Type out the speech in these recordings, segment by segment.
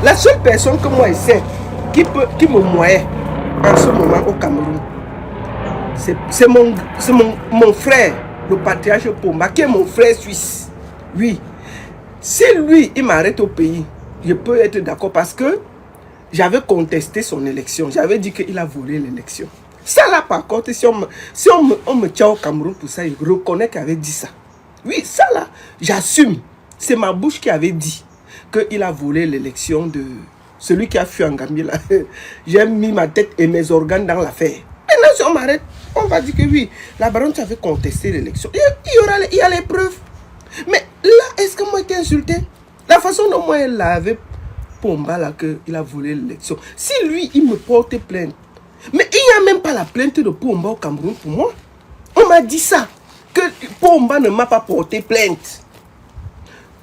La seule personne que moi je sais qui me moyait en ce moment au Cameroun, c'est mon frère, le patriarche Pomba, qui est mon frère suisse. Oui. Si lui, il m'arrête au pays, je peux être d'accord parce que j'avais contesté son élection. J'avais dit qu'il a volé l'élection. Ça là, par contre, si on me tient au Cameroun pour ça, je reconnais qu'il avait dit ça. Oui, ça là, j'assume. C'est ma bouche qui avait dit qu'il a volé l'élection de celui qui a fui en Gambie là. J'ai mis ma tête et mes organes dans l'affaire. Maintenant, si on m'arrête, on va dire que oui, la baronne, tu avais contesté l'élection. Il y a les preuves. Mais là, est-ce que moi j'ai été insulté? La façon dont moi elle avait Pomba là, qu'il a volé l'élection. Si lui, il me porte plainte. Mais il n'y a même pas la plainte de Pomba au Cameroun pour moi. On m'a dit ça. Que Pomba ne m'a pas porté plainte.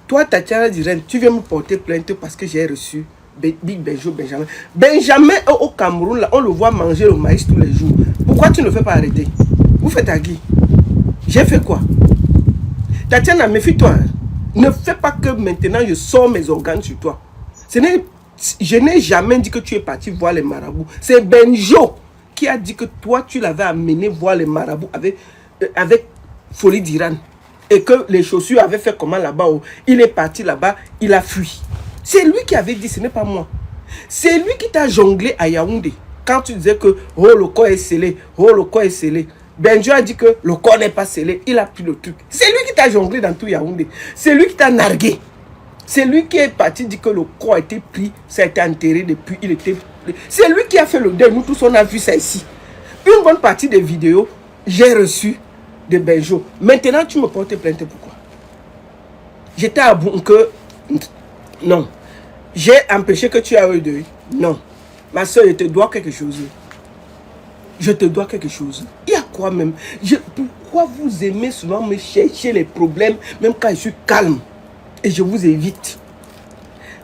Toi, Tatiana Diren, tu viens me porter plainte parce que j'ai reçu Big Benjo Benjamin. Benjamin au Cameroun, là, on le voit manger le maïs tous les jours. Pourquoi tu ne fais pas arrêter? Vous faites à qui? J'ai fait quoi? Tatiana, méfie-toi. Hein. Ne fais pas que maintenant je sors mes organes sur toi. Je n'ai jamais dit que tu es parti voir les marabouts. C'est Benjo qui a dit que toi, tu l'avais amené voir les marabouts avec Folie d'Iran. Et que les chaussures avaient fait comment là-bas. Il est parti là-bas, il a fui. C'est lui qui avait dit, ce n'est pas moi. C'est lui qui t'a jonglé à Yaoundé. Quand tu disais que oh, le corps est scellé, oh, le corps est scellé. Benjo a dit que le corps n'est pas scellé. Il a pris le truc. C'est lui qui t'a jonglé dans tout Yaoundé. C'est lui qui t'a nargué. C'est lui qui est parti dire que le corps a été pris, ça a été enterré depuis, il était... C'est lui qui a fait le deuil. Nous tous, on a vu ça ici. Une bonne partie des vidéos, j'ai reçu de Benjo. Maintenant, tu me portes plainte, pourquoi? J'étais à bout que... Non. J'ai empêché que tu aies eu deuil. Non. Ma soeur, je te dois quelque chose. Je te dois quelque chose. Il y a quoi même? Pourquoi vous aimez souvent me chercher les problèmes, même quand je suis calme? Et je vous évite.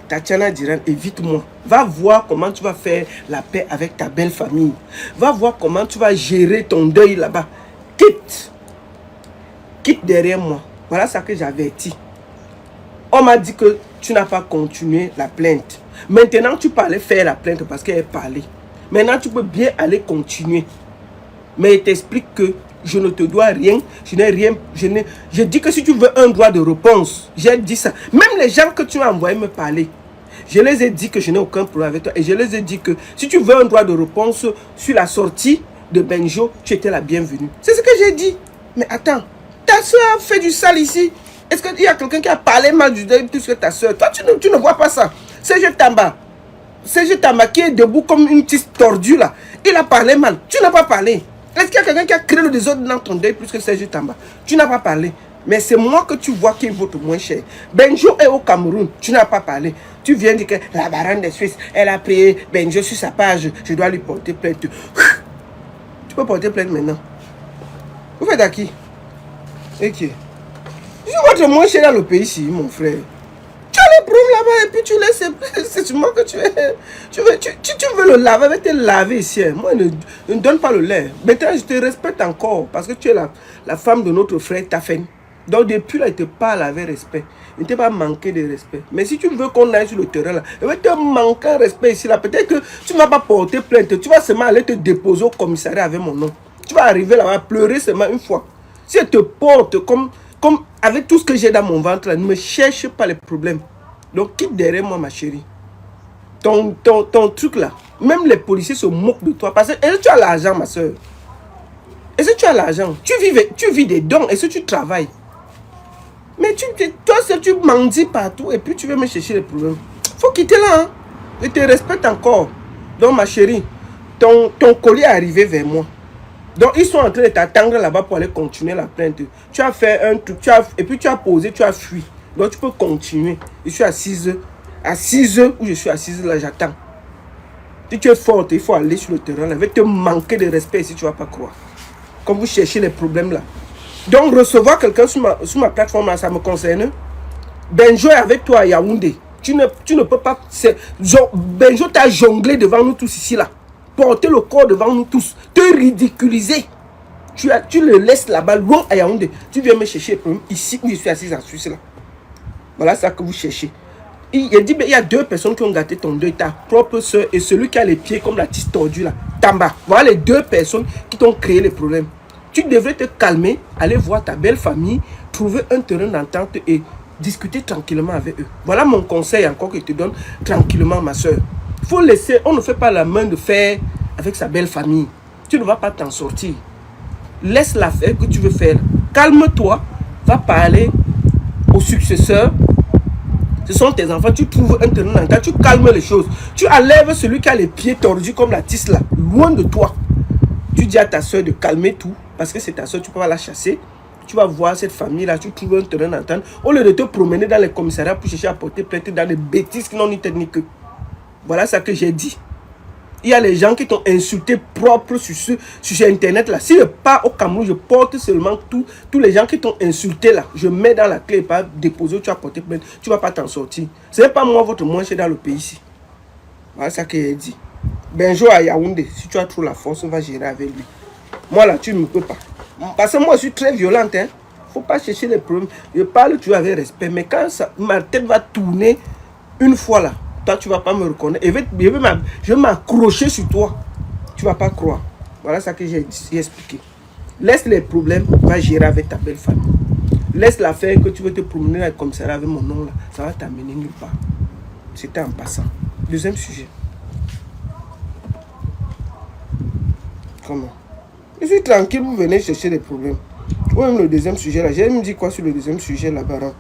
Tatiana Diran, évite-moi. Va voir comment tu vas faire la paix avec ta belle famille. Va voir comment tu vas gérer ton deuil là-bas. Quitte. Quitte derrière moi. Voilà ce que j'avais dit. On m'a dit que tu n'as pas continué la plainte. Maintenant, tu peux aller faire la plainte parce qu'elle parlait. Maintenant, tu peux bien aller continuer. Mais je t'explique que je ne te dois rien. Je n'ai rien. Je dis que si tu veux un droit de réponse, j'ai dit ça. Même les gens que tu as envoyé me parler, je les ai dit que je n'ai aucun problème avec toi. Et je les ai dit que si tu veux un droit de réponse sur la sortie de Benjo, tu étais la bienvenue. C'est ce que j'ai dit. Mais attends, ta soeur fait du sale ici. Est-ce qu'il y a quelqu'un qui a parlé mal du deuil plus que ta soeur? Toi, tu ne vois pas ça. Serge Tamba. Serge Tamba qui est debout comme une petite tordue là. Il a parlé mal. Tu n'as pas parlé. Est-ce qu'il y a quelqu'un qui a créé le désordre dans ton deuil plus que Serge Tamba? Tu n'as pas parlé. Mais c'est moi que tu vois qui vaut moins cher. Benjo est au Cameroun. Tu n'as pas parlé. Tu viens dire que la baronne des Suisses, elle a pris Benjo sur sa page. Je dois lui porter plainte. Tu peux porter plainte maintenant. Vous faites à qui? Ok. Je vois moins cher dans le pays ici, mon frère. Tu as les preuves là-bas et puis tu laisses. C'est sûrement que tu veux le laver, mais te laver ici. Moi, ne donne pas le lait. Maintenant, je te respecte encore parce que tu es la femme de notre frère Tafen. Donc, depuis là, il te parle avec respect. Il ne t'a pas manqué de respect. Mais si tu veux qu'on aille sur le terrain là, il va te manquer un respect ici là. Peut-être que tu ne vas pas porter plainte. Tu vas seulement aller te déposer au commissariat avec mon nom. Tu vas arriver là-bas, pleurer seulement une fois. Si elle te porte comme avec tout ce que j'ai dans mon ventre là, ne me cherche pas les problèmes. Donc quitte derrière moi, ma chérie. Ton truc là, même les policiers se moquent de toi. Parce que est-ce que tu as l'argent, ma soeur? Est-ce que tu as l'argent? Tu vis des dons. Est-ce que tu travailles? Mais toi seul, tu mendies partout et puis tu veux me chercher les problèmes. Faut quitter là. Hein? Je te respecte encore. Donc ma chérie, ton colis est arrivé vers moi. Donc, ils sont en train de t'attendre là-bas pour aller continuer la plainte. Tu as fait un truc, et puis tu as posé, tu as fui. Donc, tu peux continuer. Je suis assise où je suis assise là, j'attends. Si tu es forte, il faut aller sur le terrain. Là. Il va te manquer de respect si tu ne vas pas croire. Comme vous cherchez les problèmes là. Donc, recevoir quelqu'un sur ma plateforme là, ça me concerne. Benjo est avec toi à Yaoundé. Tu ne peux pas... Benjo t'a jonglé devant nous tous ici là. Porter le corps devant nous tous, te ridiculiser. Tu le laisses là-bas, loin à Yaoundé. Tu viens me chercher ici où je suis assise en Suisse là. Voilà ça que vous cherchez. Il dit, mais il y a deux personnes qui ont gâté ton deuil, ta propre soeur et celui qui a les pieds comme la tisse tordue là, Tamba. Voilà les deux personnes qui t'ont créé les problèmes. Tu devrais te calmer, aller voir ta belle famille, trouver un terrain d'entente et discuter tranquillement avec eux. Voilà mon conseil encore que je te donne tranquillement, ma soeur. Il faut laisser, on ne fait pas la main de fer avec sa belle famille. Tu ne vas pas t'en sortir. Laisse la faire que tu veux faire. Calme-toi, va parler au successeur. Ce sont tes enfants, tu trouves un terrain d'entente, tu calmes les choses. Tu enlèves celui qui a les pieds tordus comme la tisse là, loin de toi. Tu dis à ta soeur de calmer tout, parce que c'est ta soeur, tu ne peux pas la chasser. Tu vas voir cette famille-là, tu trouves un terrain d'entente. Au lieu de te promener dans les commissariats pour chercher à porter plainte dans des bêtises qui n'ont ni tête ni queue. Voilà ce que j'ai dit. Il y a les gens qui t'ont insulté propre sur Internet là. Si je pars au Cameroun, je porte seulement tous les gens qui t'ont insulté là. Je mets dans la clé et pas déposer, tu vas porter plainte. Tu ne vas pas t'en sortir. Ce n'est pas moi votre moins cher dans le pays ici. Voilà ce que j'ai dit. Benjo à Yaoundé, si tu as trop la force, on va gérer avec lui. Moi là, tu ne peux pas. Parce que moi, je suis très violente. Il ne faut pas chercher les problèmes. Je parle, tu avec respect. Mais quand ma tête va tourner une fois là, toi, tu ne vas pas me reconnaître. Je vais m'accrocher sur toi. Tu ne vas pas croire. Voilà ce que j'ai expliqué. Laisse les problèmes, va gérer avec ta belle famille. Laisse la faire que tu veux te promener dans le commissariat avec mon nom là. Ça va t'amener nulle part. C'était en passant. Deuxième sujet. Comment? Je suis tranquille, vous venez chercher des problèmes. Ou même le deuxième sujet là. J'ai me dit quoi sur le deuxième sujet là, baron?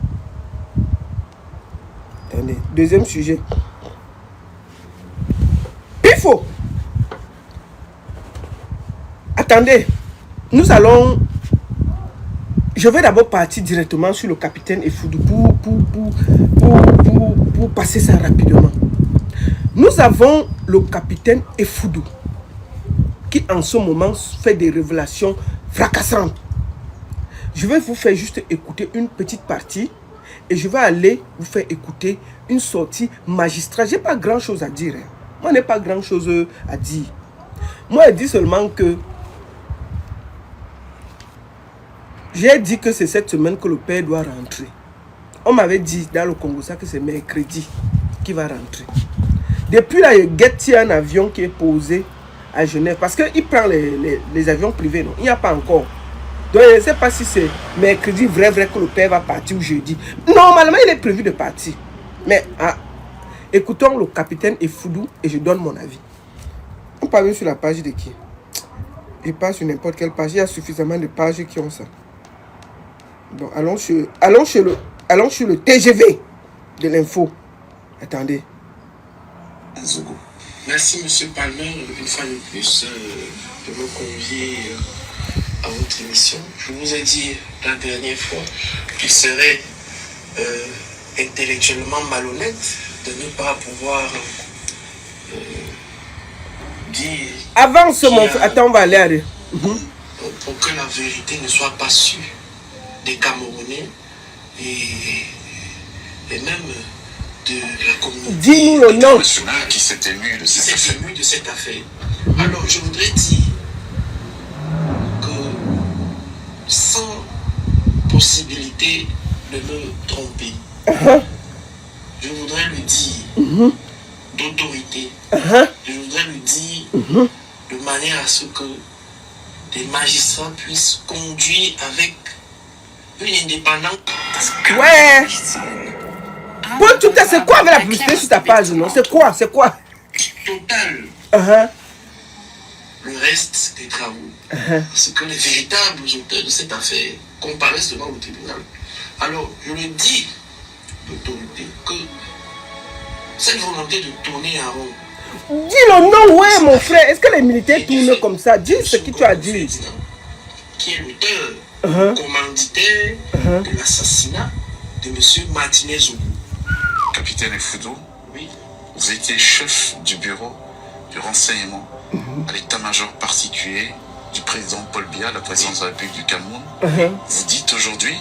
Attendez, deuxième sujet. Pifo! Attendez, nous allons... Je vais d'abord partir directement sur le capitaine Effoudou pour passer ça rapidement. Nous avons le capitaine Effoudou qui en ce moment fait des révélations fracassantes. Je vais vous faire juste écouter une petite partie et je vais aller vous faire écouter une sortie magistrale. Je n'ai pas grand chose à dire. Moi, je n'ai pas grand chose à dire. Moi, je dis seulement que j'ai dit que c'est cette semaine que le père doit rentrer. On m'avait dit dans le Congo ça que c'est mercredi qu'il va rentrer. Depuis là, il y a un avion qui est posé à Genève parce qu'il prend les avions privés. Non, il n'y a pas encore. Donc je ne sais pas si c'est mercredi vrai que le père va partir ou jeudi. Normalement, il est prévu de partir. Mais écoutons le capitaine Effoudou et je donne mon avis. On parle sur la page de qui? Je passe sur n'importe quelle page. Il y a suffisamment de pages qui ont ça. Bon, allons sur le TGV de l'info. Attendez. Zogo. Merci Monsieur Palmer une fois de plus de me convier à votre émission. Je vous ai dit la dernière fois qu'il serait intellectuellement malhonnête de ne pas pouvoir dire... Avance mon frère. Attends, on va aller. Pour que la vérité ne soit pas sûre des Camerounais et même de la communauté. Dis-nous le nom. Qui s'est ému de cette affaire. Alors, je voudrais dire que sans possibilité de me tromper, je voudrais lui dire d'autorité, je voudrais lui dire de manière à ce que des magistrats puissent conduire avec une indépendance. Ouais. Bon, tout ça, c'est quoi avec la publicité sur ta page, non? C'est quoi? Total. Le reste des travaux. C'est que les véritables auteurs de cette affaire comparaissent devant le tribunal. Alors, je le dis d'autorité que cette volonté de tourner en rond. Dis le nom, ouais, mon frère. Est-ce que les militaires tournent comme ça? Dis ce que tu as dit. Qui est l'auteur, commanditaire de l'assassinat de M. Martinez Zougou. Capitaine Effoudou, oui. Vous étiez chef du bureau du renseignement à l'état-major particulier du président Paul Biya, la présidence de la République du Cameroun. Vous dites aujourd'hui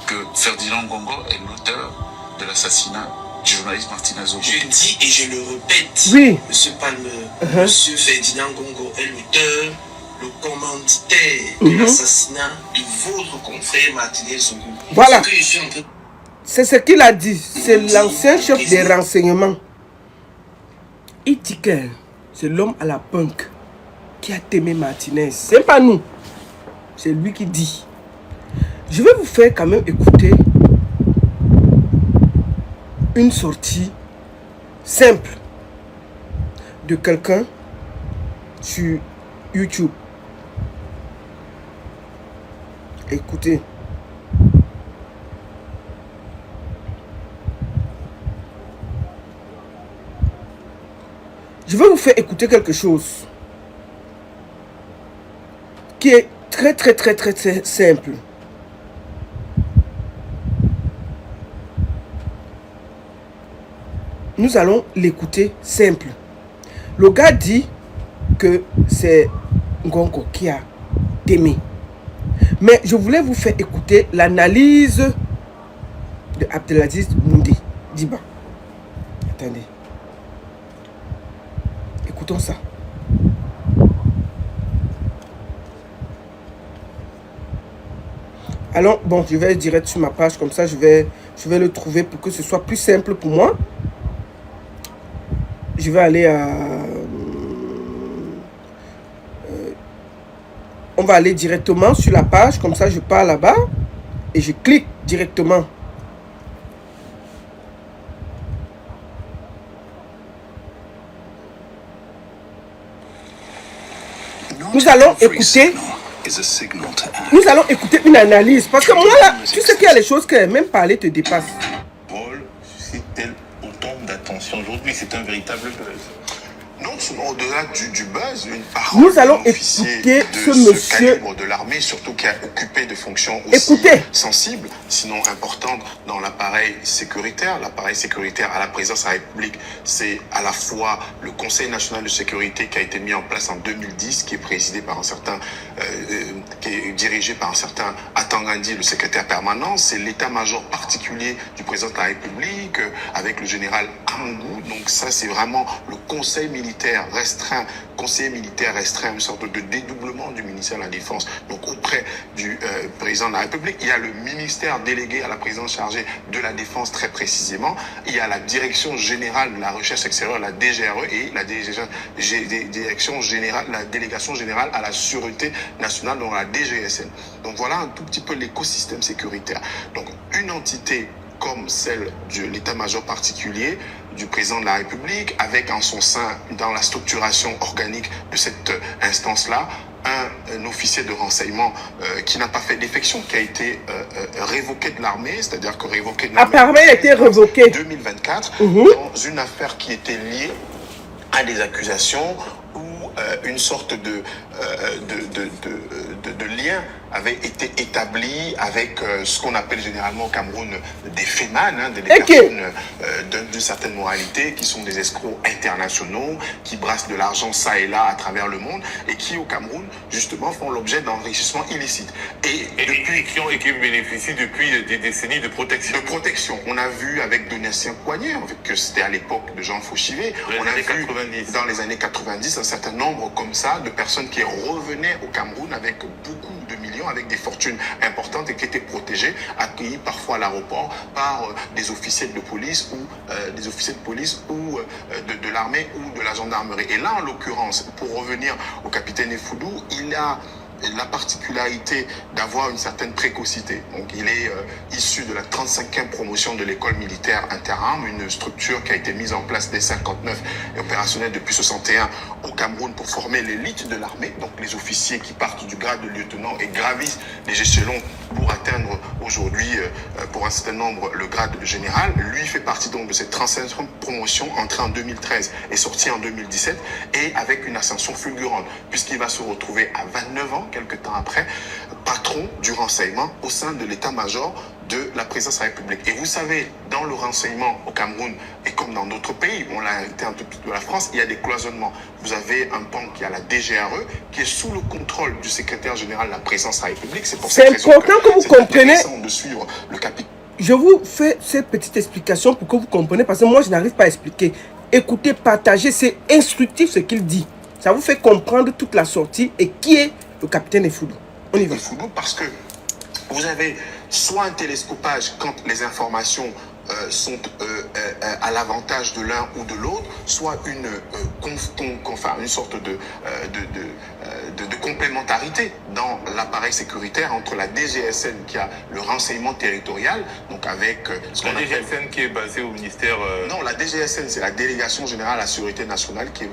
que Ferdinand Ngongo est l'auteur de l'assassinat du journaliste Martinez Zougou. Je dis et je le répète, oui. Monsieur Palmer, Monsieur Ferdinand Ngongo est l'auteur, le commanditaire de l'assassinat de votre confrère Martinez Zougou. Voilà. C'est ce qu'il a dit. C'est l'ancien chef des renseignements. Il dit que c'est l'homme à la punk qui a Témé Martinez. C'est pas nous. C'est lui qui dit. Je vais vous faire quand même écouter une sortie simple de quelqu'un sur YouTube. Écoutez. Je vais vous faire écouter quelque chose qui est très simple. Nous allons l'écouter simple. Le gars dit que c'est Ngongo qui a Témé. Mais je voulais vous faire écouter l'analyse de Abdelaziz Moundé Diba. Attendez. Écoutons ça. Alors, bon, je vais direct sur ma page, comme ça je vais le trouver pour que ce soit plus simple pour moi. Je vais aller à... on va aller directement sur la page, comme ça je pars là-bas et je clique directement. Nous allons écouter une analyse. Parce que moi là, tu sais qu'il y a les choses que même parler te dépasse. Paul suscite-t-elle autant d'attention aujourd'hui? C'est un véritable buzz. Non, au-delà du buzz, une parole Nous allons officier écouter de ce ce monsieur. calibre de l'armée, surtout qui a occupé des fonctions aussi sensibles, sinon importantes dans l'appareil sécuritaire. L'appareil sécuritaire à la présidence de la République, c'est à la fois le Conseil national de sécurité qui a été mis en place en 2010, qui est présidé par un certain, qui est dirigé par un certain Atangandi, le secrétaire permanent. C'est l'état-major particulier du président de la République, avec le général Amongou. Donc ça, c'est vraiment le conseil militaire restreint, conseiller militaire restreint, une sorte de dédoublement du ministère de la Défense. Donc auprès du président de la République, il y a le ministère délégué à la présidence chargée de la Défense très précisément. Il y a la direction générale de la recherche extérieure, la DGRE, et la direction générale, la délégation générale à la sûreté nationale, donc la DGSN. Donc voilà un tout petit peu l'écosystème sécuritaire. Donc une entité comme celle de l'état-major particulier du président de la République, avec en son sein, dans la structuration organique de cette instance-là, un officier de renseignement qui n'a pas fait défection, qui a été révoqué de l'armée, c'est-à-dire que révoqué de l'armée. Apparemment, il a été révoqué. 2024, dans une affaire qui était liée à des accusations où une sorte de lien avait été établi avec ce qu'on appelle généralement au Cameroun des fémanes, hein, des personnes d'une certaine moralité, qui sont des escrocs internationaux, qui brassent de l'argent ça et là à travers le monde, et qui au Cameroun justement font l'objet d'enrichissement illicite. Et depuis qui bénéficient depuis des décennies de protection. De protection. On a vu avec Donatien Poignet, que c'était à l'époque de Jean Fauchivet, on a vu dans les années 90 un certain nombre comme ça de personnes qui revenaient au Cameroun avec beaucoup de millions, avec des fortunes importantes et qui étaient protégées, accueillis parfois à l'aéroport par des officiers de police ou de l'armée ou de la gendarmerie. Et là, en l'occurrence, pour revenir au capitaine Effoudou, il a la particularité d'avoir une certaine précocité. Donc il est issu de la 35e promotion de l'école militaire interarmes, une structure qui a été mise en place dès 59 et opérationnelle depuis 61 au Cameroun pour former l'élite de l'armée, donc les officiers qui partent du grade de lieutenant et gravissent les échelons pour atteindre aujourd'hui, pour un certain nombre, le grade de général. Lui fait partie donc de cette 35e promotion, entrée en 2013 et sortie en 2017, et avec une ascension fulgurante, puisqu'il va se retrouver à 29 ans, quelques temps après, patron du renseignement au sein de l'état-major de la présidence de la République. Et vous savez, dans le renseignement au Cameroun, et comme dans d'autres pays, on l'a été un peu plus de la France, il y a des cloisonnements. Vous avez un pan qui a la DGRE, qui est sous le contrôle du secrétaire général de la présidence de la République. C'est pour cette raison important que vous compreniez. De suivre le capitaine. Je vous fais cette petite explication pour que vous compreniez, parce que moi, je n'arrive pas à expliquer. Écoutez, partagez, c'est instructif ce qu'il dit. Ça vous fait comprendre toute la sortie et qui est le capitaine Effoudou. On y va. Effoudou, parce que vous avez soit un télescopage quand les informations sont à l'avantage de l'un ou de l'autre, soit une sorte de complémentarité dans l'appareil sécuritaire entre la DGSN qui a le renseignement territorial, donc avec ce qu'on appelle... La DGSN qui est basée au ministère... Non, la DGSN, c'est la Délégation Générale à la Sécurité Nationale, qui est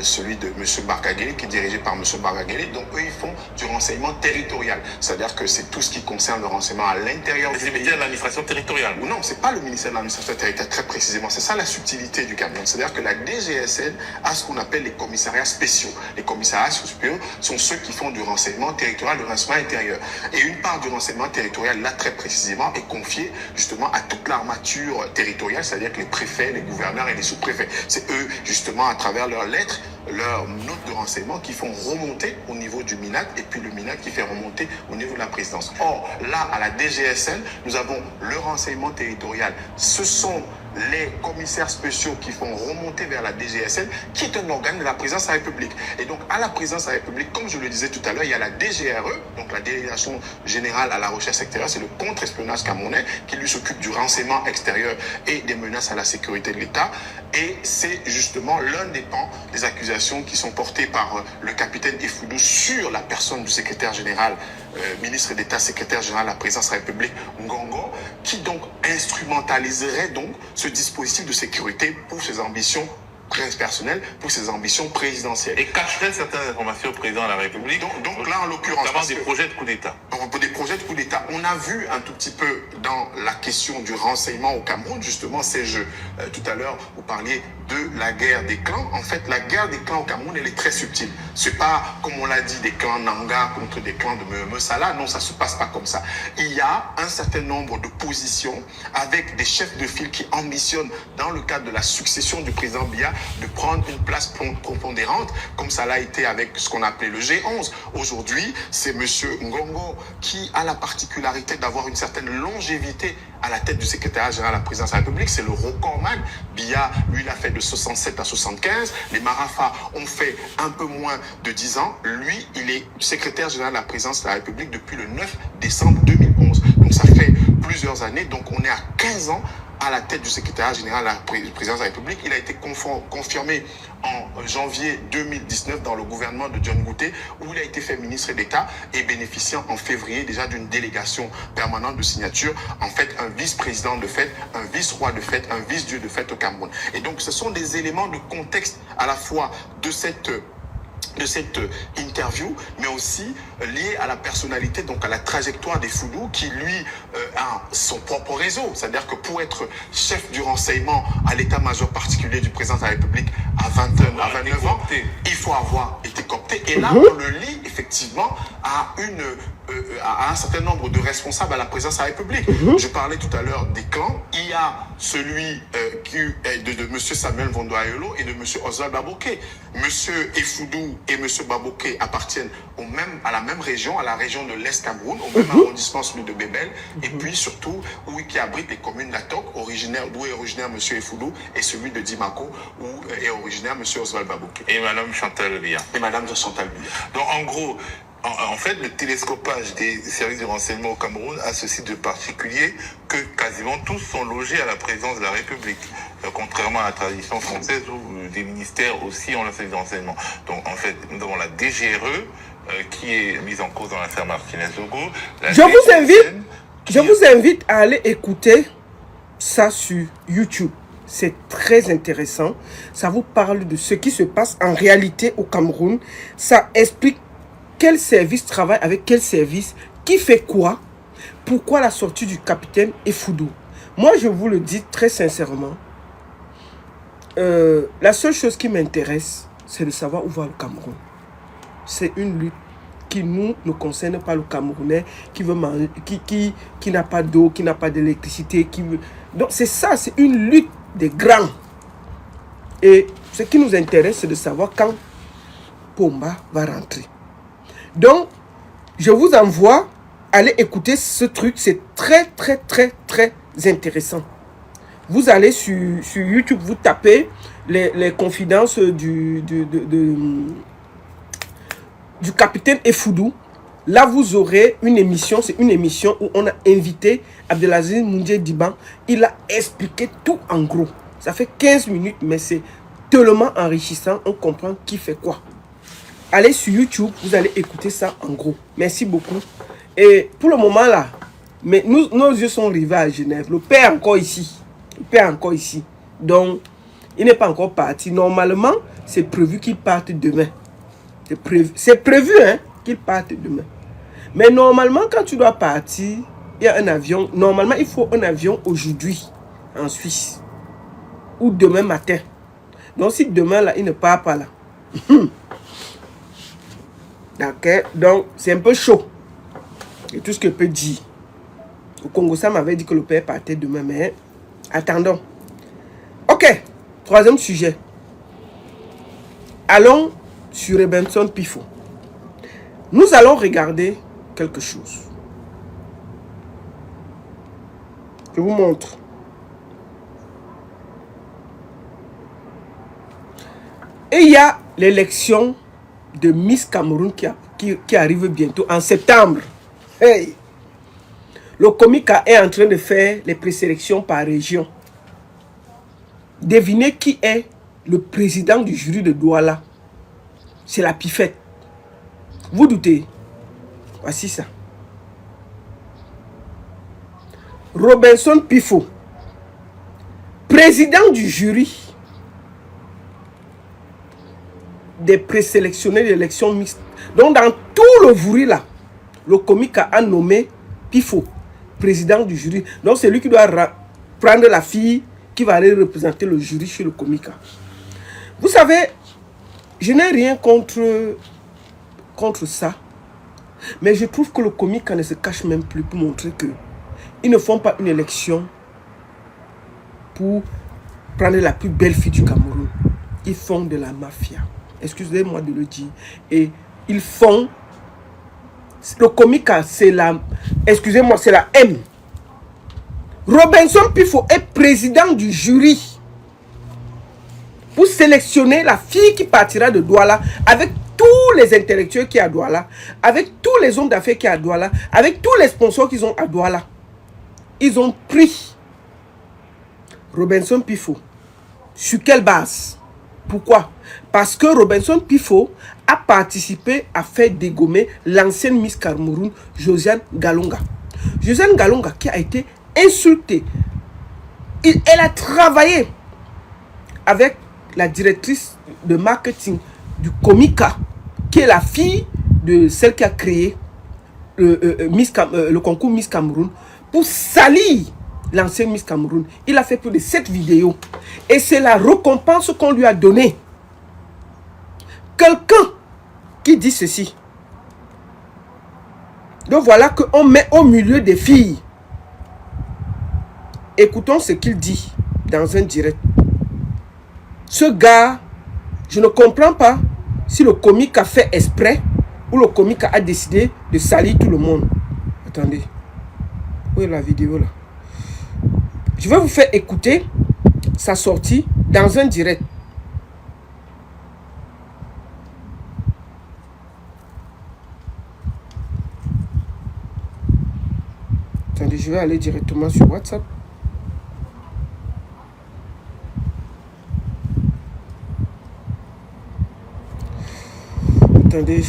celui de M. Barkageli, qui est dirigé par M. Barkageli. Donc, eux, ils font du renseignement territorial. C'est-à-dire que c'est tout ce qui concerne le renseignement à l'intérieur du pays. C'est le ministère de l'administration territoriale. Ou non, c'est pas le ministère de l'administration territoriale, très précisément. C'est ça la subtilité du Cameroun. C'est-à-dire que la DGSN a ce qu'on appelle les commissariats spéciaux. Les commissariats spéciaux sont ceux qui font du renseignement territorial, du renseignement intérieur. Et une part du renseignement territorial, là, très précisément, est confiée justement à toute l'armature territoriale, c'est-à-dire que les préfets, les gouverneurs et les sous-préfets. C'est eux, justement, à travers leurs lettres, leurs notes de renseignement qui font remonter au niveau du MINAC et puis le MINAC qui fait remonter au niveau de la présidence. Or, là, à la DGSN, nous avons le renseignement territorial. Ce sont les commissaires spéciaux qui font remonter vers la DGSN, qui est un organe de la présidence de la République. Et donc, à la présidence de la République, comme je le disais tout à l'heure, il y a la DGRE, donc la Délégation Générale à la Recherche Extérieure, c'est le contre-espionnage camerounais qui lui s'occupe du renseignement extérieur et des menaces à la sécurité de l'État. Et c'est justement l'un des pans des accusations qui sont portées par le capitaine Effoudou sur la personne du secrétaire général, ministre d'État, secrétaire général de la présidence de la République, Ngongo, qui donc instrumentaliserait donc ce dispositif de sécurité pour ses ambitions personnelles, pour ses ambitions présidentielles. Et cacherait certaines informations au président de la République. Donc là, en l'occurrence... Notamment des projets de coup d'État. Des projets de coup d'État. On a vu un tout petit peu dans la question du renseignement au Cameroun, justement, ces jeux. Tout à l'heure, vous parliez de la guerre des clans. En fait, la guerre des clans au Cameroun, elle est très subtile. C'est pas, comme on l'a dit, des clans Nanga contre des clans de Salah. Non, ça se passe pas comme ça. Il y a un certain nombre de positions avec des chefs de file qui ambitionnent, dans le cadre de la succession du président Biya, de prendre une place prépondérante, comme ça l'a été avec ce qu'on appelait le G11. Aujourd'hui, c'est M. Ngongo qui a la particularité d'avoir une certaine longévité à la tête du secrétariat général de la présidence de la République. C'est le recordman. Biya, lui, il a fait de 67 à 75. Les Marafa ont fait un peu moins de 10 ans. Lui, il est secrétaire général de la présidence de la République depuis le 9 décembre 2011. Donc, ça fait plusieurs années. Donc, on est à 15 ans à la tête du secrétariat général de la présidence de la République. Il a été confirmé en janvier 2019 dans le gouvernement de John Gouté, où il a été fait ministre d'État et bénéficiant en février déjà d'une délégation permanente de signature. En fait, un vice-président de fait, un vice-roi de fait, un vice-dieu de fait au Cameroun. Et donc, ce sont des éléments de contexte à la fois de cette interview, mais aussi lié à la personnalité, donc à la trajectoire d'Effoudou, qui lui a son propre réseau. C'est-à-dire que pour être chef du renseignement à l'état-major particulier du président de la République à 29 ans, il faut avoir été coopté. Et là, on le lit effectivement à un certain nombre de responsables à la présidence de la République. Je parlais tout à l'heure des clans. Il y a celui de M. Samuel Vondoayolo et de M. Oswald Baboké. M. Effoudou et M. Baboké appartiennent à la même région, à la région de l'Est Cameroun, au même arrondissement, celui de Bébel, et puis surtout, qui abrite les communes d'Atok, d'où est originaire M. Effoudou, et celui de Dimako, où est originaire M. Oswald Baboké. Et Mme Chantal Biya. Et Mme Chantal Biya. Donc, en gros, en fait, le télescopage des services de renseignement au Cameroun a ceci de particulier que quasiment tous sont logés à la présidence de la République, contrairement à la tradition française où des ministères aussi ont le service de renseignement. Donc, en fait, nous avons la DGRE qui est mise en cause dans l'affaire Martinez-Ogo. Je vous invite à aller écouter ça sur YouTube. C'est très intéressant. Ça vous parle de ce qui se passe en réalité au Cameroun. Ça explique quel service travaille avec quel service, qui fait quoi, pourquoi la sortie du capitaine Effoudou. Moi, je vous le dis très sincèrement, la seule chose qui m'intéresse, c'est de savoir où va le Cameroun. C'est une lutte qui ne concerne pas le Camerounais, qui veut manger, qui n'a pas d'eau, qui n'a pas d'électricité. Donc c'est ça, c'est une lutte des grands. Et ce qui nous intéresse, c'est de savoir quand Pomba va rentrer. Donc, je vous envoie aller écouter ce truc. C'est très, très, très, très intéressant. Vous allez sur YouTube, vous tapez les confidences du capitaine Effoudou. Là, vous aurez une émission, c'est une émission où on a invité Abdelaziz Moundje Diban. Il a expliqué tout en gros. Ça fait 15 minutes, mais c'est tellement enrichissant. On comprend qui fait quoi. Allez sur YouTube, vous allez écouter ça en gros. Merci beaucoup. Et pour le moment là, mais nos yeux sont rivés à Genève. Le père est encore ici. Le père est encore ici. Donc, il n'est pas encore parti. Normalement, c'est prévu qu'il parte demain. C'est prévu hein, qu'il parte demain. Mais normalement, quand tu dois partir, il y a un avion. Normalement, il faut un avion aujourd'hui en Suisse. Ou demain matin. Donc, si demain, là, il ne part pas là. D'accord. Donc, c'est un peu chaud. Et tout ce que je peux dire. Au Congo, ça m'avait dit que le père partait demain. Mais attendons. Ok. Troisième sujet. Allons sur Robinson Pifo. Nous allons regarder quelque chose. Je vous montre. Et il y a l'élection de Miss Cameroun qui arrive bientôt en septembre. Hey! Le Comica est en train de faire les présélections par région. Devinez qui est le président du jury de Douala. C'est la Pifette. Vous doutez? Voici ça. Robinson Pifo, président du jury des présélectionnés de l'élection mixte. Donc dans tout le Vouri là, le Comica a nommé Pifo, président du jury. Donc c'est lui qui doit prendre la fille qui va aller représenter le jury chez le Comica. Vous savez, je n'ai rien contre ça. Mais je trouve que le Comica ne se cache même plus pour montrer que ils ne font pas une élection pour prendre la plus belle fille du Cameroun. Ils font de la mafia. Excusez-moi de le dire. Et ils font... Le Comica, c'est la... Excusez-moi, c'est la M. Robinson Pifo est président du jury pour sélectionner la fille qui partira de Douala avec tous les intellectuels qui sont à Douala, avec tous les hommes d'affaires qui sont à Douala, avec tous les sponsors qu'ils ont à Douala. Ils ont pris Robinson Pifo. Sur quelle base? Pourquoi? Parce que Robinson Pifo a participé à faire dégommer l'ancienne Miss Cameroun, Josiane Galonga. Josiane Galonga qui a été insultée. Elle a travaillé avec la directrice de marketing du Comica, qui est la fille de celle qui a créé le concours Miss Cameroun, pour salir l'ancienne Miss Cameroun. Il a fait plus de 7 vidéos. Et c'est la récompense qu'on lui a donnée. Quelqu'un qui dit ceci. Donc voilà qu'on met au milieu des filles. Écoutons ce qu'il dit dans un direct. Ce gars, je ne comprends pas si le comique a fait exprès ou le comique a décidé de salir tout le monde. Attendez. Où est la vidéo là? Je vais vous faire écouter sa sortie dans un direct. Attendez, je vais aller directement sur WhatsApp. Attendez.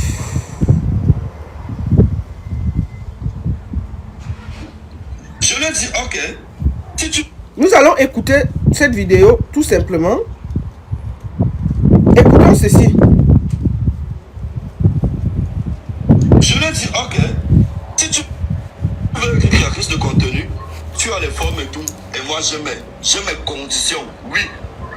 Je lui ai dit, ok. Si tu... Nous allons écouter cette vidéo tout simplement. Écoutons ceci. Je lui ai dit, ok. Si tu veux une créatrice de contenu, tu as les formes et tout. Et moi, j'ai mes conditions. Oui.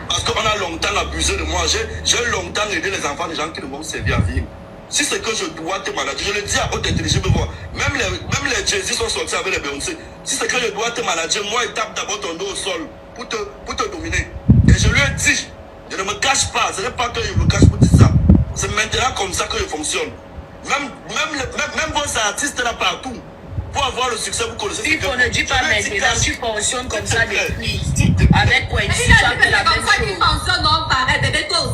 Parce qu'on a longtemps abusé de moi. J'ai longtemps aidé les enfants des gens qui ne vont servir à vivre. Si c'est que je dois te manager, je le dis à haute intelligence, même les Jay-Z sont sortis avec les Beyoncé. Si c'est que je dois te manager, moi, il tape d'abord ton dos au sol pour te dominer. Et je lui ai dit, je ne me cache pas, ce n'est pas que je me cache pour dire ça. C'est maintenant comme ça que je fonctionne. Même vos artistes là partout, pour avoir le succès, vous connaissez. Si on ne dit pas maintenant, tu fonctionnes comme ça depuis. Avec quoi ici, tu as fait la même chose.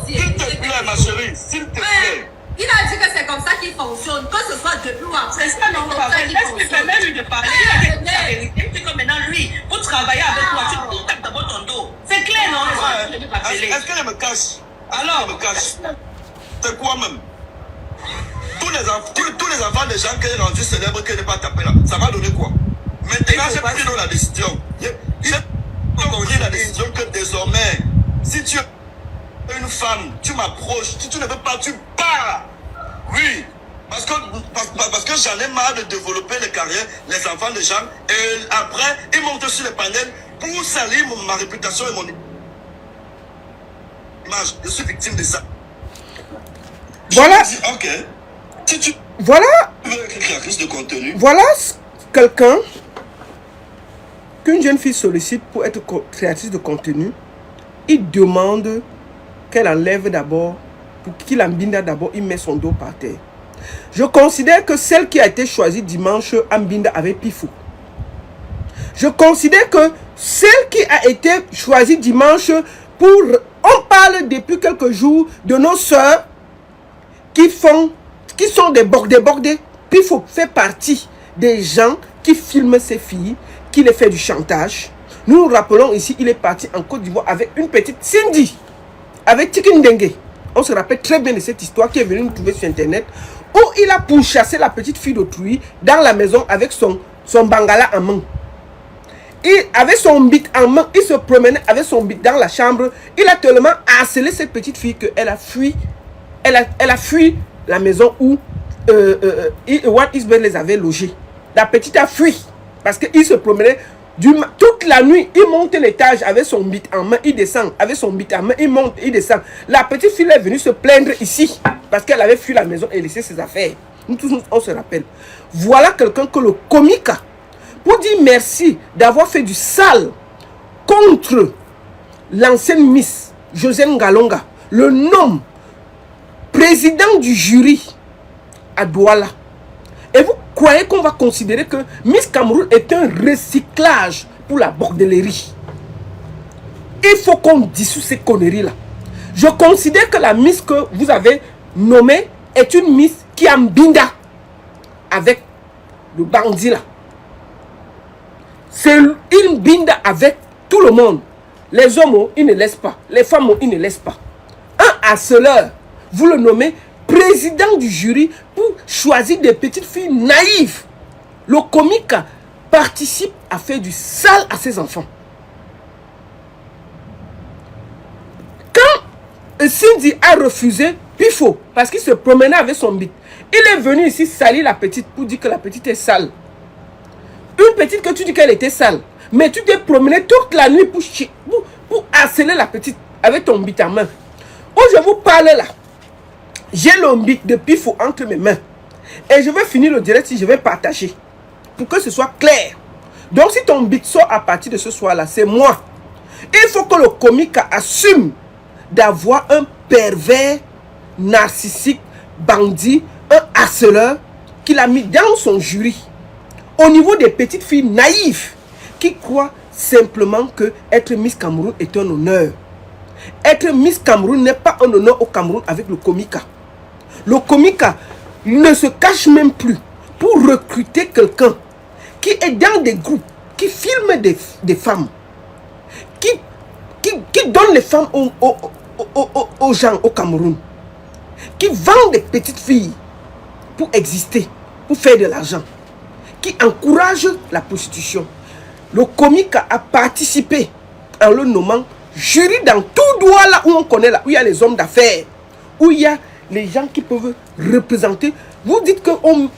S'il te plaît, ma chérie, s'il te plaît. Il a dit que c'est comme ça qu'il fonctionne, que ce soit depuis ou après Alors, me cache. C'est quoi même? Tous les enfants des gens qui est rendu célèbre, qui n'est pas tapé là, ça va donner quoi? Maintenant, j'ai pris dans la décision. J'ai pris la décision que désormais, si tu es une femme, tu m'approches, si tu ne veux pas, tu pars. Oui. Parce que j'en ai marre de développer les carrières, les enfants des gens, et après, ils montent sur les panels pour salir ma réputation et mon image. Je suis victime de ça. Voilà. Ok. Si tu Voilà. veux être créatrice de contenu. Voilà quelqu'un qu'une jeune fille sollicite pour être créatrice de contenu. Il demande qu'elle enlève d'abord, pour qu'il Ambinda d'abord, il met son dos par terre. Je considère que celle qui a été choisie dimanche, Ambinda avait pifou. Je considère que celle qui a été choisie dimanche pour... On parle depuis quelques jours de nos sœurs qui sont des bordés. Pifou fait partie des gens qui filment ces filles, qui les fait du chantage. Nous nous rappelons ici, il est parti en Côte d'Ivoire avec une petite Cindy, avec Tikindengue. On se rappelle très bien de cette histoire qui est venue nous trouver sur internet, où il a pourchassé la petite fille d'autrui dans la maison avec son bangala en main. Il avait son bit en main, il se promenait avec son bit dans la chambre. Il a tellement harcelé cette petite fille qu'elle a fui. Elle a fui la maison où Wat Isbeth les avait logés. La petite a fui parce qu'il se promenait toute la nuit. Il monte l'étage avec son bit en main, il descend avec son bit en main, il monte, il descend. La petite fille est venue se plaindre ici parce qu'elle avait fui la maison et laissé ses affaires. Nous tous, on se rappelle. Voilà quelqu'un que le comique a, pour dire merci d'avoir fait du sale contre l'ancienne Miss Josiane Ngalonga, le nom président du jury à Douala. Et vous croyez qu'on va considérer que Miss Cameroun est un recyclage pour la bordellerie? Il faut qu'on dissout ces conneries-là. Je considère que la Miss que vous avez nommée est une Miss qui a mbinda avec le bandit là. C'est une binda avec tout le monde. Les hommes, ils ne laissent pas. Les femmes, ils ne laissent pas. Un harceleur, vous le nommez président du jury pour choisir des petites filles naïves. Le comique participe à faire du sale à ses enfants. Quand Cindy a refusé Pifo, parce qu'il se promenait avec son bit, il est venu ici salir la petite pour dire que la petite est sale. Une petite que tu dis qu'elle était sale, mais tu t'es promené toute la nuit pour harceler la petite avec ton bit en main. Où je vous parle là, j'ai le bit de Pifo entre mes mains. Et je vais finir le direct si je vais partager. Pour que ce soit clair. Donc si ton bit sort à partir de ce soir-là, c'est moi. Il faut que le comique assume d'avoir un pervers narcissique, bandit, un harceleur qu'il a mis dans son jury. Au niveau des petites filles naïves qui croient simplement que être Miss Cameroun est un honneur. Être Miss Cameroun n'est pas un honneur au Cameroun avec le comica. Le comica ne se cache même plus pour recruter quelqu'un qui est dans des groupes, qui filme des femmes, qui donne les femmes aux gens au Cameroun, qui vend des petites filles pour exister, pour faire de l'argent, qui encourage la prostitution. Le comique a participé en le nommant jury dans tout droit là où on connaît, là où il y a les hommes d'affaires, où il y a les gens qui peuvent représenter. Vous dites qu'on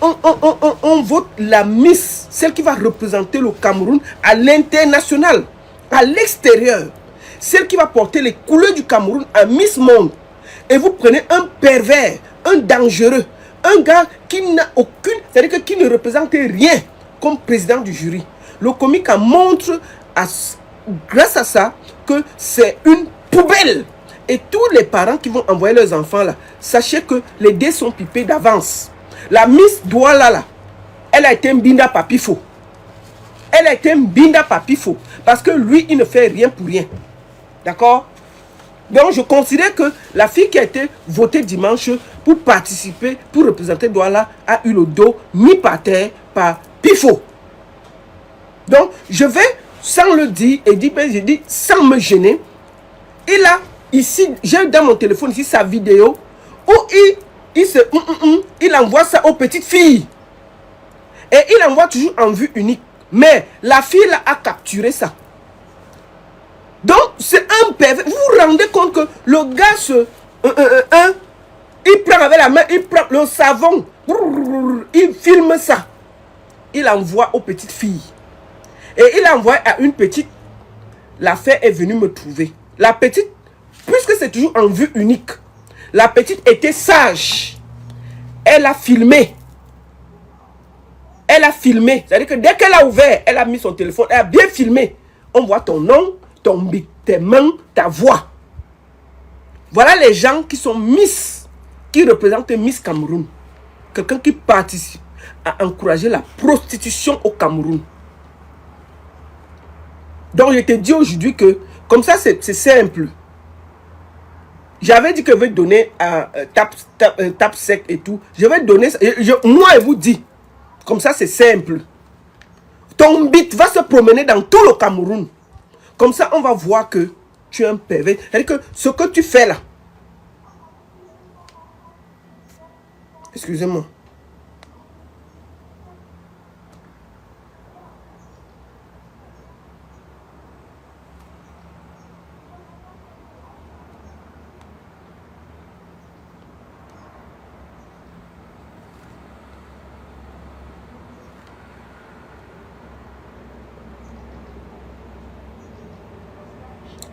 vote la Miss, celle qui va représenter le Cameroun à l'international, à l'extérieur, celle qui va porter les couleurs du Cameroun à Miss Monde. Et vous prenez un pervers, un dangereux, un gars qui n'a aucune, c'est-à-dire qui ne représente rien comme président du jury. Le comique montre grâce à ça que c'est une poubelle. Et tous les parents qui vont envoyer leurs enfants là, sachez que les dés sont pipés d'avance. La Miss Douala là, elle a été mbinda par Pifo. Elle a été mbinda par Pifo. Parce que lui, il ne fait rien pour rien. D'accord? Donc je considère que la fille qui a été votée dimanche pour participer, pour représenter Douala, a eu le dos mis par terre par Pifo. Donc je vais, sans le dire, et dit, ben, je dis sans me gêner, Ici, j'ai dans mon téléphone ici sa vidéo où il envoie ça aux petites filles. Et il envoie toujours en vue unique. Mais la fille là a capturé ça. Donc, c'est un pervers. Vous vous rendez compte que le gars il prend avec la main, il prend le savon, il filme ça. Il envoie aux petites filles. Et il envoie à une petite. La fille est venue me trouver. La petite, puisque c'est toujours en vue unique, la petite était sage. Elle a filmé. Elle a filmé. C'est-à-dire que dès qu'elle a ouvert, elle a mis son téléphone, elle a bien filmé. On voit ton nom, ton bit, tes mains, ta voix. Voilà les gens qui sont Miss, qui représentent Miss Cameroun. Quelqu'un qui participe à encourager la prostitution au Cameroun. Donc je te dis aujourd'hui que, comme ça c'est simple. J'avais dit que je vais donner à Tap Sec et tout. Je vais donner ça. Moi, je vous dis. Comme ça, c'est simple. Ton bit va se promener dans tout le Cameroun. Comme ça, on va voir que tu es un pervers. C'est-à-dire que ce que tu fais là. Excusez-moi.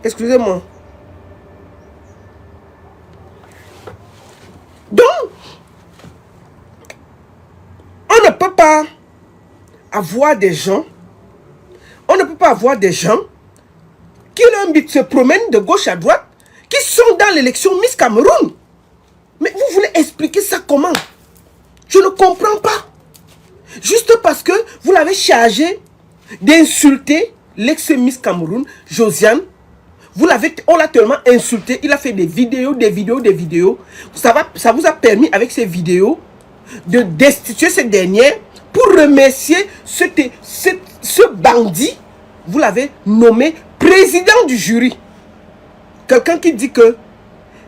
Excusez-moi. Donc, on ne peut pas avoir des gens, qui leur but se promènent de gauche à droite, qui sont dans l'élection Miss Cameroun. Mais vous voulez expliquer ça comment? Je ne comprends pas. Juste parce que vous l'avez chargé d'insulter l'ex-Miss Cameroun, Josiane. On l'a tellement insulté, il a fait des vidéos. Ça vous a permis avec ces vidéos de destituer cette dernière pour remercier ce bandit. Vous l'avez nommé président du jury. Quelqu'un qui dit que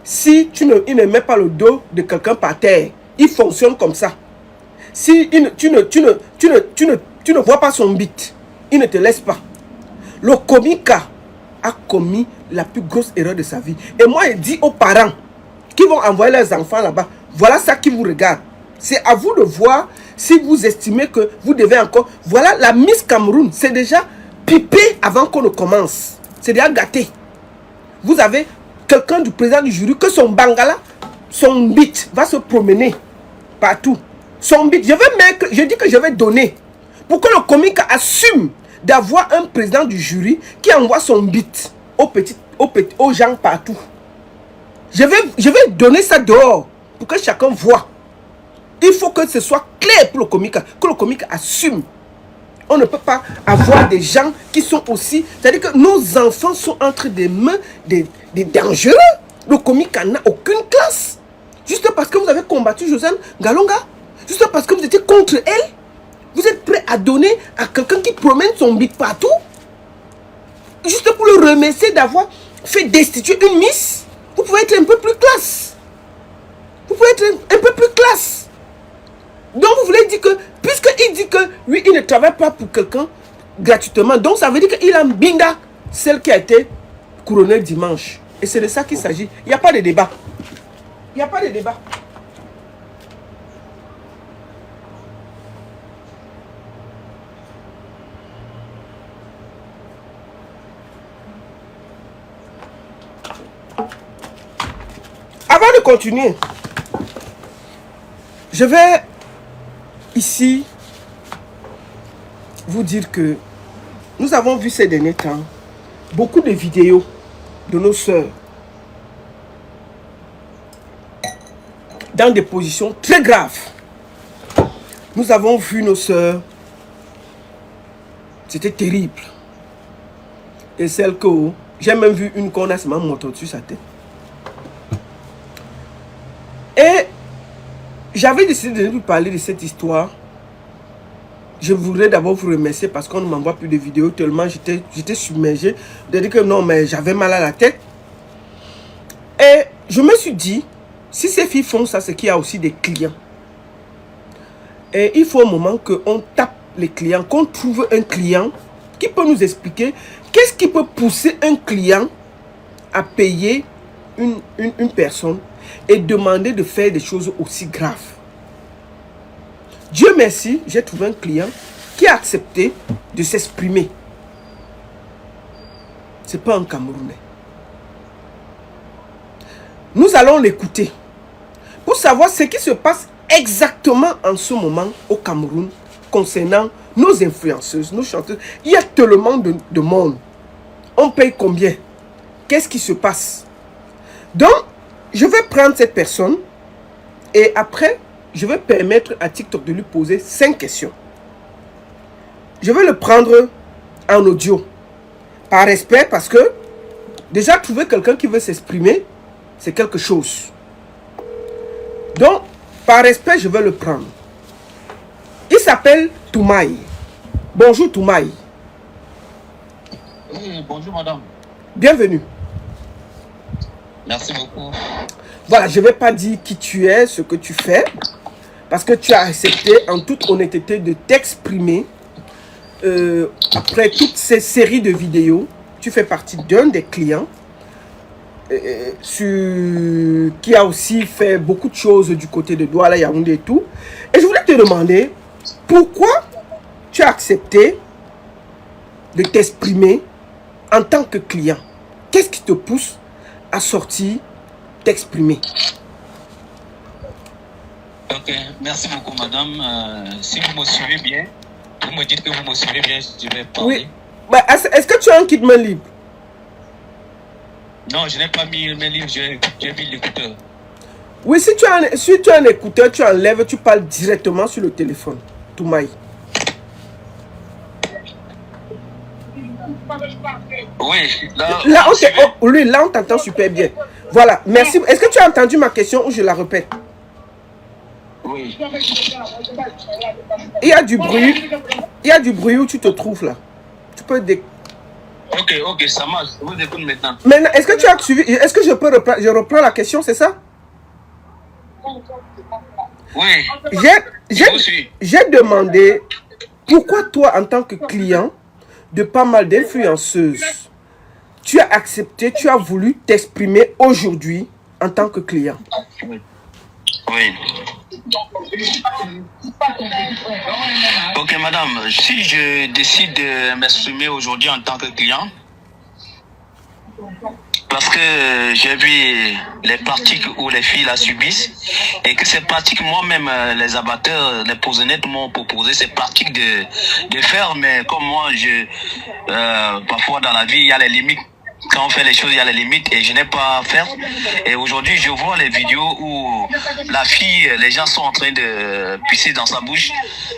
si il ne met pas le dos de quelqu'un par terre, il fonctionne comme ça. Si tu ne vois pas son bit, il ne te laisse pas. Le Komika a commis la plus grosse erreur de sa vie. Et moi, je dis aux parents qui vont envoyer leurs enfants là-bas, voilà ça qui vous regarde. C'est à vous de voir si vous estimez que vous devez encore... Voilà, la Miss Cameroun, c'est déjà pipé avant qu'on ne commence. C'est déjà gâté. Vous avez quelqu'un du président du jury que son bangala, son bit va se promener partout. Son bit, je dis que je vais donner pour que le comique assume d'avoir un président du jury qui envoie son bit aux gens partout. Je vais donner ça dehors pour que chacun voit. Il faut que ce soit clair pour le comique, que le comique assume. On ne peut pas avoir des gens qui sont aussi... C'est-à-dire que nos enfants sont entre des mains des dangereux. Le comique n'a aucune classe. Juste parce que vous avez combattu Josiane Ngalonga, juste parce que vous étiez contre elle, vous êtes prêt à donner à quelqu'un qui promène son bit partout, juste pour le remercier d'avoir fait destituer une miss. Vous pouvez être un peu plus classe. Vous pouvez être un peu plus classe. Donc vous voulez dire que, puisqu'il dit que lui, il ne travaille pas pour quelqu'un gratuitement, donc ça veut dire qu'il a binda celle qui a été couronnée dimanche. Et c'est de ça qu'il s'agit. Il n'y a pas de débat. Il n'y a pas de débat. Avant de continuer, je vais ici vous dire que nous avons vu ces derniers temps beaucoup de vidéos de nos sœurs dans des positions très graves. Nous avons vu nos sœurs, c'était terrible. Et celle que j'ai même vu une qu'on a seulement monté dessus sa tête. Et j'avais décidé de vous parler de cette histoire. Je voudrais d'abord vous remercier parce qu'on ne m'envoie plus de vidéos tellement j'étais submergé. De dire que non, mais j'avais mal à la tête. dis, si ces filles font ça, c'est qu'il y a aussi des clients. Et il faut au moment qu'on tape les clients, qu'on trouve un client qui peut nous expliquer qu'est-ce qui peut pousser un client à payer une personne et demander de faire des choses aussi graves. Dieu merci, j'ai trouvé un client qui a accepté de s'exprimer. Ce n'est pas un Camerounais. Nous allons l'écouter pour savoir ce qui se passe exactement en ce moment au Cameroun concernant nos influenceuses, nos chanteuses. Il y a tellement de monde. On paye combien? Qu'est-ce qui se passe? Donc, je vais prendre cette personne et après, je vais permettre à TikTok de lui poser 5 questions. Je vais le prendre en audio. Par respect, parce que déjà trouver quelqu'un qui veut s'exprimer, c'est quelque chose. Donc, par respect, je vais le prendre. Il s'appelle Toumaï. Bonjour Toumaï. Oui, bonjour madame. Bienvenue. Merci beaucoup. Voilà, je ne vais pas dire qui tu es, ce que tu fais, parce que tu as accepté en toute honnêteté de t'exprimer. Après toutes ces séries de vidéos, tu fais partie d'un des clients qui a aussi fait beaucoup de choses du côté de Douala, Yaoundé et tout. Et je voulais te demander pourquoi tu as accepté de t'exprimer en tant que client. Qu'est-ce qui te pousse à sortir, t'exprimer? Ok, merci beaucoup madame. Si vous me suivez bien, vous me dites que vous me suivez bien, je vais parler. Oui. Bah, est-ce que tu as un kit main libre? Non, je n'ai pas mis mes livres, j'ai mis l'écouteur. Oui, si tu as un écouteur, tu enlèves, tu parles directement sur le téléphone. Toumaï. Oui, là on t'entend super bien. Voilà, merci. Est-ce que tu as entendu ma question ou je la répète? Oui. Il y a du bruit. Il y a du bruit où tu te trouves là. Tu peux... Ok, ça marche. Je vous écoute maintenant. Maintenant, est-ce que tu as suivi? Est-ce que je reprends la question, c'est ça? Oui. J'ai demandé pourquoi toi, en tant que client de pas mal d'influenceuses, tu as accepté, tu as voulu t'exprimer aujourd'hui en tant que client. Oui. Ok, madame, si je décide de m'exprimer aujourd'hui en tant que client, parce que j'ai vu les pratiques où les filles la subissent et que ces pratiques, moi-même, les abatteurs, les posenettes m'ont proposé ces pratiques de faire, mais comme moi, parfois dans la vie, il y a les limites. Quand on fait les choses, il y a les limites et je n'ai pas à faire. Et aujourd'hui, je vois les vidéos où la fille, les gens sont en train de pisser dans sa bouche.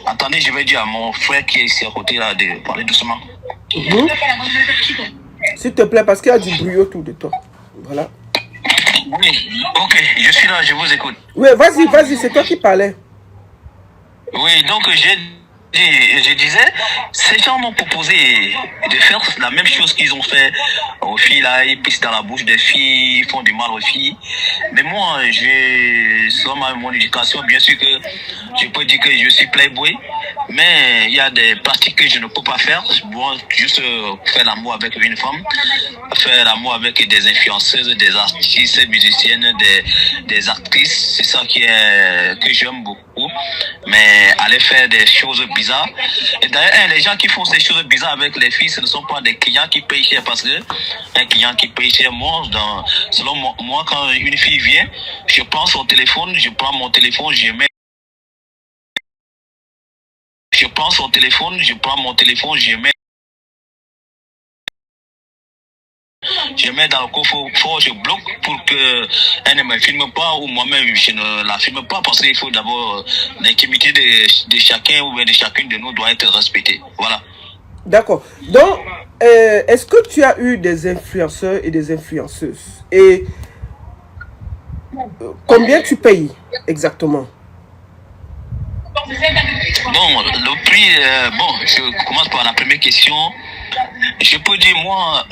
Attendez, je vais dire à mon frère qui est ici à côté là de parler doucement. S'il te plaît, parce qu'il y a du bruit autour de toi. Voilà. Oui, ok, je suis là, je vous écoute. Oui, vas-y, c'est toi qui parlais. Oui, donc je disais, ces gens m'ont proposé de faire la même chose qu'ils ont fait aux filles là, ils pissent dans la bouche des filles, ils font du mal aux filles. Mais moi, selon mon éducation, bien sûr que je peux dire que je suis playboy, mais il y a des pratiques que je ne peux pas faire. Moi, juste faire l'amour avec une femme, faire l'amour avec des influenceuses, des artistes, musiciennes, des actrices, c'est ça que j'aime beaucoup. Mais aller faire des choses bizarres. Et d'ailleurs, les gens qui font ces choses bizarres avec les filles, ce ne sont pas des clients qui payent cher, parce que un client qui paye cher, selon moi, quand une fille vient, je prends son téléphone, je prends mon téléphone, je mets dans le coffre-fort, je bloque pour qu'elle ne me filme pas ou moi-même je ne la filme pas, parce qu'il faut d'abord l'intimité de chacun ou de chacune de nous doit être respectée. Voilà. D'accord. Donc, est-ce que tu as eu des influenceurs et des influenceuses? Et combien tu payes exactement? Bon, le prix, je commence par la première question. Je peux dire, moi,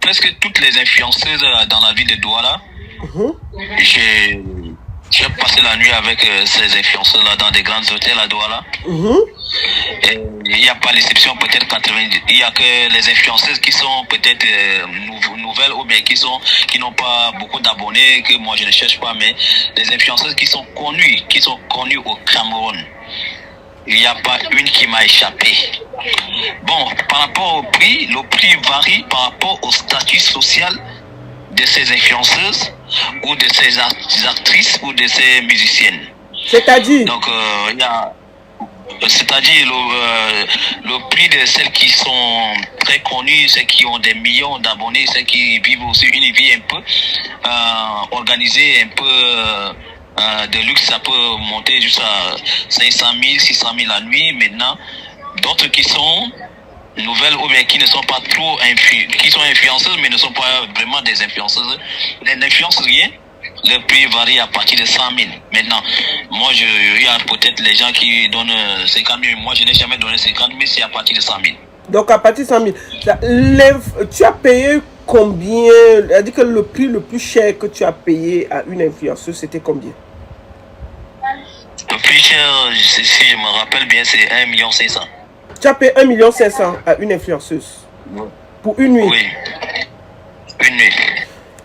presque toutes les influenceuses dans la ville de Douala, J'ai passé la nuit avec ces influenceurs-là dans des grands hôtels à Douala. Et il n'y a pas l'exception, peut-être 90. Il n'y a que les influenceuses qui sont peut-être nouvelles ou bien qui n'ont pas beaucoup d'abonnés, que moi je ne cherche pas, mais les influenceuses qui sont connues au Cameroun. Il n'y a pas une qui m'a échappé. Bon, par rapport au prix, le prix varie par rapport au statut social de ces influenceuses ou de ces actrices ou de ces musiciennes. C'est-à-dire? Donc, il y a... C'est-à-dire le prix de celles qui sont très connues, celles qui ont des millions d'abonnés, celles qui vivent aussi une vie un peu organisée, un peu de luxe, ça peut monter jusqu'à 500 000, 600 000 la nuit. Maintenant, d'autres qui sont nouvelles ou bien qui ne sont pas trop qui sont influenceuses mais ne sont pas vraiment des influenceuses, n'influencent rien. Le prix varie à partir de 100 000. Maintenant, moi, il y a peut-être les gens qui donnent 50 000. Moi, je n'ai jamais donné 50 000, c'est à partir de 100 000. Donc, à partir de 100 000. Tu as payé combien? C'est-à-dire que le prix le plus cher que tu as payé à une influenceuse, c'était combien? Le plus cher, si je me rappelle bien, c'est 1 500 000. Tu as payé 1 500 000 à une influenceuse? Pour une nuit? Oui. Une nuit.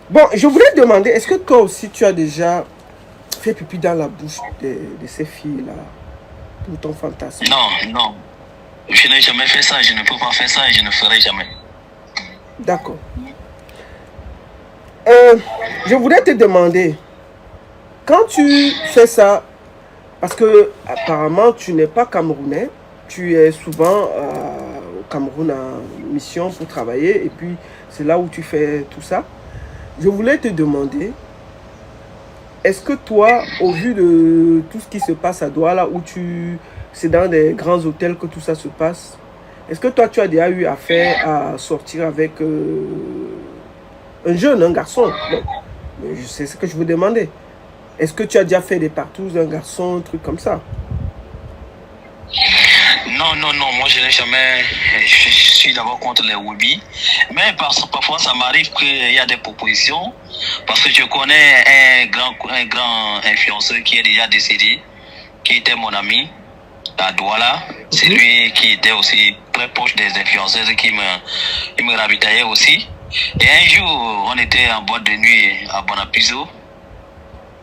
Bon, je voulais demander, est-ce que toi aussi tu as déjà fait pipi dans la bouche de ces filles-là pour ton fantasme? Non. Je n'ai jamais fait ça, je ne peux pas faire ça et je ne ferai jamais. D'accord. Je voulais te demander, quand tu fais ça, parce que apparemment tu n'es pas camerounais, tu es souvent au Cameroun en mission pour travailler et puis c'est là où tu fais tout ça. Je voulais te demander, est-ce que toi, au vu de tout ce qui se passe à Douala, où c'est dans des grands hôtels que tout ça se passe, est-ce que toi, tu as déjà eu affaire à sortir avec un jeune, un garçon? Non. C'est ce que je vous demandais. Est-ce que tu as déjà fait des partous d'un garçon, un truc comme ça? Non, moi je n'ai jamais. Je suis d'abord contre les hobbies. Mais parfois ça m'arrive qu'il y a des propositions. Parce que je connais un grand influenceur qui est déjà décédé, qui était mon ami à Douala. C'est lui qui était aussi très proche des influenceuses qui me ravitaillait aussi. Et un jour, on était en boîte de nuit à Bonapiso.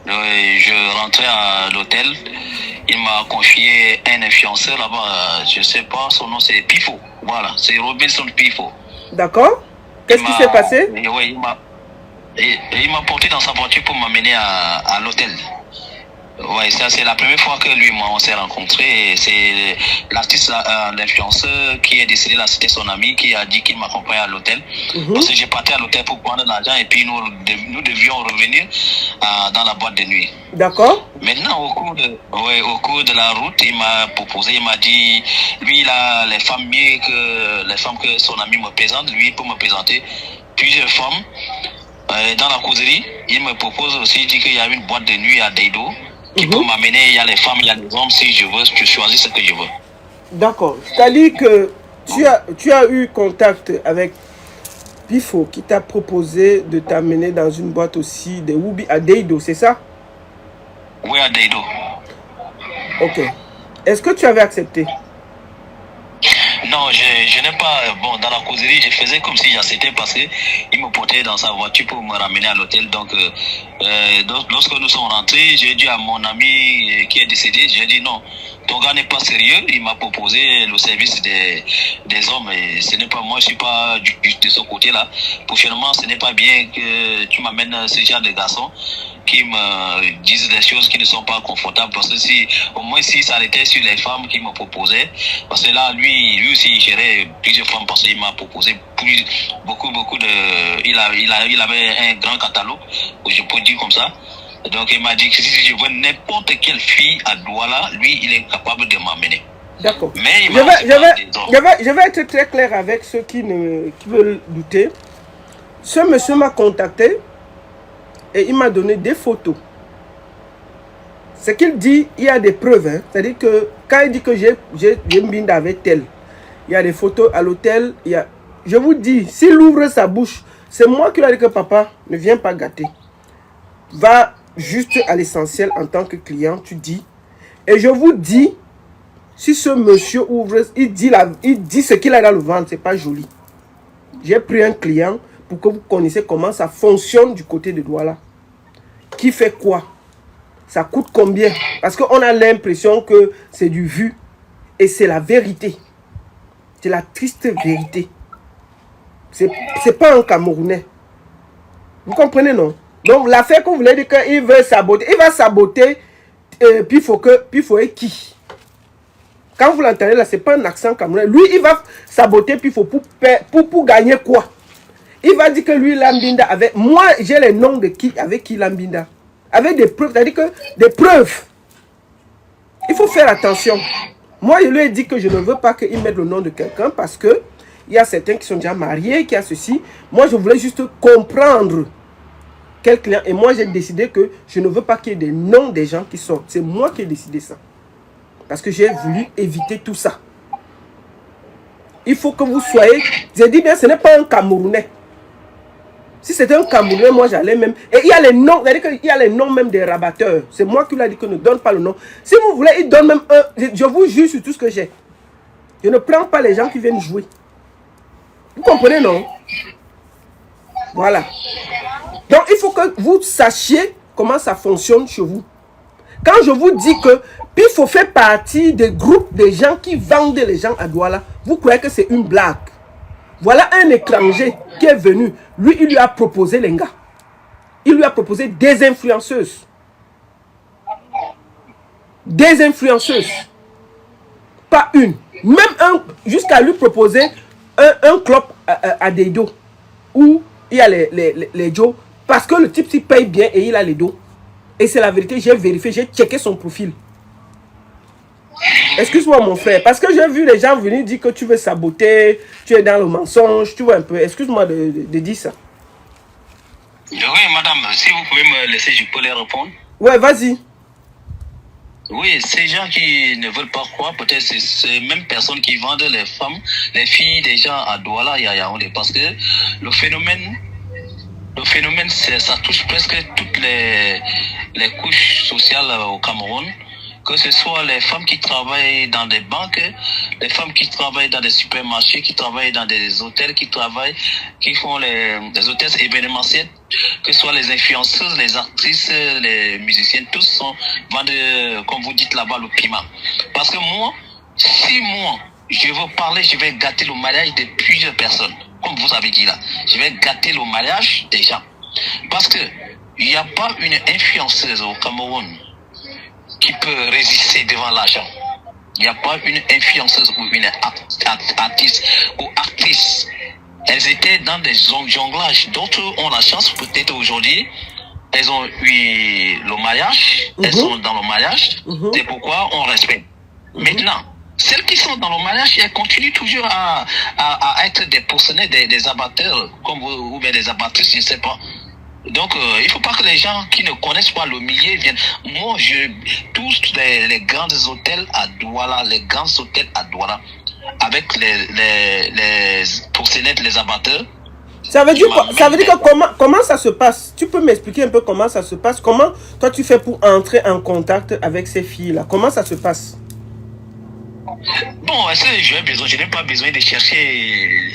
Je rentrais à l'hôtel. Il m'a confié un influenceur là-bas, je sais pas, son nom c'est Pifo. Voilà, c'est Robinson Pifo. D'accord. Qu'est-ce qui s'est passé? Oui, il m'a porté dans sa voiture pour m'amener à l'hôtel. Ouais, ça c'est la première fois que lui et moi on s'est rencontrés. C'est l'artiste, l'influenceur qui est décédé là, c'était son ami qui a dit qu'il m'accompagnait à l'hôtel. Parce que j'ai parti à l'hôtel pour prendre l'argent et puis nous devions revenir dans la boîte de nuit. D'accord. Maintenant, au cours de la route, il m'a proposé, il m'a dit, lui il a les femmes mieux que les femmes que son ami me présente. Lui il peut me présenter plusieurs femmes. Dans la causerie, il me propose aussi, il dit qu'il y a une boîte de nuit à Deido. Qui peut m'amener, il y a les femmes, il y a les hommes, si je veux, je choisis ce que je veux. D'accord. C'est-à-dire que tu as eu contact avec Pifo qui t'a proposé de t'amener dans une boîte aussi de Woubi à Deido, c'est ça? Oui, à Deido. Ok. Est-ce que tu avais accepté? Non, je n'ai pas. Bon, dans la causerie, je faisais comme si j'acceptais parce qu'il me portait dans sa voiture pour me ramener à l'hôtel. Donc, lorsque nous sommes rentrés, j'ai dit à mon ami qui est décédé, j'ai dit non, ton gars n'est pas sérieux. Il m'a proposé le service des hommes et ce n'est pas moi, je ne suis pas de ce côté-là. Prochainement, ce n'est pas bien que tu m'amènes ce genre de garçons qui me disent des choses qui ne sont pas confortables, parce que au moins si ça arrêtait sur les femmes qui me proposaient, parce que là lui aussi il gérait plusieurs femmes, parce qu'il m'a proposé beaucoup de, il avait un grand catalogue, je peux dire comme ça. Donc il m'a dit que si je veux n'importe quelle fille à Douala, lui il est capable de m'amener. D'accord. Mais je vais être très clair avec ceux qui veulent douter. Ce monsieur m'a contacté et il m'a donné des photos. Ce qu'il dit, il y a des preuves. Hein. C'est-à-dire que quand il dit que j'ai une binde avec tel, il y a des photos à l'hôtel. Je vous dis, s'il ouvre sa bouche, c'est moi qui lui ai dit que papa ne vient pas gâter. va juste à l'essentiel en tant que client, tu dis, et je vous dis, si ce monsieur ouvre, il dit ce qu'il a dans le ventre, c'est pas joli. J'ai pris un client pour que vous connaissiez comment ça fonctionne du côté de Douala. Qui fait quoi? Ça coûte combien? Parce qu'on a l'impression que c'est du vu. Et c'est la vérité. C'est la triste vérité. C'est pas un Camerounais. Vous comprenez, non? Donc, l'affaire que vous voulez dire qu'il veut saboter, il va saboter, puis il faut qui? Quand vous l'entendez là, c'est pas un accent camerounais. Lui, il va saboter, puis il faut pour gagner quoi? Il va dire que lui, Lambinda, avec... Moi, j'ai les noms de qui, avec qui Lambinda. Avec des preuves, c'est-à-dire que des preuves. Il faut faire attention. Moi, je lui ai dit que je ne veux pas qu'il mette le nom de quelqu'un parce que il y a certains qui sont déjà mariés, qui a ceci. Moi, je voulais juste comprendre quel client. Et moi, j'ai décidé que je ne veux pas qu'il y ait des noms des gens qui sortent. C'est moi qui ai décidé ça. Parce que j'ai voulu éviter tout ça. Il faut que vous soyez... J'ai dit bien, ce n'est pas un Camerounais. Si c'était un Camerounais, moi j'allais même... Et il y a les noms, c'est-à-dire qu'il y a les noms même des rabatteurs. C'est moi qui lui ai dit que ne donne pas le nom. Si vous voulez, il donne même un... Je vous jure sur tout ce que j'ai. Je ne prends pas les gens qui viennent jouer. Vous comprenez, non? Voilà. Donc, il faut que vous sachiez comment ça fonctionne chez vous. Quand je vous dis que Pifo fait partie des groupes de gens qui vendent les gens à Douala, vous croyez que c'est une blague. Voilà un étranger qui est venu. Lui, il lui a proposé les gars. Il lui a proposé des influenceuses. Des influenceuses. Pas une. Même un, jusqu'à lui proposer un club à des dos. Où il y a les dos. Parce que le type s'y paye bien et il a les dos. Et c'est la vérité, j'ai vérifié, j'ai checké son profil. Excuse-moi mon frère, parce que j'ai vu les gens venir dire que tu veux saboter, tu es dans le mensonge, tu vois un peu. Excuse-moi de dire ça. Oui, madame, si vous pouvez me laisser, je peux les répondre. Ouais, vas-y. Oui, ces gens qui ne veulent pas croire, peut-être c'est ces mêmes personnes qui vendent les femmes, les filles des gens à Douala et à Yaoundé. Parce que le phénomène, ça touche presque toutes les couches sociales au Cameroun. Que ce soit les femmes qui travaillent dans des banques, les femmes qui travaillent dans des supermarchés, qui travaillent dans des hôtels, qui font des hôtels événementiels, que ce soit les influenceuses, les actrices, les musiciennes, tous vendent, comme vous dites là-bas, le piment. Parce que moi, si moi, je veux parler, je vais gâter le mariage de plusieurs personnes. Comme vous avez dit là, je vais gâter le mariage des gens. Parce que il n'y a pas une influenceuse au Cameroun qui peut résister devant l'argent. Il n'y a pas une influenceuse ou une artiste ou actrice. Elles étaient dans des jonglages. D'autres ont la chance, peut-être aujourd'hui, elles ont eu le mariage, elles sont dans le mariage, c'est pourquoi on respecte. Maintenant, celles qui sont dans le mariage, elles continuent toujours à être des pourcenés, des abatteurs, comme vous, ou bien des abattrices, je ne sais pas. Donc, il ne faut pas que les gens qui ne connaissent pas le milieu viennent. Moi, tous les grands hôtels à Douala, avec les pourcenettes, les abatteurs. Ça veut dire que comment ça se passe? Tu peux m'expliquer un peu comment ça se passe? Comment toi tu fais pour entrer en contact avec ces filles-là? Comment ça se passe? Bon, je n'ai pas besoin de chercher.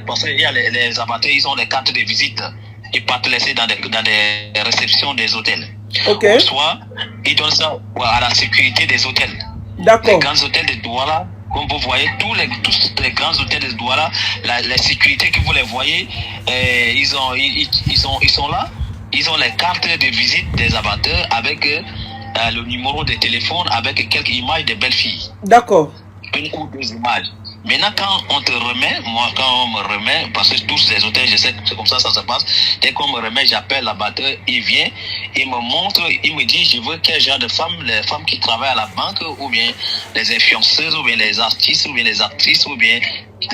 Parce qu'il y a les amateurs, ils ont les cartes de visite. Ils partent laisser dans des réceptions des hôtels. Ok. Soit ils donnent ça à la sécurité des hôtels. D'accord. Les grands hôtels de Douala, comme vous voyez, tous les grands hôtels de Douala, la sécurité que vous les voyez, ils sont là. Ils ont les cartes de visite des abatteurs avec le numéro de téléphone, avec quelques images de belles filles. D'accord. Une ou deux images. Maintenant, quand on te remet, quand on me remet, parce que tous les hôtels, je sais que c'est comme ça se passe, dès qu'on me remet, j'appelle l'abatteur, il vient, il me montre, il me dit, je veux quel genre de femmes, les femmes qui travaillent à la banque, ou bien les influenceuses, ou bien les artistes, ou bien les actrices, ou bien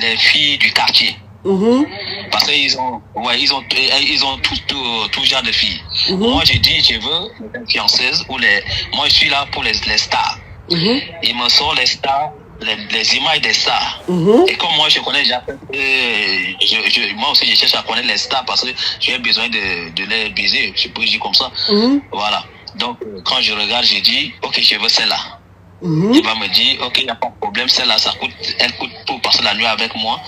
les filles du quartier. Parce qu'ils ont tout genre de filles. Moi, je dis, je veux les influenceuses, moi, je suis là pour les stars. Il me sort les stars les images des stars. Et comme moi, je connais déjà, moi aussi, je cherche à connaître les stars parce que j'ai besoin de les baiser, je peux dire comme ça. Voilà. Donc, quand je regarde, je dis, ok, je veux celle-là. Il va me dire, ok, il n'y a pas de problème, celle-là, elle coûte pour passer la nuit avec moi,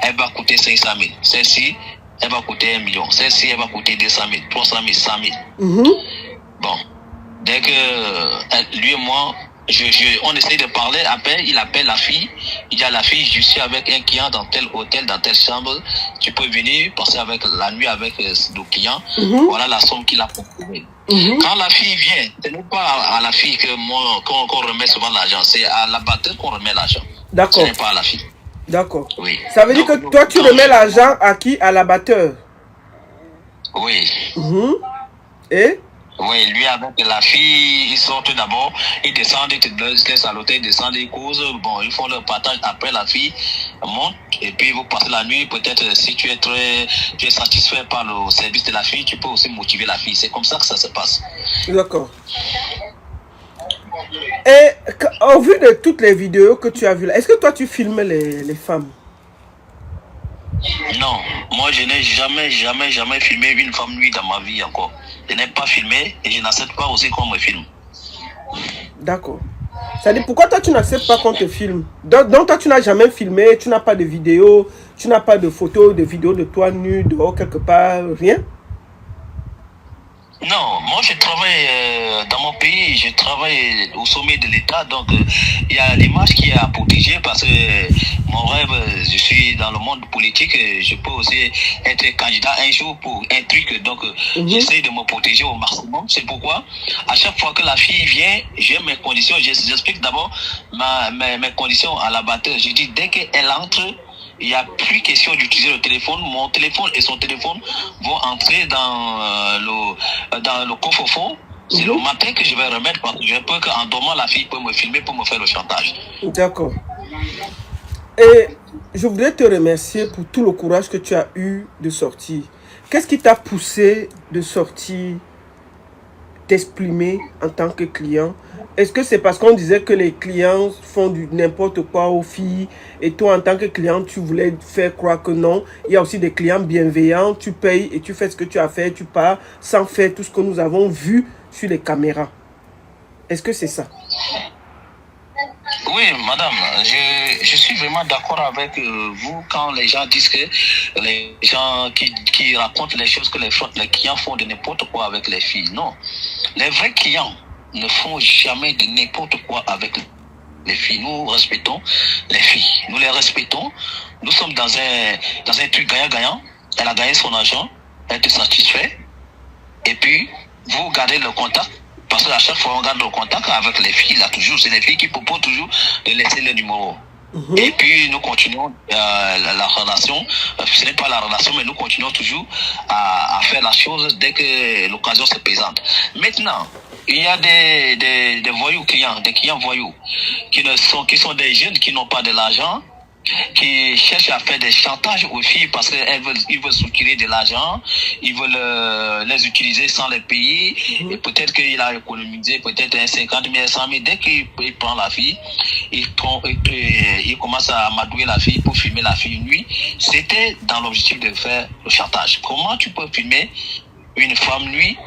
elle va coûter 500 000. Celle-ci, elle va coûter 1 million. Celle-ci, elle va coûter 200 000, 300 000, 100 000. Bon. Dès que lui et moi, on essaye de parler, après il appelle la fille, il dit à la fille, je suis avec un client dans tel hôtel, dans telle chambre, tu peux venir passer avec la nuit avec le client, voilà la somme qu'il a proposée. Quand la fille vient, ce n'est pas à la fille qu'on remet souvent l'argent, c'est à l'abatteur qu'on remet l'argent. D'accord. Ce n'est pas à la fille. D'accord. Oui. Ça veut dire que toi tu remets l'argent à qui? À l'abatteur? Oui. Et? Oui, lui avec la fille, ils sortent d'abord, ils descendent, ils te laissent à l'hôtel, ils descendent, ils causent, bon, ils font leur partage, après la fille monte, et puis vous passez la nuit, peut-être si tu es satisfait par le service de la fille, tu peux aussi motiver la fille, c'est comme ça que ça se passe. D'accord. Et au vu de toutes les vidéos que tu as vues là, est-ce que toi tu filmes les femmes? Non, moi je n'ai jamais filmé une femme nuit dans ma vie encore. Je n'ai pas filmé et je n'accepte pas aussi qu'on me filme. D'accord. C'est-à-dire, pourquoi toi tu n'acceptes pas qu'on te filme? Donc toi tu n'as jamais filmé, tu n'as pas de vidéo, tu n'as pas de photos, de vidéos de toi nu dehors quelque part, rien? Non, moi je travaille dans mon pays, je travaille au sommet de l'État, donc il y a l'image qui est à protéger parce que mon rêve, je suis dans le monde politique, je peux aussi être candidat un jour pour un truc, donc j'essaie de me protéger au maximum. C'est pourquoi à chaque fois que la fille vient, j'ai mes conditions, j'explique d'abord mes conditions à l'abatteur. Je dis dès qu'elle entre, il n'y a plus question d'utiliser le téléphone. Mon téléphone et son téléphone vont entrer dans le coffre-fort. C'est le matin que je vais remettre parce que je peux qu'en dormant, la fille peut me filmer pour me faire le chantage. D'accord. Et je voudrais te remercier pour tout le courage que tu as eu de sortir. Qu'est-ce qui t'a poussé de sortir, t'exprimer en tant que client? Est-ce que c'est parce qu'on disait que les clients font du n'importe quoi aux filles et toi en tant que client tu voulais faire croire que non? Il y a aussi des clients bienveillants, tu payes et tu fais ce que tu as fait, tu pars sans faire tout ce que nous avons vu sur les caméras. Est-ce que c'est ça? Oui, madame, je suis vraiment d'accord avec vous quand les gens disent que les gens qui racontent les choses que les clients font de n'importe quoi avec les filles. Non, les vrais clients ne font jamais de n'importe quoi avec les filles. Nous respectons les filles, nous les respectons. Nous sommes dans un truc gagnant-gagnant. Elle a gagné son argent, elle te satisfait. Et puis, vous gardez le contact. Parce qu'à chaque fois, on garde le contact avec les filles. Là, toujours, c'est les filles qui proposent toujours de laisser le numéro. Et puis, nous continuons la relation. Ce n'est pas la relation, mais nous continuons toujours à faire la chose dès que l'occasion se présente. Maintenant, il y a des voyous clients, des clients voyous, qui sont des jeunes qui n'ont pas de l'argent, qui cherchent à faire des chantages aux filles parce qu'ils veulent soutirer de l'argent, ils veulent les utiliser sans les payer, et peut-être qu'il a économisé peut-être un 50 000, 100 000, dès qu'il prend la fille, il commence à amadouer la fille pour filmer la fille nuit. C'était dans l'objectif de faire le chantage. Comment tu peux filmer une femme nuit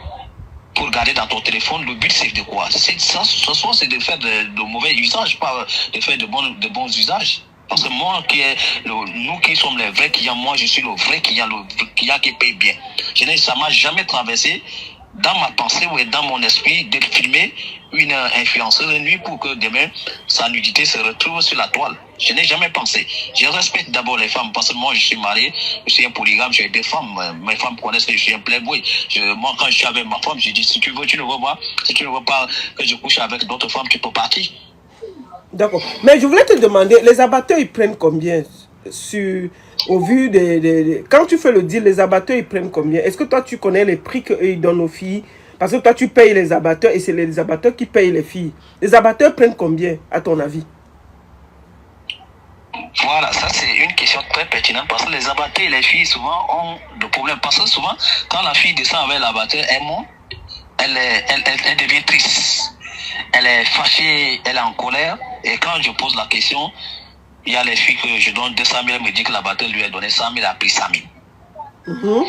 pour garder dans ton téléphone? Le but c'est de quoi? C'est de faire de mauvais usages, pas de faire de bons usages. Parce que moi, nous qui sommes les vrais clients, moi je suis le vrai client qui paye bien. Ça m'a jamais traversé dans ma pensée ou dans mon esprit de filmer une influenceuse de nuit pour que demain sa nudité se retrouve sur la toile. Je n'ai jamais pensé. Je respecte d'abord les femmes parce que moi je suis marié, je suis un polygame, j'ai des femmes. Mes femmes connaissent que je suis un playboy. Moi quand je suis avec ma femme, je dis si tu veux, tu ne veux pas. Si tu ne veux pas que je couche avec d'autres femmes, tu peux partir. D'accord. Mais je voulais te demander, les abatteurs, ils prennent combien au vu quand tu fais le deal, les abatteurs, ils prennent combien? Est-ce que toi, tu connais les prix qu'ils donnent aux filles? Parce que toi, tu payes les abatteurs et c'est les abatteurs qui payent les filles. Les abatteurs prennent combien, à ton avis? Voilà, ça c'est une question très pertinente parce que les abatteurs et les filles souvent ont des problèmes. Parce que souvent, quand la fille descend avec l'abatteur, elle monte, elle devient triste. elle est fâchée, elle est en colère. Et quand je pose la question, il y a les filles que je donne 200 000, elle me dit que la batteuse lui a donné 100 000, elle a pris 100 000.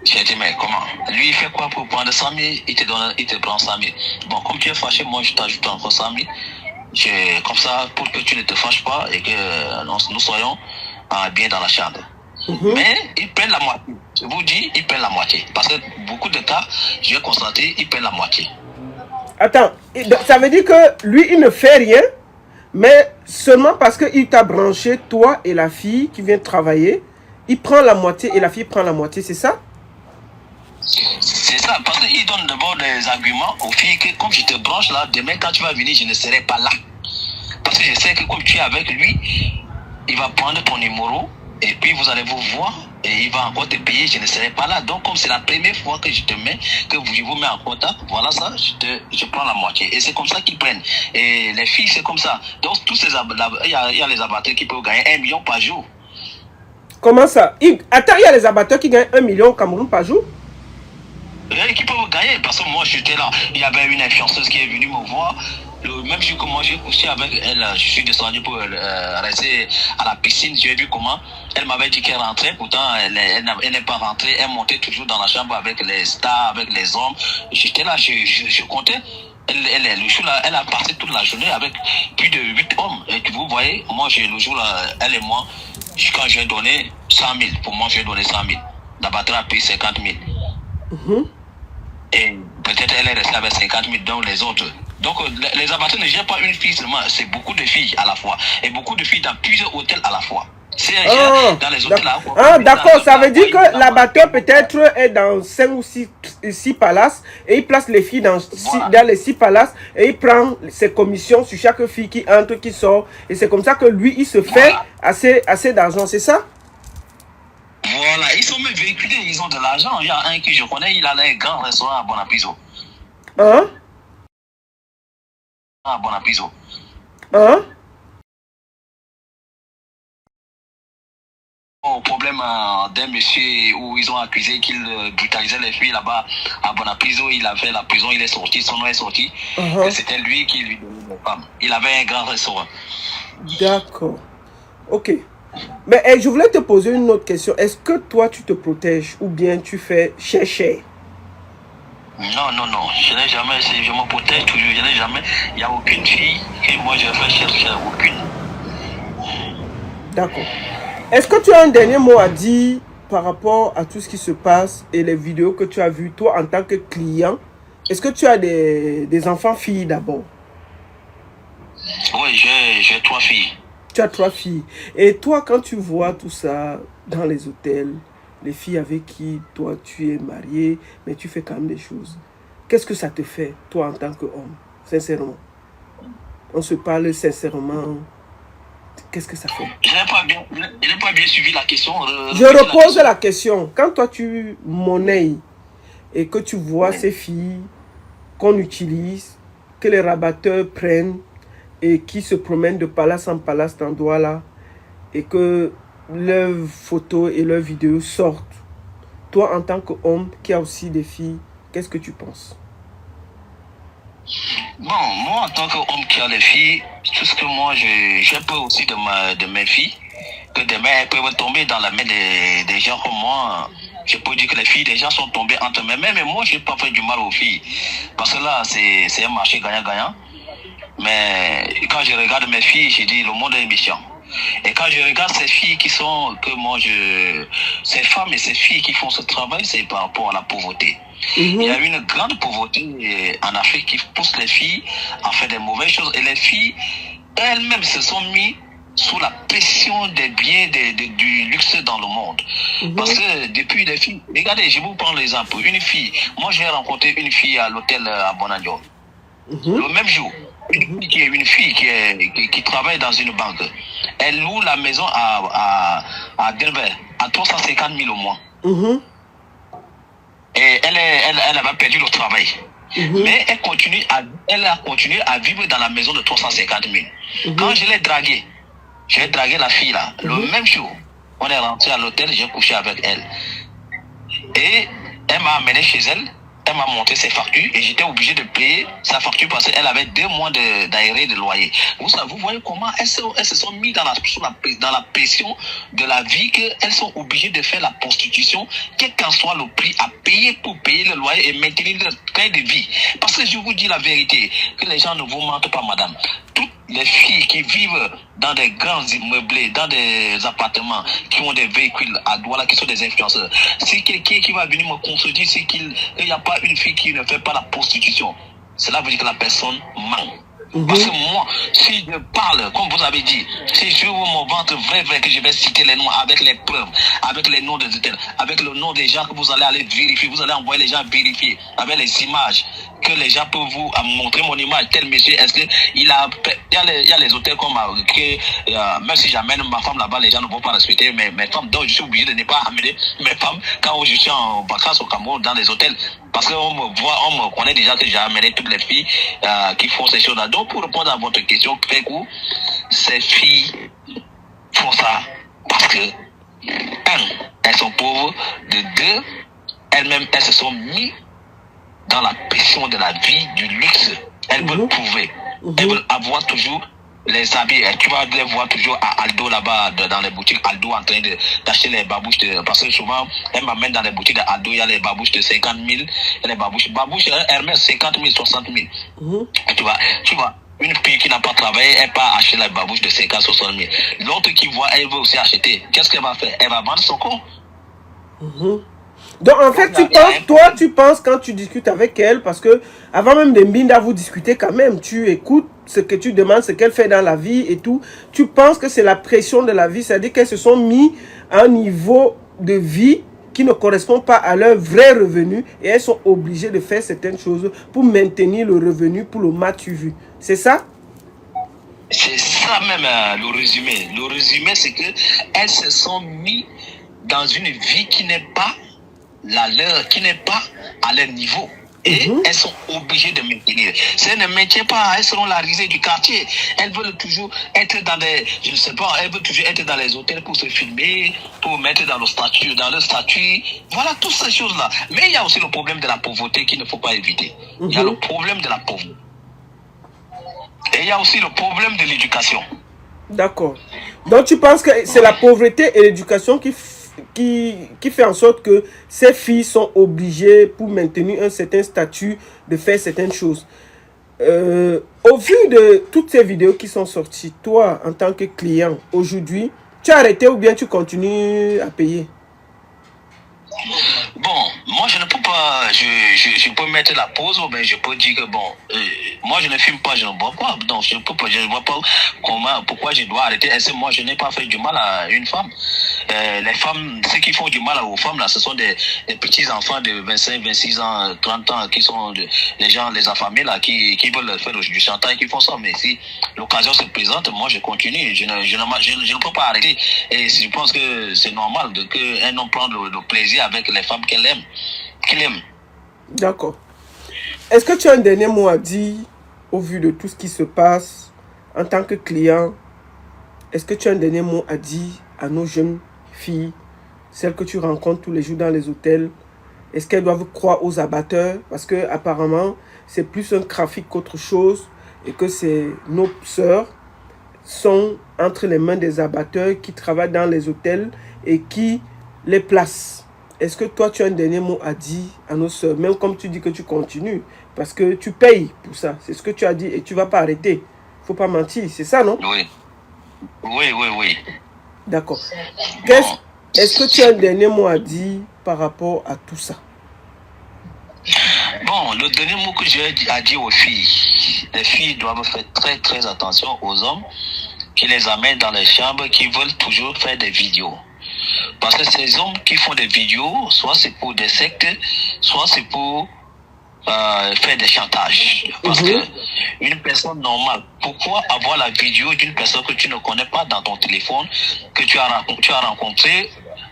J'ai dit, mais comment? Lui, il fait quoi pour prendre 100 000? Il te prend 100 000. Bon, comme tu es fâché, moi, je t'ajoute encore 100 000. Comme ça, pour que tu ne te fâches pas et que nous soyons bien dans la chambre. Mais ils prennent la moitié. Je vous dis, ils prennent la moitié. Parce que beaucoup de cas, je vais constater, ils prennent la moitié. Attends, ça veut dire que lui, il ne fait rien, mais seulement parce qu'il t'a branché, toi et la fille qui vient travailler, il prend la moitié et la fille prend la moitié, c'est ça? C'est ça, parce qu'il donne d'abord des arguments aux filles que comme je te branche là, demain quand tu vas venir, je ne serai pas là. Parce que je sais que comme tu es avec lui, il va prendre ton numéro et puis vous allez vous voir et il va encore te payer, je ne serai pas là. Donc comme c'est la première fois que je te mets, que je vous mets en contact, voilà ça, je prends la moitié. Et c'est comme ça qu'ils prennent. Et les filles, c'est comme ça. Donc tous ces il y a les abatteurs qui peuvent gagner 1 million par jour. Comment ça? Attends, il y a les abatteurs qui gagnent 1 million au Cameroun par jour? Qui peuvent gagner, parce que moi j'étais là, il y avait une influenceuse qui est venue me voir, le même jour que moi j'ai couché avec elle, je suis descendu pour rester à la piscine, j'ai vu comment, elle m'avait dit qu'elle rentrait, pourtant elle n'est pas rentrée, elle montait toujours dans la chambre avec les stars, avec les hommes, j'étais là, je comptais, le jour là, elle a passé toute la journée avec plus de 8 hommes, et vous voyez, moi le jour là, elle et moi, quand je vais donner 100 000, pour moi je vais donner 100 000, la batterie a pris 50 000. Et peut-être elle est restée avec 50 000 dans les autres. Donc les abatteurs ne gèrent pas une fille seulement, c'est beaucoup de filles à la fois. Et beaucoup de filles dans plusieurs hôtels à la fois. C'est dans les hôtels à la fois. Ah d'accord, ça veut dire que l'abatteur peut-être est dans 5 ou 6 palaces et il place les filles dans les 6 palaces et il prend ses commissions sur chaque fille qui entre, qui sort. Et c'est comme ça que lui, il se fait assez d'argent, c'est ça? Voilà, ils sont même véhiculés, ils ont de l'argent. Il y a un que je connais, il a un grand restaurant à Bonapiso. Hein? À Bonapiso. Hein? Au problème d'un monsieur où ils ont accusé qu'il brutalisait les filles là-bas à Bonapiso, il a fait la prison, il est sorti, son nom est sorti. Et c'était lui qui lui donnait les femmes. Il avait un grand restaurant. D'accord. Ok. Mais je voulais te poser une autre question. Est-ce que toi, tu te protèges ou bien tu fais cher? Non. Je n'ai jamais, je me protège toujours. Je n'ai jamais, il n'y a aucune fille que moi je fais cher, aucune. D'accord. Est-ce que tu as un dernier mot à dire par rapport à tout ce qui se passe et les vidéos que tu as vues, toi, en tant que client? Est-ce que tu as des enfants filles d'abord? Oui, j'ai 3 filles. Tu as 3 filles. Et toi, quand tu vois tout ça dans les hôtels, les filles avec qui toi tu es marié, mais tu fais quand même des choses, qu'est-ce que ça te fait, toi, en tant qu'homme, sincèrement? On se parle sincèrement. Qu'est-ce que ça fait? Je n'ai pas bien suivi la question. Je repose la question. Quand toi tu monnaies et que tu vois ces filles qu'on utilise, que les rabatteurs prennent, et qui se promènent de palace en palace d'endroits là, et que leurs photos et leurs vidéos sortent, toi en tant qu'homme qui a aussi des filles, qu'est-ce que tu penses? Bon, moi en tant qu'homme qui a des filles, tout ce que moi j'ai peur aussi de mes filles, que demain elles peuvent tomber dans la main des gens comme moi. Je peux dire que les filles déjà sont tombées entre mes mains, mais moi je n'ai pas fait du mal aux filles, parce que là c'est un marché gagnant-gagnant. Mais quand je regarde mes filles, je dis le monde est méchant. Et quand je regarde ces filles ces femmes et ces filles qui font ce travail, c'est par rapport à la pauvreté. Il y a une grande pauvreté en Afrique qui pousse les filles à faire des mauvaises choses. Et les filles elles-mêmes se sont mises sous la pression des biens du luxe dans le monde. Parce que depuis les filles, regardez, je vous prends l'exemple. Une fille, moi j'ai rencontré une fille à l'hôtel à Bonanjo. Le même jour, une fille qui travaille dans une banque, elle loue la maison à Denver à 350 000 au mois. Et elle avait perdu le travail. Mais elle a continué à vivre dans la maison de 350 000. Quand je l'ai draguée, j'ai dragué la fille là. Le même jour, on est rentré à l'hôtel, j'ai couché avec elle. Et elle m'a amené chez elle. elle m'a montré ses factures et j'étais obligé de payer sa facture parce qu'elle avait 2 mois d'arrêt de loyer. Vous voyez comment elles se sont mises dans la pression de la vie, qu'elles sont obligées de faire la prostitution, quel qu'en soit le prix à payer pour payer le loyer et maintenir leur train de vie. Parce que je vous dis la vérité, que les gens ne vous mentent pas, madame. Toutes les filles qui vivent dans des grands immeublés, dans des appartements, qui ont des véhicules à Douala, qui sont des influenceurs, si quelqu'un qui va venir me contredire, c'est qu'il n'y a pas une fille qui ne fait pas la prostitution, cela veut dire que la personne ment. Parce que moi, si je parle, comme vous avez dit, si je ouvre mon ventre vrai, que je vais citer les noms avec les preuves, avec les noms des hôtels, avec le nom des gens que vous allez aller vérifier, vous allez envoyer les gens vérifier, avec les images, que les gens peuvent vous montrer mon image, tel monsieur, est-ce que il y a les hôtels comme même si j'amène ma femme là-bas, les gens ne vont pas respecter mes femmes, donc je suis obligé de ne pas amener mes femmes quand je suis en vacances au Cameroun dans les hôtels. Parce qu'on me connaît déjà que j'ai amené toutes les filles qui font ces choses-là. Donc, pour répondre à votre question, très court, ces filles font ça parce que, 1, elles sont pauvres, de 2, elles-mêmes, elles se sont mises dans la pression de la vie, du luxe. Elles veulent prouver. Elles veulent avoir toujours les habits. Tu vas les voir toujours à Aldo là-bas, dans les boutiques Aldo, en train d'acheter les babouches. Parce que souvent, elles m'amènent dans les boutiques d'Aldo, il y a les babouches de 50 000, et les babouches Hermès 50 000, 60 000. Et tu vois, une fille qui n'a pas travaillé, elle part acheter les babouches de 50 000, 60 000. L'autre qui voit, elle veut aussi acheter. Qu'est-ce qu'elle va faire? Elle va vendre son corps. Donc en fait, tu penses quand tu discutes avec elle, parce que avant même de Mbinda, vous discutez quand même, tu écoutes ce que tu demandes, ce qu'elle fait dans la vie et tout, tu penses que c'est la pression de la vie, c'est-à-dire qu'elles se sont mis à un niveau de vie qui ne correspond pas à leur vrai revenu et elles sont obligées de faire certaines choses pour maintenir le revenu, pour le matu vu. C'est ça? C'est ça même le résumé. Le résumé, c'est que elles se sont mis dans une vie qui n'est pas la leur, qui n'est pas à leur niveau. Et elles sont obligées de maintenir. Si elles ne maintiennent pas, elles seront la risée du quartier. Elles veulent toujours être dans des, je ne sais pas, elles veulent toujours être dans les hôtels pour se filmer, pour mettre dans le statut. Voilà, toutes ces choses-là. Mais il y a aussi le problème de la pauvreté qu'il ne faut pas éviter. Il y a le problème de la pauvreté. Et il y a aussi le problème de l'éducation. D'accord. Donc tu penses que c'est la pauvreté et l'éducation qui fait en sorte que ces filles sont obligées, pour maintenir un certain statut, de faire certaines choses. Au vu de toutes ces vidéos qui sont sorties, toi, en tant que client, aujourd'hui, tu as arrêté ou bien tu continues à payer? Bon, moi je ne peux pas, je peux mettre la pause, mais je peux dire que bon, moi je ne fume pas, je ne bois pas, donc je ne vois pas pourquoi je dois arrêter. Est-ce que moi je n'ai pas fait du mal à une femme? Les femmes, ceux qui font du mal aux femmes là, ce sont des petits enfants de 25, 26 ans, 30 ans, qui sont les gens, les affamés là, qui veulent faire du chantage, qui font ça. Mais si l'occasion se présente, moi je continue, je ne peux pas arrêter. Et je pense que c'est normal qu'un homme prenne le plaisir avec les femmes qu'il aime. D'accord. Est-ce que tu as un dernier mot à dire au vu de tout ce qui se passe en tant que client? Est-ce que tu as un dernier mot à dire à nos jeunes filles, celles que tu rencontres tous les jours dans les hôtels? Est-ce qu'elles doivent croire aux abatteurs? Parce que apparemment c'est plus un trafic qu'autre chose et que nos sœurs sont entre les mains des abatteurs qui travaillent dans les hôtels et qui les placent. Est-ce que toi, tu as un dernier mot à dire à nos sœurs, même comme tu dis que tu continues, parce que tu payes pour ça. C'est ce que tu as dit et tu ne vas pas arrêter. Il ne faut pas mentir, c'est ça, non? Oui. D'accord. Est-ce que tu as un dernier mot à dire par rapport à tout ça? Bon, le dernier mot que j'ai à dire aux filles, les filles doivent faire très très attention aux hommes qui les amènent dans les chambres, qui veulent toujours faire des vidéos. Parce que ces hommes qui font des vidéos, soit c'est pour des sectes, soit c'est pour faire des chantages. Parce que une personne normale, pourquoi avoir la vidéo d'une personne que tu ne connais pas dans ton téléphone, que tu as rencontré,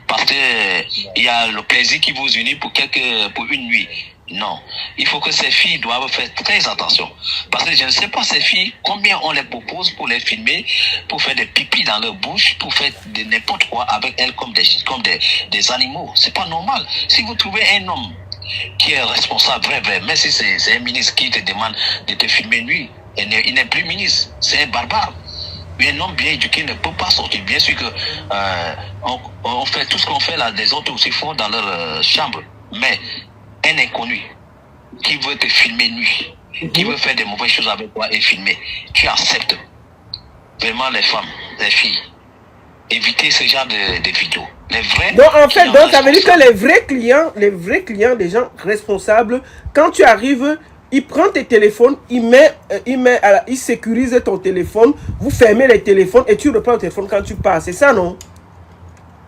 parce que il y a le plaisir qui vous unit pour une nuit? Non, il faut que ces filles doivent faire très attention. Parce que je ne sais pas ces filles, combien on les propose pour les filmer, pour faire des pipis dans leur bouche, pour faire n'importe quoi avec elles comme des animaux. C'est pas normal. Si vous trouvez un homme qui est responsable, vrai. Mais si c'est un ministre qui te demande de te filmer nuit, il n'est plus ministre, c'est un barbare. Un homme bien éduqué ne peut pas sortir. Bien sûr que on fait tout ce qu'on fait là, des autres aussi font dans leur chambre. Mais un inconnu qui veut te filmer nuit, qui veut faire des mauvaises choses avec toi et filmer, tu acceptes. Vraiment les femmes, les filles, évitez ce genre de vidéos. Les vrais. Donc en fait, donc ça veut dire que les vrais clients, des gens responsables, quand tu arrives, il prend tes téléphones, il sécurise ton téléphone, vous fermez les téléphones et tu reprends le téléphone quand tu pars. C'est ça, non?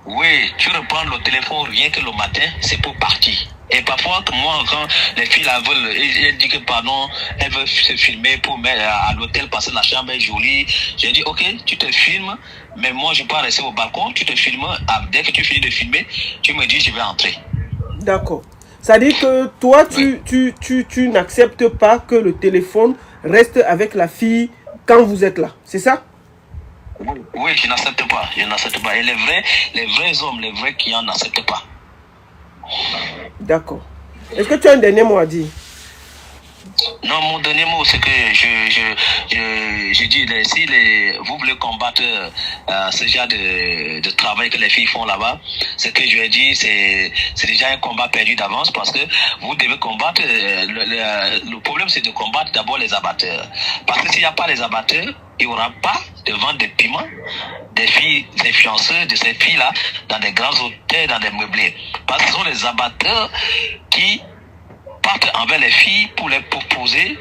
Oui, tu reprends le téléphone rien que le matin, c'est pour partir. Et parfois, moi, quand les filles la veulent, elles disent que pardon, elles veulent se filmer pour mettre à l'hôtel parce que la chambre est jolie. J'ai dit, ok, tu te filmes, mais moi, je peux rester au balcon, tu te filmes. Dès que tu finis de filmer, tu me dis, je vais entrer. D'accord. Ça dit que toi, tu n'acceptes pas que le téléphone reste avec la fille quand vous êtes là. C'est ça? Oui, je n'accepte pas. Et les vrais hommes, les vrais clients n'acceptent pas. D'accord. Est-ce que tu as un dernier mot à dire? Non, mon dernier mot, c'est que je dis, si vous voulez combattre ce genre de travail que les filles font là-bas, ce que je dis, c'est déjà un combat perdu d'avance parce que vous devez combattre. Le problème, c'est de combattre d'abord les abatteurs. Parce que s'il n'y a pas les abatteurs, il n'y aura pas de vente de piments, des filles influenceuses, de ces filles-là, dans des grands hôtels, dans des meublés. Parce que ce sont les abatteurs qui partent envers les filles pour les proposer.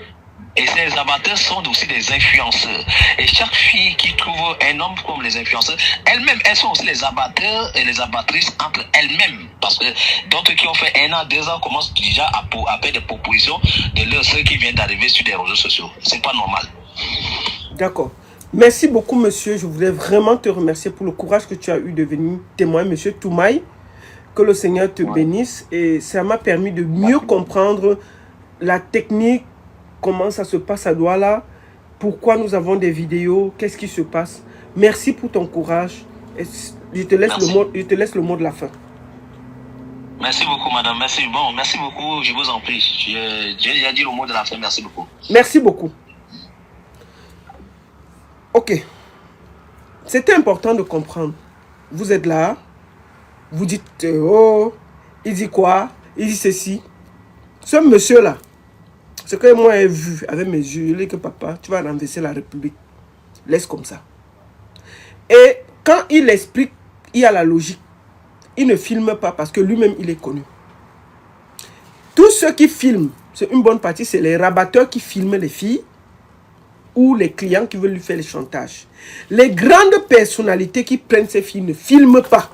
Et ces amateurs sont aussi des influenceurs. Et chaque fille qui trouve un homme comme les influenceurs, elles-mêmes, elles sont aussi les abatteurs et les abattrices entre elles-mêmes. Parce que d'autres qui ont fait 1 an, 2 ans commencent déjà à faire des propositions de ceux qui viennent d'arriver sur des réseaux sociaux. C'est pas normal. D'accord. Merci beaucoup, monsieur. Je voulais vraiment te remercier pour le courage que tu as eu de venir témoigner, monsieur Toumaï. Que le Seigneur te bénisse. Et ça m'a permis de mieux comprendre la technique, comment ça se passe à Douala, pourquoi nous avons des vidéos, qu'est-ce qui se passe. Merci pour ton courage. Et je te laisse le mot de la fin. Merci beaucoup, madame. Merci. Bon, merci beaucoup. Je vous en prie. J'ai déjà dit le mot de la fin. Merci beaucoup. Merci beaucoup. Ok. C'était important de comprendre. Vous êtes là. Vous dites, oh, il dit quoi? Il dit ceci. Ce monsieur-là, ce que moi j'ai vu avec mes yeux, il dit que papa, tu vas renverser la République. Laisse comme ça. Et quand il explique, il y a la logique. Il ne filme pas parce que lui-même, il est connu. Tous ceux qui filment, c'est une bonne partie, c'est les rabatteurs qui filment les filles ou les clients qui veulent lui faire les chantages. Les grandes personnalités qui prennent ces filles ne filment pas.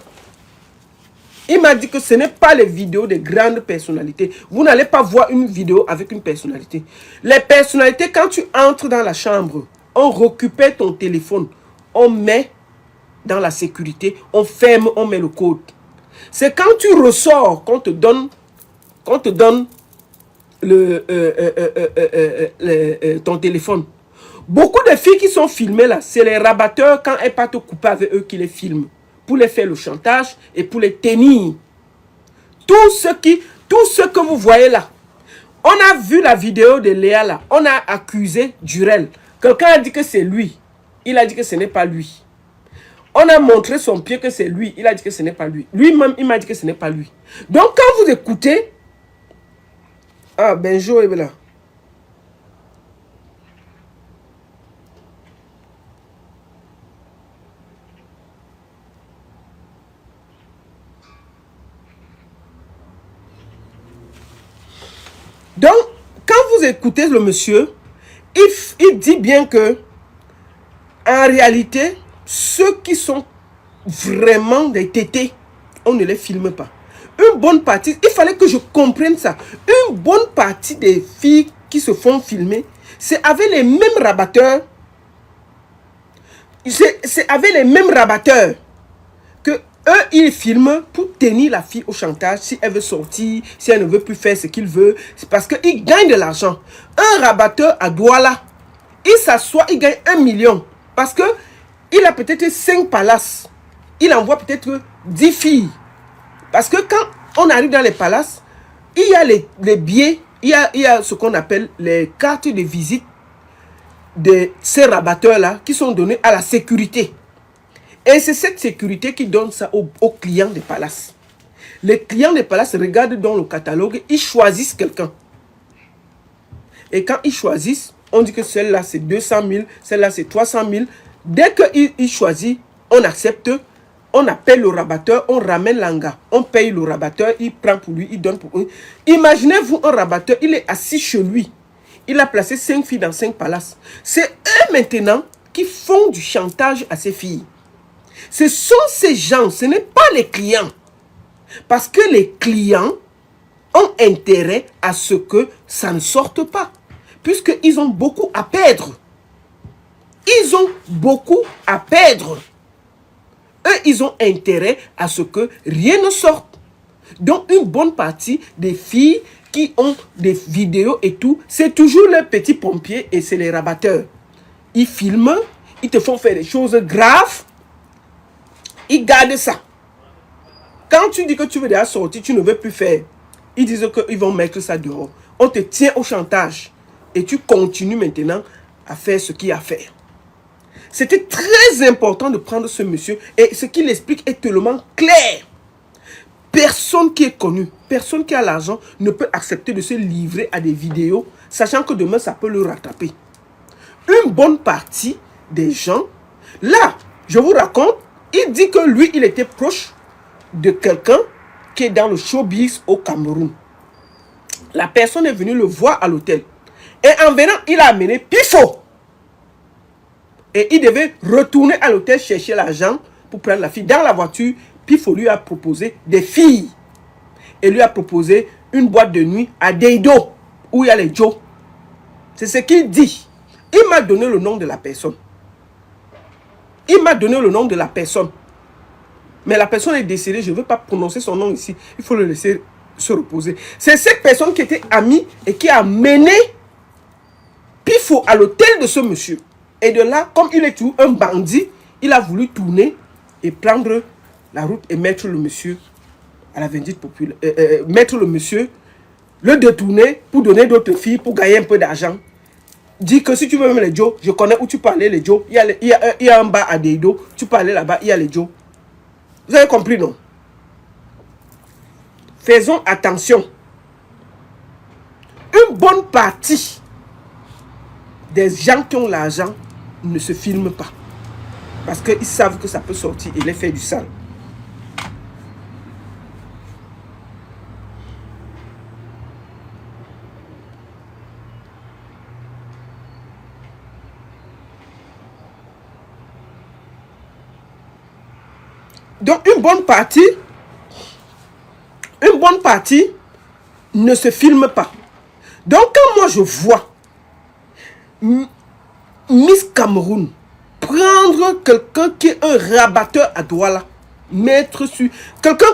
Il m'a dit que ce n'est pas les vidéos des grandes personnalités. Vous n'allez pas voir une vidéo avec une personnalité. Les personnalités, quand tu entres dans la chambre, on récupère ton téléphone, on met dans la sécurité, on ferme, on met le code. C'est quand tu ressors qu'on te donne ton téléphone. Beaucoup de filles qui sont filmées là, c'est les rabatteurs quand elles partent couper avec eux qui les filment. Pour les faire le chantage et pour les tenir. Tout ce que vous voyez là. On a vu la vidéo de Léa là. On a accusé Durel. Quelqu'un a dit que c'est lui. Il a dit que ce n'est pas lui. On a montré son pied que c'est lui. Il a dit que ce n'est pas lui. Lui-même, il m'a dit que ce n'est pas lui. Donc quand vous écoutez... Ah, Benjo est là. Donc, quand vous écoutez le monsieur, il dit bien que, en réalité, ceux qui sont vraiment des tétés, on ne les filme pas. Une bonne partie, il fallait que je comprenne ça. Une bonne partie des filles qui se font filmer, c'est avec les mêmes rabatteurs. C'est avec les mêmes rabatteurs que eux, ils filment pour tenir la fille au chantage. Si elle veut sortir, si elle ne veut plus faire ce qu'il veut, c'est parce qu'il gagne de l'argent. Un rabatteur à Douala, il s'assoit, il gagne 1 million. Parce que il a peut-être 5 palaces. Il envoie peut-être 10 filles. Parce que quand on arrive dans les palaces, il y a les billets, il y a ce qu'on appelle les cartes de visite de ces rabatteurs-là qui sont donnés à la sécurité. Et c'est cette sécurité qui donne ça aux clients des palaces. Les clients des palaces regardent dans le catalogue, ils choisissent quelqu'un. Et quand ils choisissent, on dit que celle-là c'est 200 000, celle-là c'est 300 000. Dès qu'ils choisissent, on accepte, on appelle le rabatteur, on ramène l'anga, on paye le rabatteur, il prend pour lui, il donne pour lui. Imaginez-vous un rabatteur, il est assis chez lui. Il a placé 5 filles dans 5 palaces. C'est eux maintenant qui font du chantage à ces filles. Ce sont ces gens, ce n'est pas les clients. Parce que les clients ont intérêt à ce que ça ne sorte pas. Puisqu'ils ont beaucoup à perdre. Ils ont beaucoup à perdre. Eux, ils ont intérêt à ce que rien ne sorte. Donc, une bonne partie des filles qui ont des vidéos et tout, c'est toujours les petits pompiers et c'est les rabatteurs. Ils filment, ils te font faire des choses graves, ils gardent ça. Quand tu dis que tu veux déjà sortir, tu ne veux plus faire, ils disent qu'ils vont mettre ça dehors. On te tient au chantage et tu continues maintenant à faire ce qu'il y a à faire. C'était très important de prendre ce monsieur et ce qu'il explique est tellement clair. Personne qui est connu, personne qui a l'argent ne peut accepter de se livrer à des vidéos, sachant que demain ça peut le rattraper. Une bonne partie des gens, là, je vous raconte, il dit que lui, il était proche de quelqu'un qui est dans le showbiz au Cameroun. La personne est venue le voir à l'hôtel. Et en venant, il a amené Pifo. Et il devait retourner à l'hôtel chercher l'argent pour prendre la fille. Dans la voiture, Pifo lui a proposé des filles. Et lui a proposé une boîte de nuit à Deido, où il y a les Joe. C'est ce qu'il dit. Il m'a donné le nom de la personne. Il m'a donné le nom de la personne. Mais la personne est décédée, je ne veux pas prononcer son nom ici. Il faut le laisser se reposer. C'est cette personne qui était amie et qui a mené Pifo à l'hôtel de ce monsieur. Et de là, comme il est tout un bandit, il a voulu tourner et prendre la route et mettre le monsieur à la vindicte populaire. Mettre le monsieur, le détourner pour donner d'autres filles, pour gagner un peu d'argent. Dis que si tu veux même les Joe, je connais où tu peux aller les Joe. Il y a un bar à Deido, tu peux aller là-bas, il y a les Joe. Vous avez compris, non? Faisons attention. Une bonne partie des gens qui ont l'argent ne se filment pas. Parce qu'ils savent que ça peut sortir et les faire du sale. Donc une bonne partie ne se filme pas. Donc quand moi je vois Miss Cameroun prendre quelqu'un qui est un rabatteur à Douala, mettre sur quelqu'un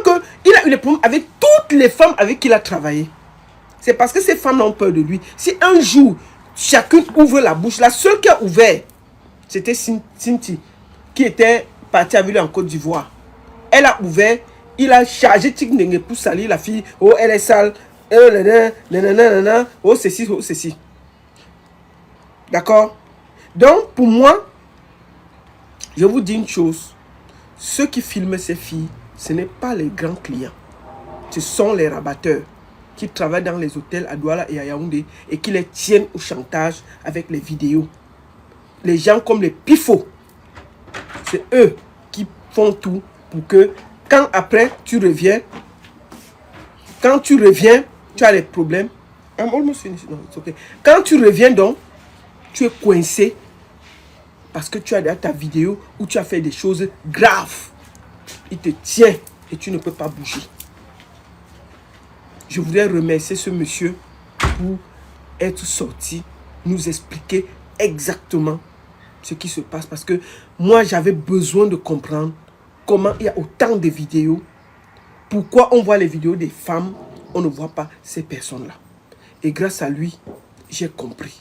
qu'il a eu des problèmes avec toutes les femmes avec qui il a travaillé. C'est parce que ces femmes ont peur de lui. Si un jour chacune ouvre la bouche, la seule qui a ouvert, c'était Cynthia, qui était partie avec lui en Côte d'Ivoire. Elle a ouvert, il a chargé Tignéné pour salir la fille. Oh, elle est sale. Oh, ceci, oh, ceci. D'accord? Donc, pour moi, je vous dis une chose. Ceux qui filment ces filles, ce n'est pas les grands clients. Ce sont les rabatteurs qui travaillent dans les hôtels à Douala et à Yaoundé et qui les tiennent au chantage avec les vidéos. Les gens comme les Pifos, c'est eux qui font tout pour que quand après tu reviens, tu as les problèmes. Quand tu reviens donc, tu es coincé parce que tu as ta vidéo où tu as fait des choses graves. Il te tient et tu ne peux pas bouger. Je voudrais remercier ce monsieur pour être sorti, nous expliquer exactement ce qui se passe. Parce que moi, j'avais besoin de comprendre comment il y a autant de vidéos. Pourquoi on voit les vidéos des femmes, on ne voit pas ces personnes-là. Et grâce à lui, j'ai compris.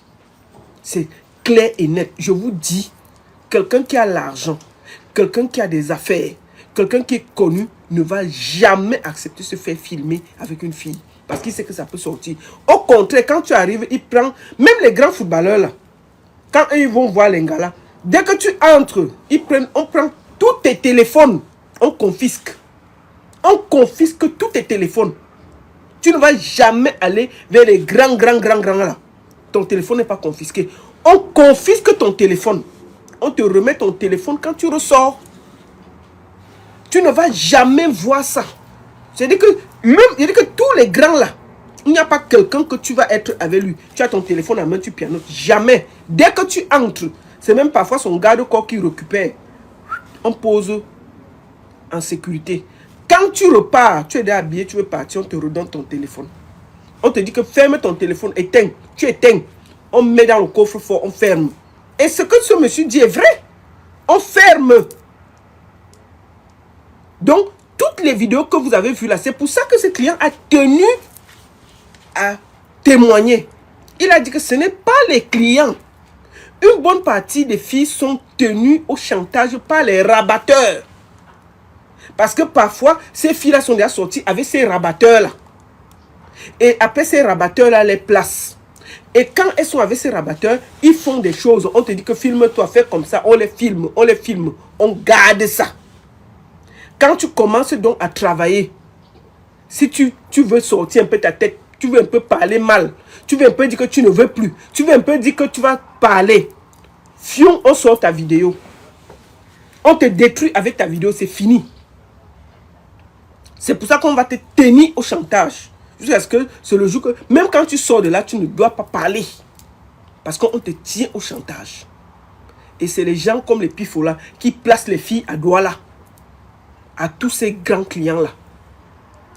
C'est clair et net. Je vous dis, quelqu'un qui a l'argent, quelqu'un qui a des affaires, quelqu'un qui est connu, ne va jamais accepter de se faire filmer avec une fille. Parce qu'il sait que ça peut sortir. Au contraire, quand tu arrives, il prend... Même les grands footballeurs, là, quand eux, ils vont voir les gars, là, dès que tu entres, on prend tous tes téléphones. On confisque. On confisque tous tes téléphones. Tu ne vas jamais aller vers les grands là. Ton téléphone n'est pas confisqué. On confisque ton téléphone. On te remet ton téléphone quand tu ressors. Tu ne vas jamais voir ça. C'est-à-dire que tous les grands là, il n'y a pas quelqu'un que tu vas être avec lui. Tu as ton téléphone à main, tu pianotes. Jamais. Dès que tu entres, c'est même parfois son garde-corps qui récupère. On pose en sécurité. Quand tu repars, tu es déjà habillé, tu veux partir, on te redonne ton téléphone. On te dit que ferme ton téléphone, éteins. Tu éteins. On met dans le coffre-fort, on ferme. Et ce que ce monsieur dit est vrai. On ferme. Donc, toutes les vidéos que vous avez vues là, c'est pour ça que ce client a tenu à témoigner. Il a dit que ce n'est pas les clients. Une bonne partie des filles sont tenues au chantage par les rabatteurs. Parce que parfois, ces filles-là sont déjà sorties avec ces rabatteurs-là. Et après, ces rabatteurs-là les placent. Et quand elles sont avec ces rabatteurs, ils font des choses. On te dit que filme-toi, fais comme ça. On les filme, on garde ça. Quand tu commences donc à travailler, si tu veux sortir un peu ta tête, tu veux un peu parler mal, tu veux un peu dire que tu ne veux plus, tu veux un peu dire que tu vas parler, fion, on sort ta vidéo. On te détruit avec ta vidéo, c'est fini. C'est pour ça qu'on va te tenir au chantage. Jusqu'à ce que c'est le jour que, même quand tu sors de là, tu ne dois pas parler. Parce qu'on te tient au chantage. Et c'est les gens comme les pifolas qui placent les filles à Douala. À tous ces grands clients-là.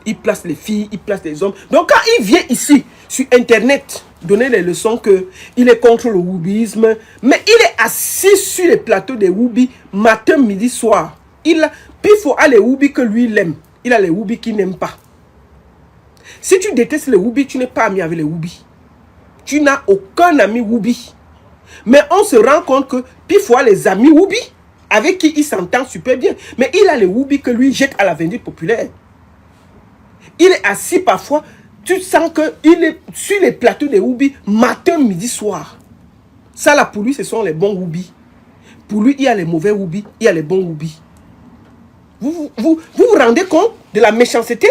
Ils placent les filles, ils placent les hommes. Donc quand il vient ici, sur Internet, donner les leçons qu'il est contre le woubisme, mais il est assis sur les plateaux des woubis, matin, midi, soir. Puis il faut aller les woubis que lui, il aime. Il a les woubis qu'il n'aime pas. Si tu détestes les woubis, tu n'es pas ami avec les woubis. Tu n'as aucun ami woubi. Mais on se rend compte que, puis il faut les amis woubi, avec qui il s'entend super bien. Mais il a les woubis que lui jette à la vendue populaire. Il est assis parfois, tu sens qu'il est sur les plateaux des woubis, matin, midi, soir. Ça là, pour lui, ce sont les bons woubis. Pour lui, il y a les mauvais woubis, il y a les bons woubis. Vous vous rendez compte de la méchanceté?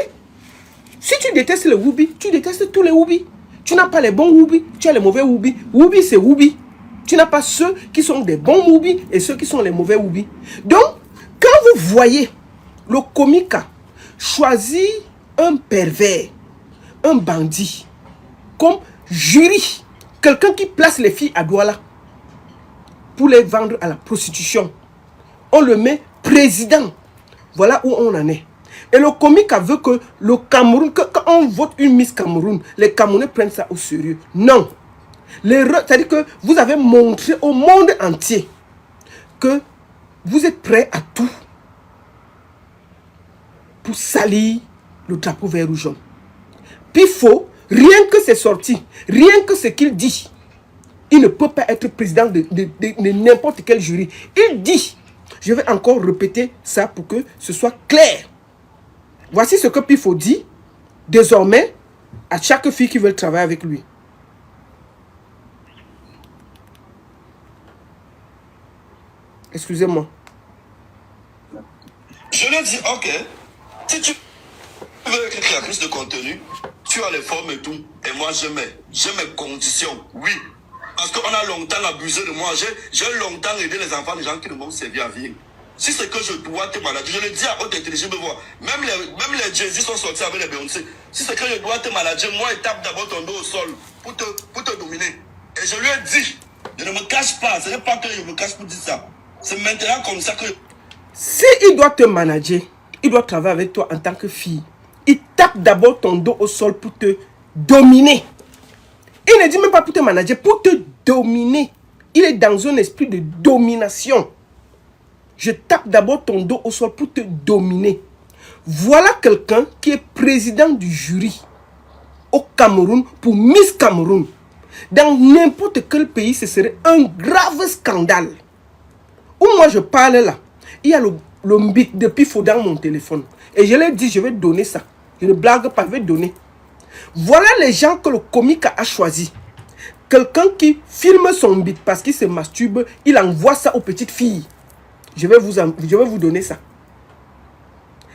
Si tu détestes les woubis, tu détestes tous les woubis. Tu n'as pas les bons woubis, tu as les mauvais woubis. Woubi, c'est woubi. Tu n'as pas ceux qui sont des bons woubis et ceux qui sont les mauvais woubis. Donc, quand vous voyez le comica choisir un pervers, un bandit, comme jury, quelqu'un qui place les filles à Douala pour les vendre à la prostitution, on le met président. Voilà où on en est. Et le comique veut que le Cameroun, quand on vote une Miss Cameroun, les Camerounais prennent ça au sérieux. Non. C'est-à-dire que vous avez montré au monde entier que vous êtes prêts à tout pour salir le drapeau vert ou jaune. Puis il faut, rien que c'est sorti, rien que ce qu'il dit, il ne peut pas être président de n'importe quel jury. Il dit, je vais encore répéter ça pour que ce soit clair. Voici ce que Pifo dit désormais à chaque fille qui veut travailler avec lui. Excusez-moi. Je lui dis, ok, si tu veux écrire plus de contenu, tu as les formes et tout. Et moi, j'ai mes conditions, oui. Parce qu'on a longtemps abusé de moi. J'ai longtemps aidé les enfants des gens qui ne m'ont servi à vivre. Si c'est que je dois te manager, je le dis à haute intelligence, même les Jay-Z sont sortis avec les Beyoncé. Si c'est que je dois te manager, moi, je tape d'abord ton dos au sol pour te dominer. Et je lui ai dit, je ne me cache pas, ce n'est pas que je me cache pour dire ça. C'est maintenant comme ça que... Si il doit te manager, il doit travailler avec toi en tant que fille. Il tape d'abord ton dos au sol pour te dominer. Il ne dit même pas pour te manager, pour te dominer. Il est dans un esprit de domination. Je tape d'abord ton dos au sol pour te dominer. Voilà quelqu'un qui est président du jury au Cameroun pour Miss Cameroun. Dans n'importe quel pays, ce serait un grave scandale. Où moi je parle là, il y a le mbit de Pifo dans mon téléphone. Et je lui ai dit, je vais donner ça. Je ne blague pas, je vais donner. Voilà les gens que le comique a choisi. Quelqu'un qui filme son bit parce qu'il se masturbe, il envoie ça aux petites filles. Je vais vous donner ça.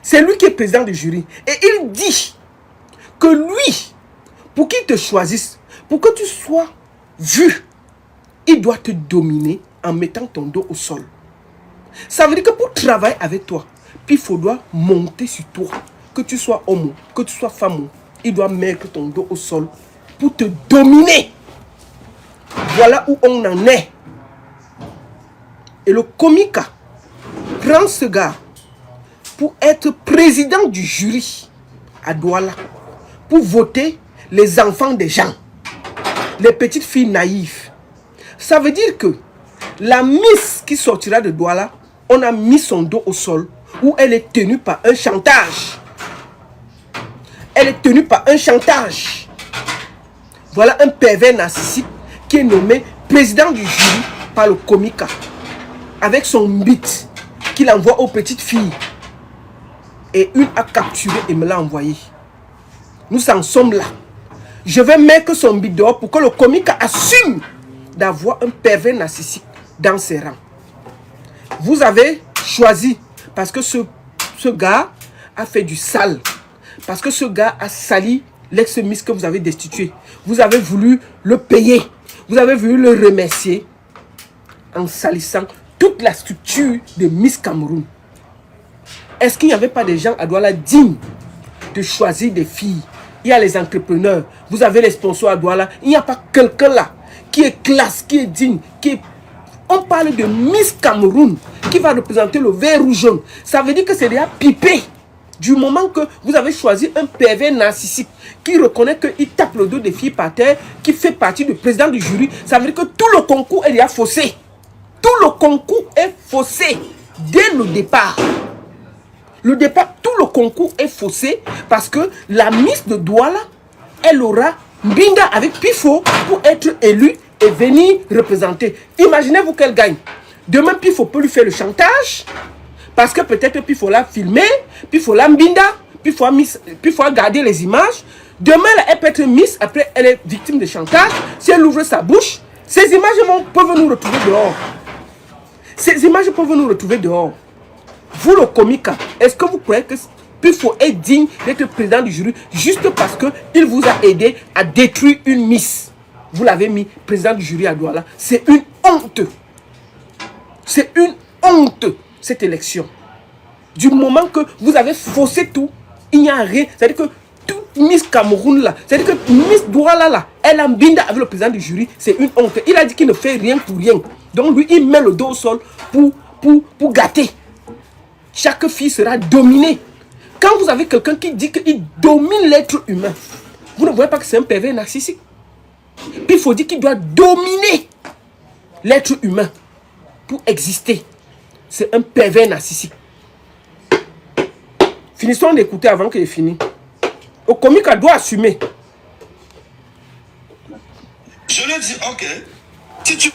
C'est lui qui est président du jury. Et il dit que lui, pour qu'il te choisisse, pour que tu sois vu, il doit te dominer en mettant ton dos au sol. Ça veut dire que pour travailler avec toi, il faudra monter sur toi. Que tu sois homme, que tu sois femme, il doit mettre ton dos au sol pour te dominer. Voilà où on en est. Et le comica prend ce gars pour être président du jury à Douala, pour voter les enfants des gens, les petites filles naïves. Ça veut dire que la Miss qui sortira de Douala, on a mis son dos au sol, où elle est tenue par un chantage. Elle est tenue par un chantage. Voilà un pervers narcissique qui est nommé président du jury par le comica, avec son bit qu'il envoie aux petites filles. Et une a capturé et me l'a envoyé. Nous en sommes là. Je vais mettre son bit dehors pour que le comique assume d'avoir un pervers narcissique dans ses rangs. Vous avez choisi parce que ce gars a fait du sale. Parce que ce gars a sali l'ex-miss que vous avez destitué. Vous avez voulu le payer. Vous avez voulu le remercier en salissant toute la structure de Miss Cameroun. Est-ce qu'il n'y avait pas des gens à Douala dignes de choisir des filles? Il y a les entrepreneurs, vous avez les sponsors à Douala. Il n'y a pas quelqu'un là qui est classe, qui est digne, On parle de Miss Cameroun qui va représenter le vert rouge jaune. Ça veut dire que c'est déjà pipé. Du moment que vous avez choisi un pervers narcissique qui reconnaît qu'il tape le dos des filles par terre, qui fait partie du président du jury, ça veut dire que tout le concours est déjà faussé. Tout le concours est faussé dès le départ. Tout le concours est faussé parce que la Miss de Douala, elle aura Mbinda avec Pifo pour être élue et venir représenter. Imaginez-vous qu'elle gagne. Demain, Pifo peut lui faire le chantage parce que peut-être Pifo l'a filmé, Pifo l'a Mbinda, Pifo a gardé les images. Demain, elle peut être Miss, après elle est victime de chantage. Si elle ouvre sa bouche, ces images peuvent nous retrouver dehors. Ces images peuvent nous retrouver dehors. Vous, le comica, est-ce que vous croyez que Pifo est digne d'être président du jury juste parce qu'il vous a aidé à détruire une Miss? Vous l'avez mis président du jury à Douala. C'est une honte. C'est une honte, cette élection. Du moment que vous avez faussé tout, il n'y a rien. C'est-à-dire que tout Miss Cameroun là, c'est-à-dire que Miss Douala là, elle a Mbinda avec le président du jury, c'est une honte. Il a dit qu'il ne fait rien pour rien. Donc lui, il met le dos au sol pour gâter. Chaque fille sera dominée. Quand vous avez quelqu'un qui dit qu'il domine l'être humain, vous ne voyez pas que c'est un pervers narcissique. Puis il faut dire qu'il doit dominer l'être humain pour exister. C'est un pervers narcissique. Finissons d'écouter avant qu'il ait fini. Le comique doit assumer. Je lui dis, ok, si tu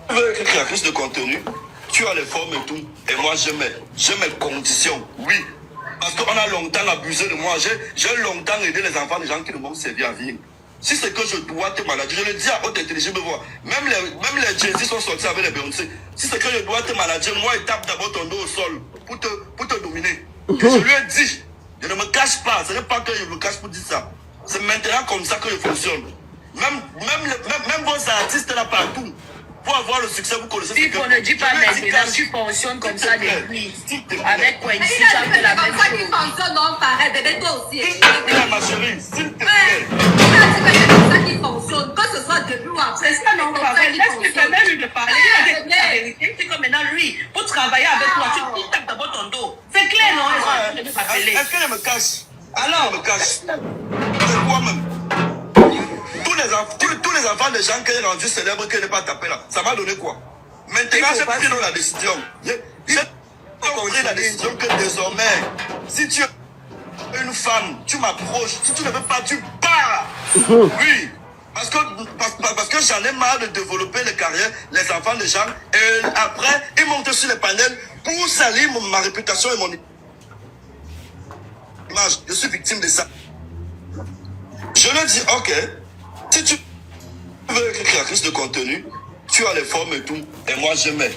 veux écrire créatrice de contenu, tu as les formes et tout. Et moi, j'ai mes conditions. Oui. Parce qu'on a longtemps abusé de moi. J'ai longtemps aidé les enfants des gens qui ne m'ont servi à vivre. Si c'est que je dois te manager, je le dis à haute intelligence, même les Jay-Z sont sortis avec les Beyoncé. Si c'est que je dois te manager, moi, il tape d'abord ton dos au sol pour te dominer. Et je lui ai dit, je ne me cache pas. Ce n'est pas que je me cache pour dire ça. C'est maintenant comme ça que je fonctionne. Même vos artistes là partout. Pour avoir le succès, vous connaissez. Si on ne dit pas maintenant, tu fonctionnes comme ça depuis. Avec Quincy, tu as fait la même chose. C'est comme ça qu'il fonctionne, non, pareil, bébé, toi aussi. Ma chérie, s'il te plaît. C'est comme ça qu'il fonctionne, que ce soit depuis ou après. C'est ça, non, pareil. Laisse-lui permettre de parler avec la vérité. C'est comme maintenant, lui, pour travailler avec toi, tu tapes d'abord ton dos. C'est clair, non? Est-ce que je me cache? Alors, je me cache. C'est quoi-même? Tous les enfants des gens qui ont rendu célèbres qui n'ont pas tapé là, ça m'a donné quoi? Maintenant, j'ai pris la décision. J'ai compris la décision que désormais, si tu es une femme, tu m'approches. Si tu ne veux pas, tu pars. Oui. Parce que j'en ai marre de développer les carrières, les enfants des gens. Et après, ils montent sur les panels pour salir ma réputation et mon image. Je suis victime de ça. Je lui dis, ok, si tu veux être créatrice de contenu, tu as les formes et tout. Et moi, je mets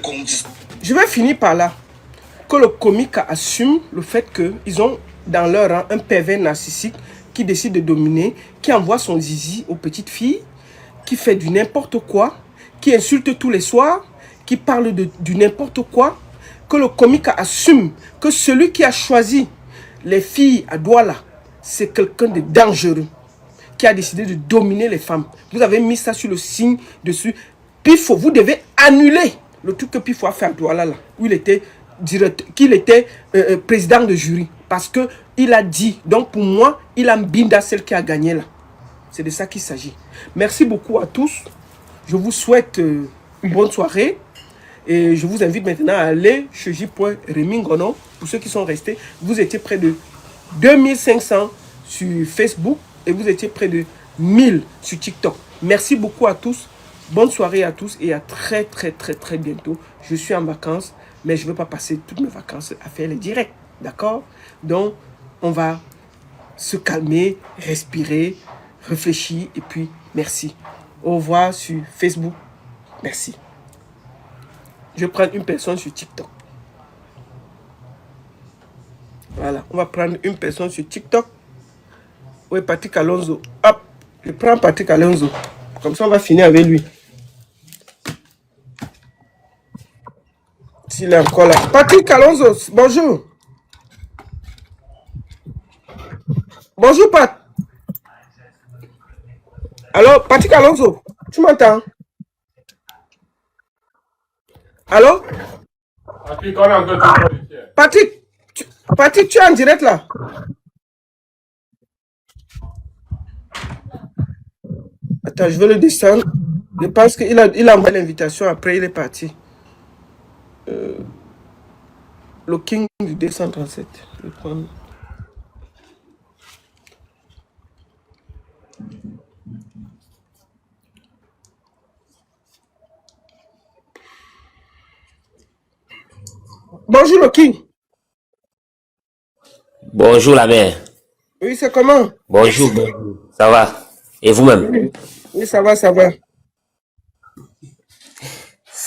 conditions. Je vais finir par là. Que le comique assume le fait qu'ils ont dans leur rang un pervers narcissique qui décide de dominer, qui envoie son zizi aux petites filles, qui fait du n'importe quoi, qui insulte tous les soirs, qui parle du n'importe quoi. Que le comique assume que celui qui a choisi les filles à Douala, c'est quelqu'un de dangereux, qui a décidé de dominer les femmes. Vous avez mis ça sur le signe dessus. Pifo, vous devez annuler le truc que Pifo a fait à Douala, là, où il était qu'il était président de jury. Parce qu'il a dit, donc pour moi, il a Mbinda, celle qui a gagné là. C'est de ça qu'il s'agit. Merci beaucoup à tous. Je vous souhaite une bonne soirée. Et je vous invite maintenant à aller chez J.Remingono. Pour ceux qui sont restés, vous étiez près de 2500 sur Facebook et vous étiez près de 1000 sur TikTok. Merci beaucoup à tous. Bonne soirée à tous et à très bientôt. Je suis en vacances, mais je ne veux pas passer toutes mes vacances à faire les directs. D'accord? Donc, on va se calmer, respirer, réfléchir et puis merci. Au revoir sur Facebook. Merci. Je vais prendre une personne sur TikTok. Voilà, on va prendre une personne sur TikTok. Oui, Patrick Alonso. Hop, je prends Patrick Alonso. Comme ça, on va finir avec lui. S'il est encore là. Patrick Alonso, bonjour. Bonjour, Pat. Alors, Patrick Alonso, tu m'entends? Allô? Patrick, Patrick, tu es en direct là? Attends, je vais le descendre. Je pense qu'il a envoyé l'invitation, après il est parti. Le King du 237. Je vais prendre. Bonjour le King. Bonjour la mère. Oui, c'est comment? Bonjour, bonjour. Ça va? Et vous-même? Oui, ça va, ça va.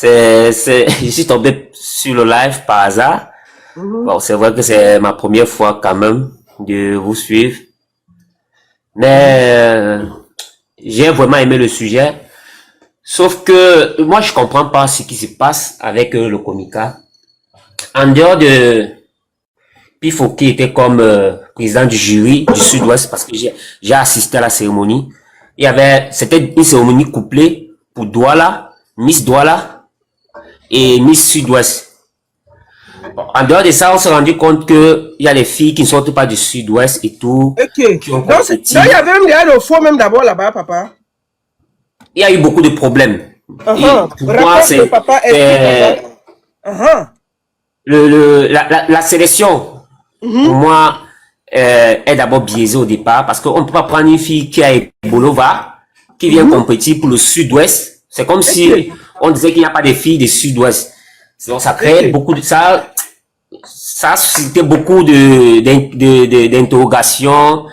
Je suis tombé sur le live par hasard. Bon, c'est vrai que c'est ma première fois quand même de vous suivre. Mais j'ai vraiment aimé le sujet. Sauf que moi, je comprends pas ce qui se passe avec le Komika. En dehors de Pifo qui était comme président du jury du Sud-Ouest, parce que j'ai assisté à la cérémonie. C'était une cérémonie couplée pour Douala, Miss Douala et Miss Sud-Ouest. En dehors de ça, on s'est rendu compte que il y a des filles qui ne sortent pas du Sud-Ouest et tout. Ok. Qui ont Donc, il y avait même le faux même d'abord là-bas, papa. Il y a eu beaucoup de problèmes. Pour moi, c'est la sélection. Pour moi, est d'abord biaisée au départ parce qu'on ne peut pas prendre une fille qui a Bolova, qui vient compétir pour le Sud-Ouest. C'est comme si on disait qu'il n'y a pas de filles du Sud-Ouest. Donc, ça crée beaucoup de ça a suscité beaucoup d'interrogations.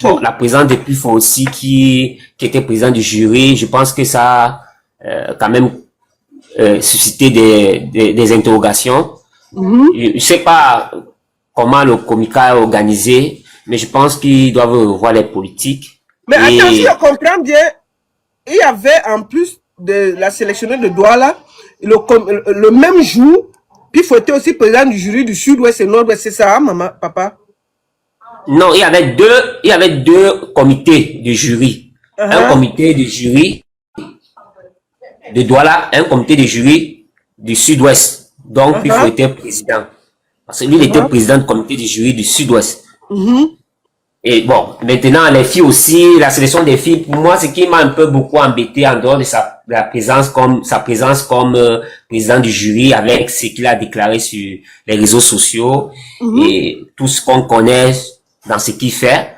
Bon, la présence de Pifo aussi qui était président du jury, je pense que ça a quand même suscité des interrogations. Je ne sais pas comment le Komika est organisé, mais je pense qu'ils doivent revoir les politiques. Mais attention, je comprends bien, il y avait en plus de la sélectionnée de Douala, le même jour, Pifo était aussi président du jury du Sud-Ouest et Nord-Ouest, c'est ça, maman, papa? Non, il y avait deux comités de jury. Un comité de jury de Douala, un comité de jury du Sud-Ouest. Donc, Pifo était président. Parce que lui, il était président du comité de jury du Sud-Ouest. Et bon, maintenant, les filles aussi, la sélection des filles, pour moi, ce qui m'a un peu beaucoup embêté en dehors de sa présence comme président du jury avec ce qu'il a déclaré sur les réseaux sociaux et tout ce qu'on connaît dans ce qu'il fait.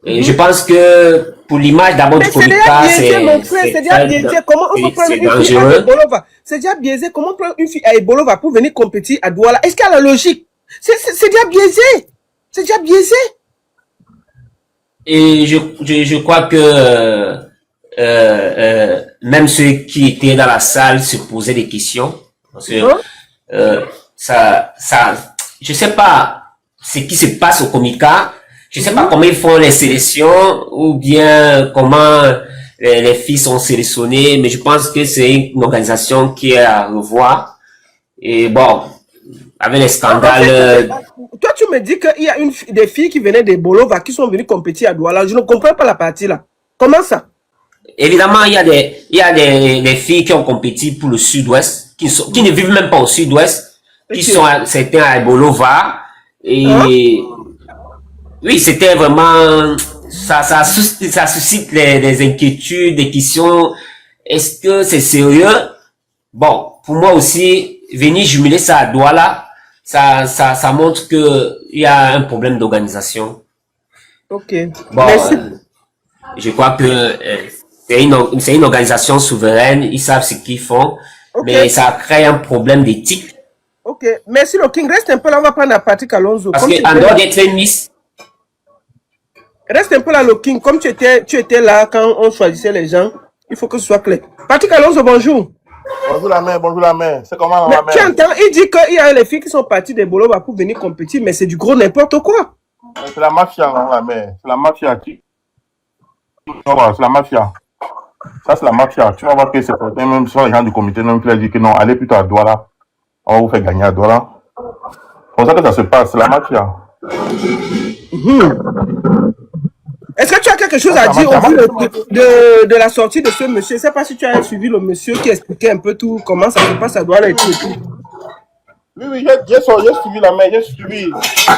Et je pense que pour l'image d'abord du Komika, c'est déjà biaisé. Comment on peut prendre une fille à Bolova? C'est déjà biaisé. Comment prendre une fille à Bolova pour venir compétir à Douala? Est-ce qu'il y a la logique? C'est déjà biaisé. C'est déjà biaisé. Et je crois que même ceux qui étaient dans la salle se posaient des questions. Parce que je sais pas ce qui se passe au Comica. Je sais pas comment ils font les sélections ou bien comment les filles sont sélectionnées, mais je pense que c'est une organisation qui est à revoir. Et bon, avec les scandales. Toi, tu me dis qu'il y a des filles qui venaient de Bolova qui sont venues compétir à Douala. Je ne comprends pas la partie là. Comment ça? Évidemment, il y a des filles qui ont compéti pour le Sud-Ouest, qui ne vivent même pas au Sud-Ouest, qui sont certains à Bolova. Et oui, c'était vraiment, ça suscite des inquiétudes, des questions. Est-ce que c'est sérieux? Bon, pour moi aussi, venir jumeler ça à Douala, ça montre que il y a un problème d'organisation. Ok. Bon, je crois que c'est une organisation souveraine, ils savent ce qu'ils font, mais ça crée un problème d'éthique. Ok, merci le King. Reste un peu là, on va prendre la Patrick Alonso. Parce qu'en dehors d'être Miss. Reste un peu là, le King. Comme tu étais là quand on choisissait les gens, il faut que ce soit clair. Patrick Alonso, bonjour. Bonjour la mère, bonjour la mère. C'est comment la mère? Tu entends, il dit qu'il y a les filles qui sont parties de Bolova pour venir compétir, mais c'est du gros n'importe quoi. C'est la mafia, non, la mère. C'est la mafia qui. C'est la mafia. Ça, c'est la mafia. Tu vas voir que c'est certains, même sur les gens du comité, même qui disent que non, allez plutôt à Douala. On va vous faire gagner à Douala. C'est comme ça que ça se passe, c'est la mafia. Est-ce que tu as quelque chose à dire au vu de la sortie de ce monsieur? Je ne sais pas si tu as suivi le monsieur qui expliquait un peu tout, comment ça se passe à Douala et tout. Oui, j'ai suivi la main, j'ai suivi.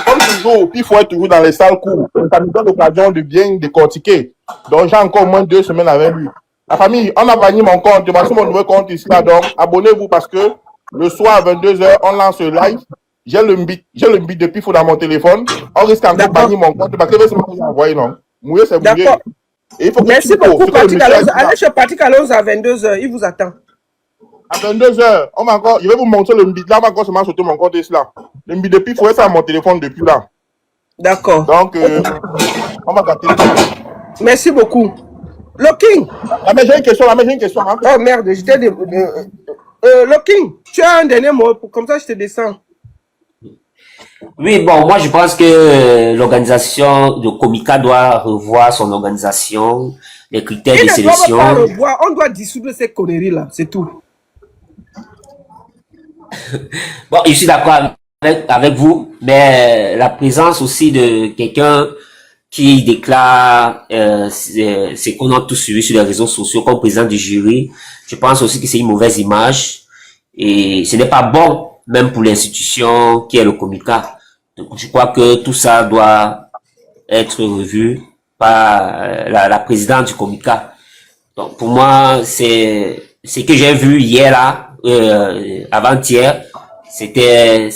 Comme toujours, puis il faut être toujours dans les salles cours. Ça nous donne l'occasion de bien décortiquer. Donc j'ai encore au moins 2 semaines avec lui. La famille, on a banni mon compte, j'ai passé mon nouveau compte ici là, donc abonnez-vous parce que le soir à 22h, on lance le live. J'ai le beat depuis faut dans mon téléphone. On risque encore de bannir mon compte parce que c'est moi qui l'ai envoyé, non? Mouillé, c'est mouillé. Et il faut que merci beaucoup, Patrick Alonso. Allez chez Patrick Alonso à 22h, il vous attend. À 22h, je vais vous montrer le beat là, on va encore seulement sauter mon compte ici là. Le beat depuis, il faut être à mon téléphone depuis là. D'accord. Donc, on va gâter. Merci beaucoup. Le King. Mais j'ai une question, hein. Oh merde, j'étais le King, tu as un dernier mot, comme ça je te descends. Oui, bon, moi je pense que l'organisation de Comica doit revoir son organisation, les critères de sélection. On doit dissoudre ces conneries là, c'est tout. Bon, je suis d'accord avec vous, mais la présence aussi de quelqu'un qui déclare ce qu'on a tous suivi sur les réseaux sociaux comme président du jury, je pense aussi que c'est une mauvaise image et ce n'est pas bon même pour l'institution qui est le Comica. Donc je crois que tout ça doit être revu par la présidente du Comica. Donc pour moi, c'est ce que j'ai vu hier là, avant-hier, c'était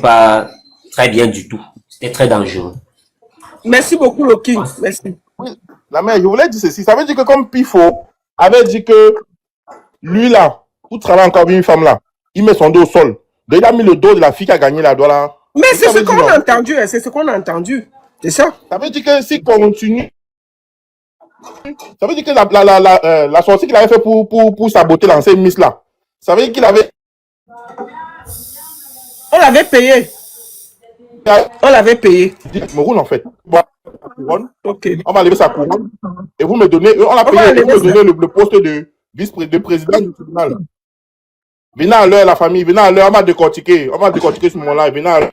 pas très bien du tout. C'était très dangereux. Merci beaucoup, le King. Merci. Oui, la mère, je voulais dire ceci. Ça veut dire que comme Pifo avait dit que lui là, pour travailler encore avec une femme là, il met son dos au sol. Donc il a mis le dos de la fille qui a gagné la Douala. Mais c'est ce qu'on a entendu, c'est ce qu'on a entendu. C'est ça. Ça veut dire que s'il continue, ça veut dire que la sortie qu'il avait fait pour saboter l'ancienne Miss là, ça veut dire qu'il avait... On l'avait payé. On l'avait payé. Je me roule en fait. Bon, ok. On va lever sa couronne et vous me donnez, on l'a payé, et vous me donnez le poste de vice-président du tribunal. Venez à l'heure, la famille, venez à l'heure, on va décortiquer ce moment-là, venez à l'heure.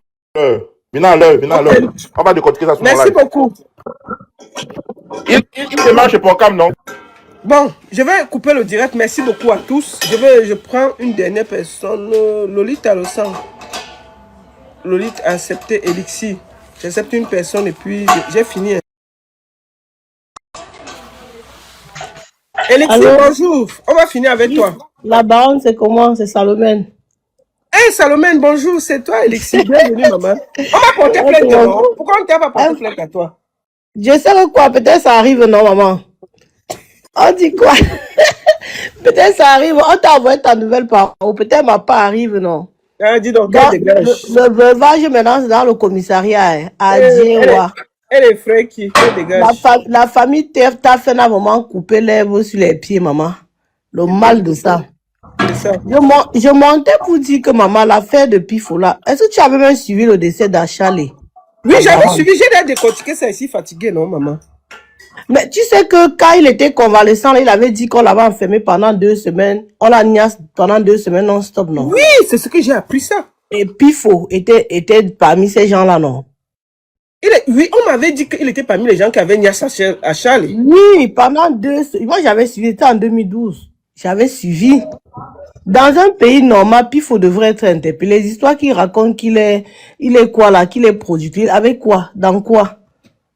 Venez à l'heure. On va décortiquer ça ce moment-là. Merci beaucoup. Il démarre chez Pocam, non? Bon, je vais couper le direct. Merci beaucoup à tous. Je prends une dernière personne. Lolita le sang. Lolita a accepté Elixir. J'accepte une personne et puis j'ai fini. Elixir, bonjour. On va finir avec toi. La baronne, c'est comment? C'est Salomène. Hey Salomène, bonjour, c'est toi Elixir. Bienvenue, maman. On va porter plainte de moi. Pourquoi on ne t'a pas porté plainte à toi? Je sais que quoi, peut-être ça arrive, non, maman? On dit quoi? Peut-être ça arrive. On t'a envoyé ta nouvelle part. Ou peut-être ma part arrive, non? Ah, dis donc, le veuvage maintenant, c'est dans le commissariat. À Diewa. Et les frères qui dégagent. La famille t'a fait un moment couper l'herbe sur les pieds, maman. Le mal de ça. C'est ça. Je montais pour dire que maman, l'affaire de Pifo là, est-ce que tu avais même suivi le décès d'Achalé? Oui, j'avais suivi, j'ai déjà décortiqué ça ici, fatigué, non, maman? Mais tu sais que quand il était convalescent, là, il avait dit qu'on l'avait enfermé pendant 2 semaines. On l'a niasse pendant 2 semaines non-stop, non? Oui, c'est ce que j'ai appris ça. Et Pifo était parmi ces gens-là, non? Oui, on m'avait dit qu'il était parmi les gens qui avaient niasse à Charlie. Oui, pendant 2 semaines. Moi, j'avais suivi, c'était en 2012. J'avais suivi. Dans un pays normal, Pifo devrait être interpellé. Les histoires qu'il raconte qu'il est quoi là, qu'il est productif, avec quoi? Dans quoi?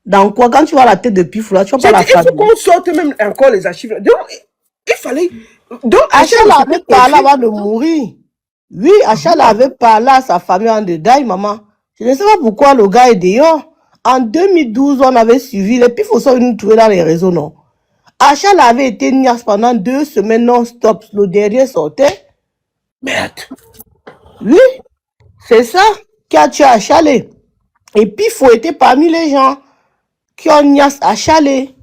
Dans quoi? Quand tu vois la tête de Pifo là, tu vois pas la famille. Il faut qu'on sorte même encore les archives. Donc, il fallait... Donc, Achal avait parlé avant de mourir. Oui, Achal avait parlé à sa famille en détail, maman. Je ne sais pas pourquoi le gars est dehors. En 2012, on avait suivi. Les Pifos sont venus nous trouver dans les réseaux, non? Achal avait été niasse pendant 2 semaines non-stop. Le dernier sortait. Merde. Oui, c'est ça qui a tué Achalé. Et Pifo était parmi les gens qui ont niasse Achalé.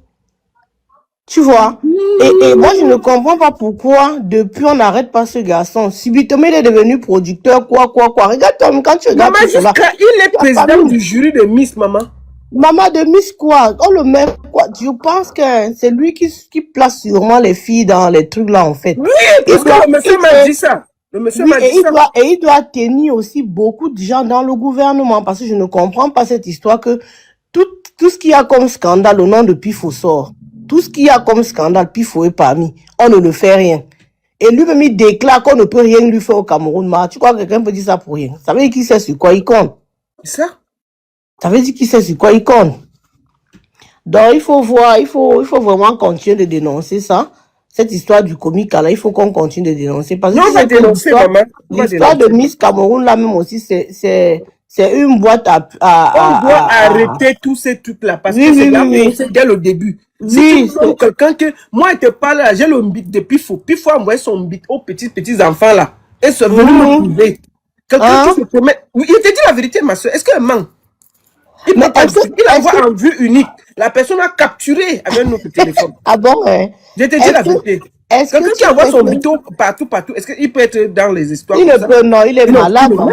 Tu vois? Et moi, je ne comprends pas pourquoi, depuis, on n'arrête pas ce garçon. Subitement, il est devenu producteur, quoi. Regarde-toi, quand tu regardes maman, cela, il est président du jury de Miss, maman. Maman de Miss quoi? On le met quoi? Je pense que c'est lui qui place sûrement les filles dans les trucs là, en fait. Oui, parce que le monsieur m'a dit ça. Le monsieur m'a dit ça. Et il doit tenir aussi beaucoup de gens dans le gouvernement, parce que je ne comprends pas cette histoire que tout ce qu'il y a comme scandale au nom de Pifo sort. Tout ce qu'il y a comme scandale, Pifo est parmi. On ne le fait rien. Et lui-même, il déclare qu'on ne peut rien lui faire au Cameroun. Mais tu crois que quelqu'un peut dire ça pour rien? Ça veut dire qu'il sait sur quoi il compte. C'est ça? Ça veut dire qu'il sait sur quoi il compte. Donc, il faut voir, il faut vraiment continuer de dénoncer ça. Cette histoire du comique, là, il faut qu'on continue de dénoncer. Parce que non, on va dénoncer, maman. L'histoire de Miss Cameroun, là même aussi, c'est une boîte à on doit arrêter tous ces trucs-là. Parce que c'est dès le début. Si tu quelqu'un que... Moi, il te parle là, j'ai le mbit de Pifo. Pifo a envoyé son mbit aux petits enfants là. Et c'est venu me trouver. Quelqu'un qui se promet... Oui, il te dit la vérité, ma soeur. Est-ce qu'elle ment? Il envoie en vue unique. La personne a capturé avec notre téléphone. Ah bon, hein? Je te dis la vérité. Quelqu'un qui envoie son bito partout, est-ce qu'il peut être dans les histoires? Il est malade, maman.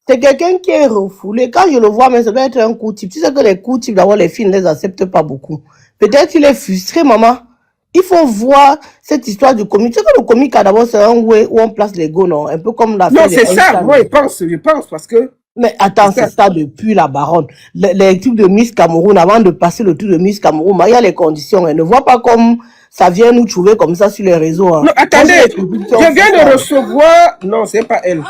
C'est quelqu'un qui est refoulé. Quand je le vois, mais ça doit être un coup type. Tu sais que les coups types, d'abord, les filles ne les acceptent pas beaucoup. Peut-être qu'il est frustré, maman. Il faut voir cette histoire du comique. Tu sais que le comique, d'abord, c'est un way où on place les go, non? Un peu comme la... Non, c'est ça. Moi, je pense, parce que... Mais attends, c'est ça depuis la baronne. Les trucs de Miss Cameroun, avant de passer le truc de Miss Cameroun, il y a les conditions. Elle ne voit pas comme ça vient nous trouver comme ça sur les réseaux. Hein. Non, attendez, je viens de recevoir... Non, c'est pas elle.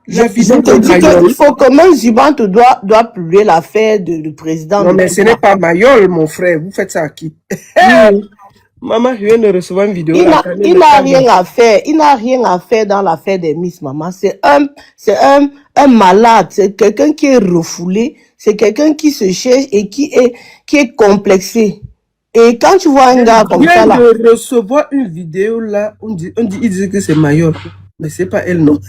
Je te dis qu'il faut que même Zuban doit publier l'affaire du président. Non, mais ce n'est pas Mayol, mon frère. Vous faites ça à qui? Maman, je viens de recevoir une vidéo. Il n'a rien à faire. Il n'a rien à faire dans l'affaire des Miss, maman. C'est un malade. C'est quelqu'un qui est refoulé. C'est quelqu'un qui se cherche et qui est complexé. Et quand tu vois un gars comme ça là. Je viens de recevoir une vidéo là. Il dit que c'est Mayol. Mais c'est pas elle, non.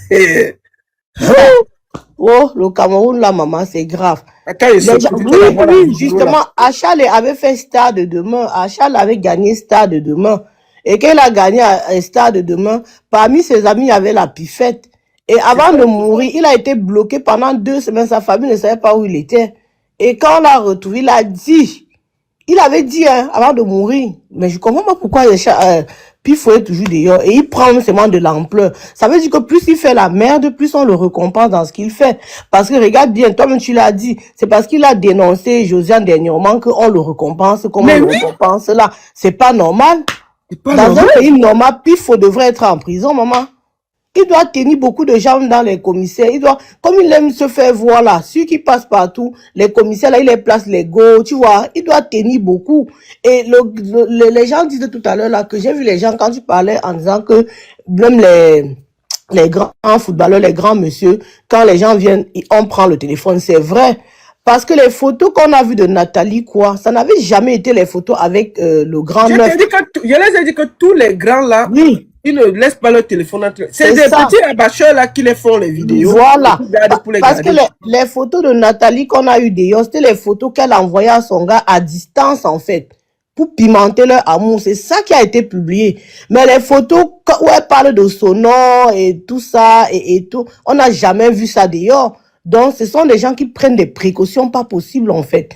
Oh, le Cameroun là, maman, c'est grave. Oui, justement, Achal avait fait Stade de demain. Achal avait gagné Stade de demain. Et quand il a gagné Stade de demain, parmi ses amis, il y avait la Pifette. Et avant de mourir, il a été bloqué pendant 2 semaines. Sa famille ne savait pas où il était. Et quand on l'a retrouvé, il avait dit, hein, avant de mourir, mais je comprends pas pourquoi Pifo est toujours dehors et il prend seulement de l'ampleur. Ça veut dire que plus il fait la merde, plus on le récompense dans ce qu'il fait. Parce que regarde bien, toi-même tu l'as dit, c'est parce qu'il a dénoncé Josiane dernièrement qu'on le récompense comme on le récompense là. C'est pas normal. Dans un pays normal, Pifo devrait être en prison, maman. Il doit tenir beaucoup de gens dans les commissaires. Comme il aime se faire voir là, ceux qui passent partout, les commissaires là, il les place les go, tu vois. Il doit tenir beaucoup. Et les gens disaient tout à l'heure là, que j'ai vu les gens quand tu parlais en disant que même les grands footballeurs, les grands messieurs, quand les gens viennent, on prend le téléphone. C'est vrai. Parce que les photos qu'on a vues de Nathalie, ça n'avait jamais été les photos avec le grand neuf. Je les ai dit que tous les grands là, Ils ne laissent pas leur téléphone entre. C'est des ça. petits abacheurs là qui les font les vidéos. Voilà. Pour les Parce que garder. les photos de Nathalie qu'on a eu d'ailleurs, c'était les photos qu'elle envoyait à son gars à distance en fait. Pour pimenter leur amour. C'est ça qui a été publié. Mais les photos où elle parle de son nom et tout ça et tout, on n'a jamais vu ça d'ailleurs. Donc, ce sont des gens qui prennent des précautions pas possibles en fait.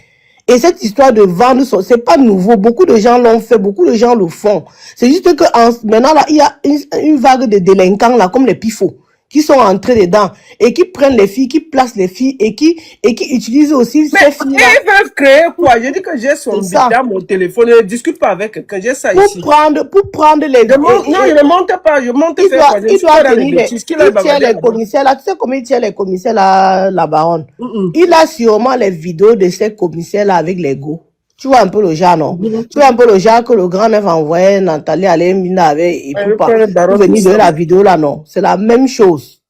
Et cette histoire de vendre, c'est pas nouveau. Beaucoup de gens l'ont fait, beaucoup de gens le font. C'est juste que maintenant là, il y a une vague de délinquants là, comme les pifots, qui sont entrés dedans et qui prennent les filles, qui placent les filles et qui utilisent aussi Mais ces filles-là. ils veulent créer quoi? Je dis que j'ai son C'est ça. dans mon téléphone. Je ne discute pas avec quelqu'un. J'ai ça ici. Pour prendre les... Non, je ne monte pas. Je monte Il faire doit, quoi? Je il suis doit pas dans les tenir bêtises. Qui il l'a tient bavardé les là-bas? commissaires là. Tu sais comment il tient les commissaires là, la baronne? Il a sûrement les vidéos de ces commissaires là avec les go. Tu vois un peu le genre, non? Tu vois un peu le genre que le grand neuf envoyait Nathalie Alémina avec et pour venir de la vidéo là, non? C'est la même chose.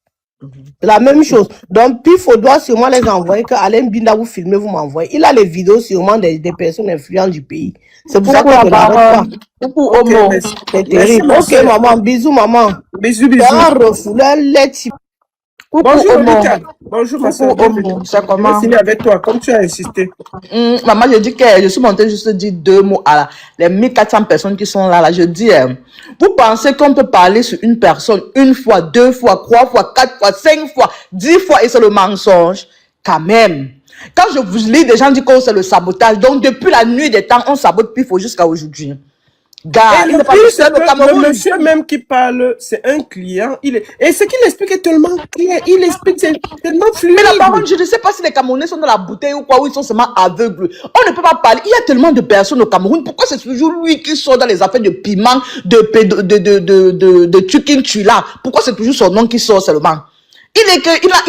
C'est la même chose. Donc, puis, il doit sûrement les envoyer que Alain Binda vous filmez, vous m'envoyez. Il a les vidéos sûrement des personnes influentes du pays. C'est pour ça que je pas. Coucou, Homo. C'est terrible. Ok, maman. Bisous, maman. Bisous, C'est bisous. un refouleur, Bonjour, Homo. Lolita. Bonjour, ma soeur. Homo. C'est Je vais comment? finir avec toi, comme tu as insisté. Maman, je dis que je suis montée juste dire 2 mots à les 1400 personnes qui sont là. Je dis, vous pensez qu'on peut parler sur une personne 1 fois, 2 fois, 3 fois, 4 fois, 5 fois, 10 fois et c'est le mensonge? Quand même. Quand je vous lis, des gens disent que c'est le sabotage. Donc, depuis la nuit des temps, on sabote Pifo jusqu'à aujourd'hui. Gars, Et il le n'est pas pire, le c'est seul au que Cameroun. le monsieur même qui parle, c'est un client. Et ce qu'il explique est tellement clair. Il explique, c'est tellement fluide. Mais la parole, je ne sais pas si les Camerounais sont dans la bouteille ou quoi, ou ils sont seulement aveugles. On ne peut pas parler. Il y a tellement de personnes au Cameroun. Pourquoi c'est toujours lui qui sort dans les affaires de piment, de tukin là? Pourquoi c'est toujours son nom qui sort seulement? Il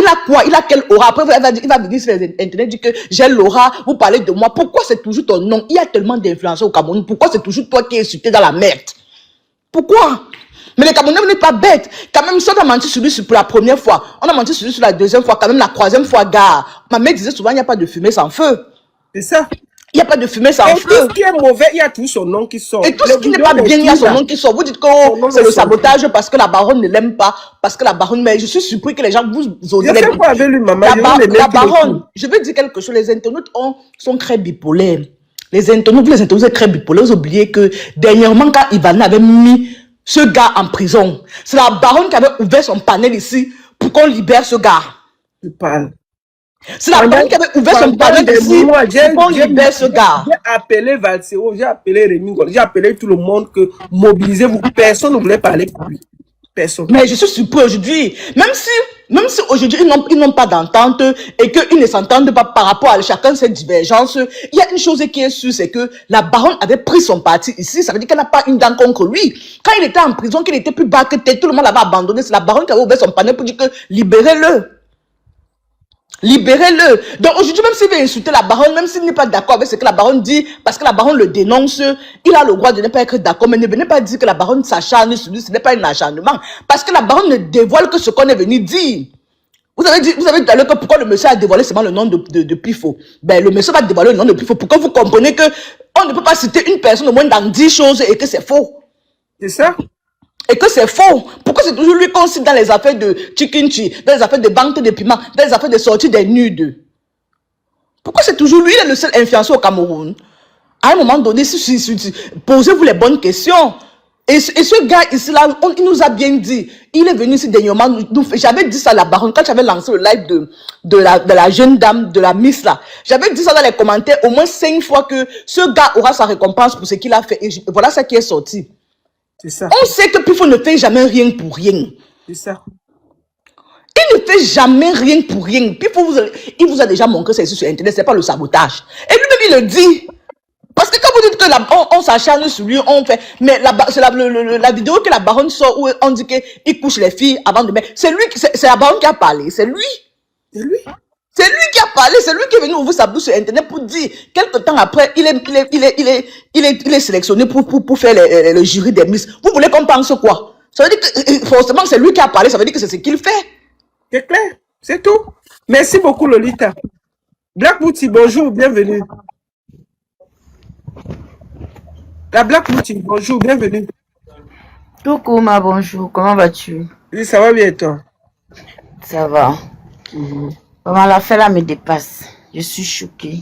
a quoi? Il a quelle aura? Après, il va venir sur les internet dire que j'ai l'aura, vous parlez de moi. Pourquoi c'est toujours ton nom? Il y a tellement d'influenceurs au Cameroun. Pourquoi c'est toujours toi qui es insulté dans la merde? Pourquoi? Mais les Camerounais n'est pas bêtes. Quand même, si on a menti sur lui pour la première fois, on a menti sur lui sur la deuxième fois, quand même la troisième fois, gars. Ma mère disait souvent, il n'y a pas de fumée sans feu. C'est ça. Il n'y a pas de fumée sans Et feu. tout ce qui est mauvais, il y a toujours son nom qui sort. Et tout ce qui n'est pas bien, il y a son nom qui sort. Vous dites que c'est le sabotage parce que la baronne ne l'aime pas, parce que la baronne, mais je suis surpris que les gens vous osent. Je sais quoi avec lui, maman. La baronne, je veux dire quelque chose, les internautes sont très bipolaires. Les internautes sont très bipolaires. Vous oubliez que dernièrement, quand Ivana avait mis ce gars en prison, c'est la baronne qui avait ouvert son panel ici pour qu'on libère ce gars. Tu parles. C'est la baronne qui avait ouvert son panel ici pour qu'on libère ce gars. J'ai appelé Valseo, j'ai appelé Rémi, j'ai appelé tout le monde que mobilisez-vous. Personne ne voulait parler pour lui. Personne. Mais je suis surpris aujourd'hui. Même si aujourd'hui ils n'ont pas d'entente et qu'ils ne s'entendent pas par rapport à chacun ses divergences, il y a une chose qui est sûre, c'est que la baronne avait pris son parti ici. Ça veut dire qu'elle n'a pas une dent contre lui. Quand il était en prison, qu'il était plus bas que tête, tout le monde l'avait abandonné. C'est la baronne qui avait ouvert son panel pour dire que libérez-le. Libérez-le. Donc aujourd'hui, même s'il veut insulter la baronne, même s'il n'est pas d'accord avec ce que la baronne dit, parce que la baronne le dénonce, il a le droit de ne pas être d'accord, mais ne venez pas dire que la baronne s'acharne sur lui, ce n'est pas un acharnement. Parce que la baronne ne dévoile que ce qu'on est venu dire. Vous avez dit tout à l'heure que pourquoi le monsieur a dévoilé seulement le nom de Pifo. Ben, le monsieur va dévoiler le nom de Pifo. Pourquoi vous comprenez que on ne peut pas citer une personne au moins dans 10 choses et que c'est faux. C'est ça. Et que c'est faux. Pourquoi c'est toujours lui qu'on cite dans les affaires de chikinchi, dans les affaires de vente de piments, dans les affaires de sortie des nudes? Pourquoi c'est toujours lui, il est le seul influenceur au Cameroun? À un moment donné, posez-vous les bonnes questions. Et ce gars ici, là, il nous a bien dit. Il est venu ici dernièrement. J'avais dit ça à la baronne quand j'avais lancé le live de la jeune dame, de la Miss là. J'avais dit ça dans les commentaires au moins 5 fois que ce gars aura sa récompense pour ce qu'il a fait. Et voilà ce qui est sorti. C'est ça. On sait que Pifo ne fait jamais rien pour rien. C'est ça. Il ne fait jamais rien pour rien. Pifo, il vous a déjà montré ça ici sur Internet, c'est pas le sabotage. Et lui-même, il le dit. Parce que quand vous dites que on s'acharne sur lui, on fait... Mais c'est la vidéo que la baronne sort où on dit qu'il couche les filles avant de mettre... C'est lui, c'est la baronne qui a parlé, c'est lui. C'est lui. C'est lui qui a parlé, c'est lui qui est venu ouvrir sa bouche sur Internet pour dire, quelques temps après, il est sélectionné pour faire le jury des Miss. Vous voulez qu'on pense quoi? Ça veut dire que forcément c'est lui qui a parlé, ça veut dire que c'est ce qu'il fait. C'est clair, c'est tout. Merci beaucoup Lolita. Black Booty, bonjour, bienvenue. La Black Booty, bonjour, bienvenue. Coucou, ma bonjour. Comment vas-tu? Oui, ça va bien, toi? Ça va. Vraiment, l'affaire là me dépasse. Je suis choquée.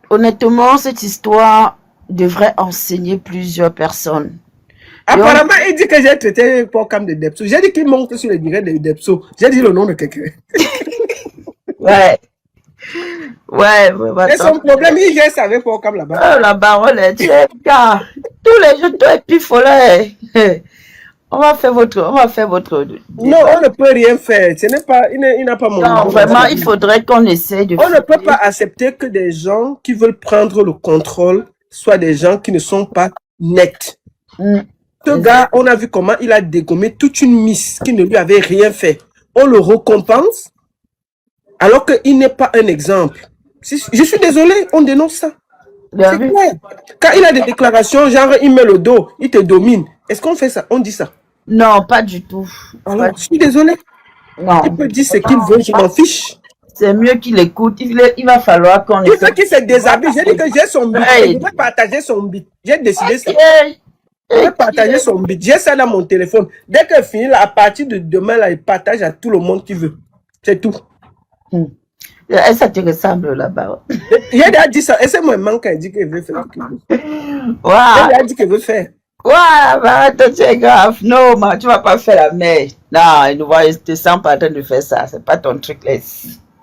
Honnêtement, cette histoire devrait enseigner plusieurs personnes. Et on... Apparemment, il dit que j'ai traité pour comme de Depso. J'ai dit qu'il monte sur le direct de Depso. J'ai dit le nom de quelqu'un. Ouais. Et son problème, il vient savoir pour comme là-bas. Oh, la baronne, tu es gars. Tous les jours, toi et puis follet. On va faire votre. Non, on ne peut rien faire. Ce n'est pas, il n'a pas mon. Non, vraiment, il faudrait qu'on essaye de. On ne peut pas accepter que des gens qui veulent prendre le contrôle soient des gens qui ne sont pas nets. Ce gars, on a vu comment il a dégommé toute une miss qui ne lui avait rien fait. On le récompense alors qu'il n'est pas un exemple. Je suis désolé, on dénonce ça. C'est clair. Quand il a des déclarations, genre il met le dos, il te domine. Est-ce qu'on fait ça? On dit ça? Non, pas du tout. Alors, je suis désolé. Non. Il peut dire ce qu'il veut, je m'en fiche. C'est mieux qu'il écoute. Il va falloir qu'on... Il veut qu'il se déshabille. J'ai dit que j'ai son bit. Je vais partager son bit. J'ai décidé ça. Je vais partager son bit. J'ai ça dans mon téléphone. Dès qu'il finit, là, à partir de demain, là, il partage à tout le monde qui veut. C'est tout. Ça te ressemble là-bas. Il a dit ça. Et c'est moi qui a dit qu'il veut faire. Il a dit qu'il veut faire. Ouais, toi, tu es grave. Non, mais tu vas pas faire la merde. Non, il ne te sens pas en train de faire ça. C'est pas ton truc là.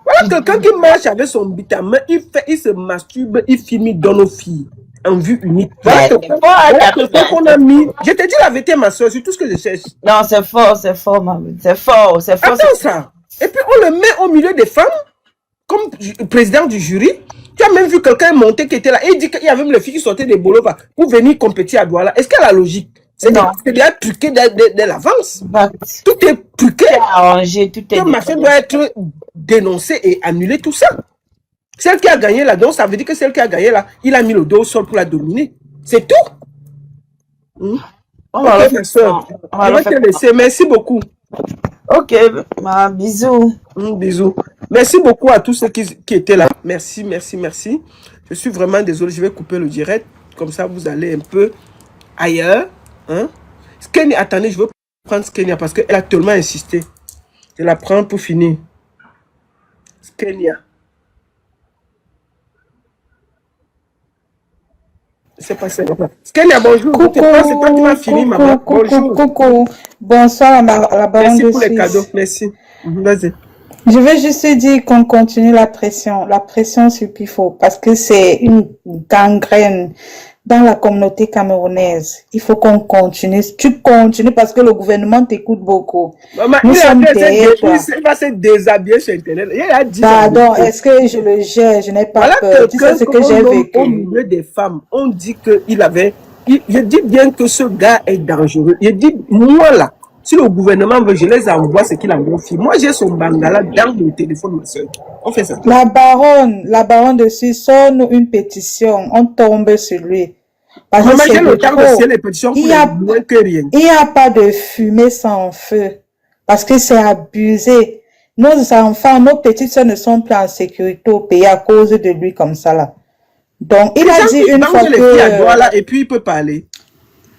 Voilà, quelqu'un qui marche avec son bit à main, il se masturbe, il filme, il donne aux filles en vue unique. Voilà quelqu'un qu'on a mis. Je te dis la vérité, ma soeur, c'est tout ce que je cherche. Non, c'est fort, maman. C'est fort. Attends ça. Et puis on le met au milieu des femmes, comme président du jury. Tu as même vu quelqu'un monter qui était là. Et il dit qu'il y avait même les filles qui sortaient des bolos pour venir compétir à Douala. Est-ce qu'il y a la logique? C'est déjà truqué dès l'avance. Tout est truqué. Tout est arrangé, tout est... Le machin doit être dénoncé et annulé, tout ça. Celle qui a gagné là, donc ça veut dire que celle qui a gagné là, il a mis le dos au sol pour la dominer. C'est tout. Ok, ma soeur. Je vais te laisser. Merci beaucoup. Ok, bisous. Bisous. Merci beaucoup à tous ceux qui étaient là. Merci. Je suis vraiment désolé. Je vais couper le direct. Comme ça, vous allez un peu ailleurs. Skenia, attendez, je veux prendre Skenia parce qu'elle a tellement insisté. Je la prends pour finir. Skenia. C'est pas ça. Skenia, bonjour. Coucou, c'est toi qui m'as fini, maman. Bonjour. Coucou. Bonsoir à la baronne de Suisse. Merci pour les cadeaux. Merci. Vas-y. Je veux juste dire qu'on continue la pression sur Pifo, parce que c'est une gangrène dans la communauté camerounaise. Il faut qu'on continue. Tu continues parce que le gouvernement t'écoute beaucoup. Maman, il va se déshabiller sur Internet. Il a dit pardon, est-ce que je le gère? Je n'ai pas peur. Tu sais ce que j'ai vécu. Au milieu des femmes, on dit qu'il avait... Je dis bien que ce gars est dangereux. Je dis, moi là, si le gouvernement veut, je les envoie ce qu'il a fait. Moi, j'ai son bangala dans mon téléphone, ma soeur. On fait ça. La baronne de Suisse sonne une pétition. On tombe sur lui. Parce que j'ai le temps de signer les pétitions pour moins que rien. Il n'y a pas de fumée sans feu. Parce que c'est abusé. Nos enfants, nos petites soeurs ne sont plus en sécurité au pays à cause de lui comme ça là. Donc, il a dit une fois que... Et puis, il peut parler.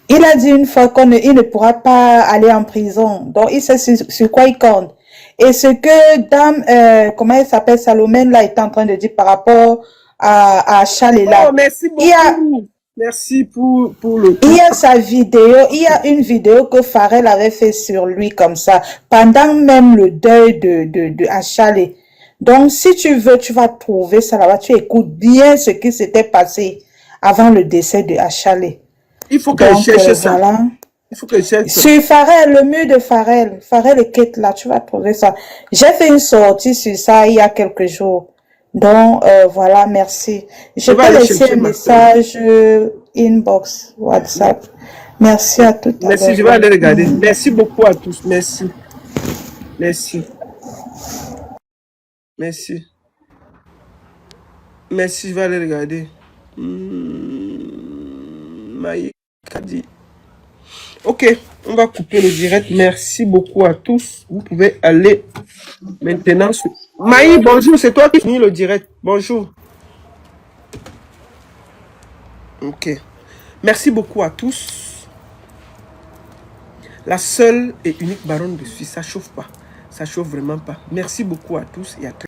Il a dit une fois qu'il ne pourra pas aller en prison. Donc, il sait sur quoi il compte. Et ce que dame, comment elle s'appelle, Salomène, là, est en train de dire par rapport à Chalela. Oh, merci beaucoup. Merci pour le... Il y a sa vidéo, il y a une vidéo que Farel avait fait sur lui comme ça, pendant même le deuil de Achalé. Donc, si tu veux, tu vas trouver ça là-bas, tu écoutes bien ce qui s'était passé avant le décès de Achalé. Il faut que je cherche ça. Voilà. Il faut que je cherche ça. Sur Farel, le mur de Farel et Kate là, tu vas trouver ça. J'ai fait une sortie sur ça il y a quelques jours. Donc, voilà, merci. Je vais laisser un message inbox, WhatsApp. Merci à toutes. Merci, je vais aller regarder. Merci beaucoup à tous. Merci. Merci. Merci. Merci, je vais aller regarder. Maï Kadi. Ok, on va couper le direct. Merci beaucoup à tous. Vous pouvez aller maintenant sur... Maï, bonjour, c'est toi qui finis le direct. Bonjour. Ok. Merci beaucoup à tous. La seule et unique baronne de Suisse, ça chauffe pas. Ça chauffe vraiment pas. Merci beaucoup à tous et à très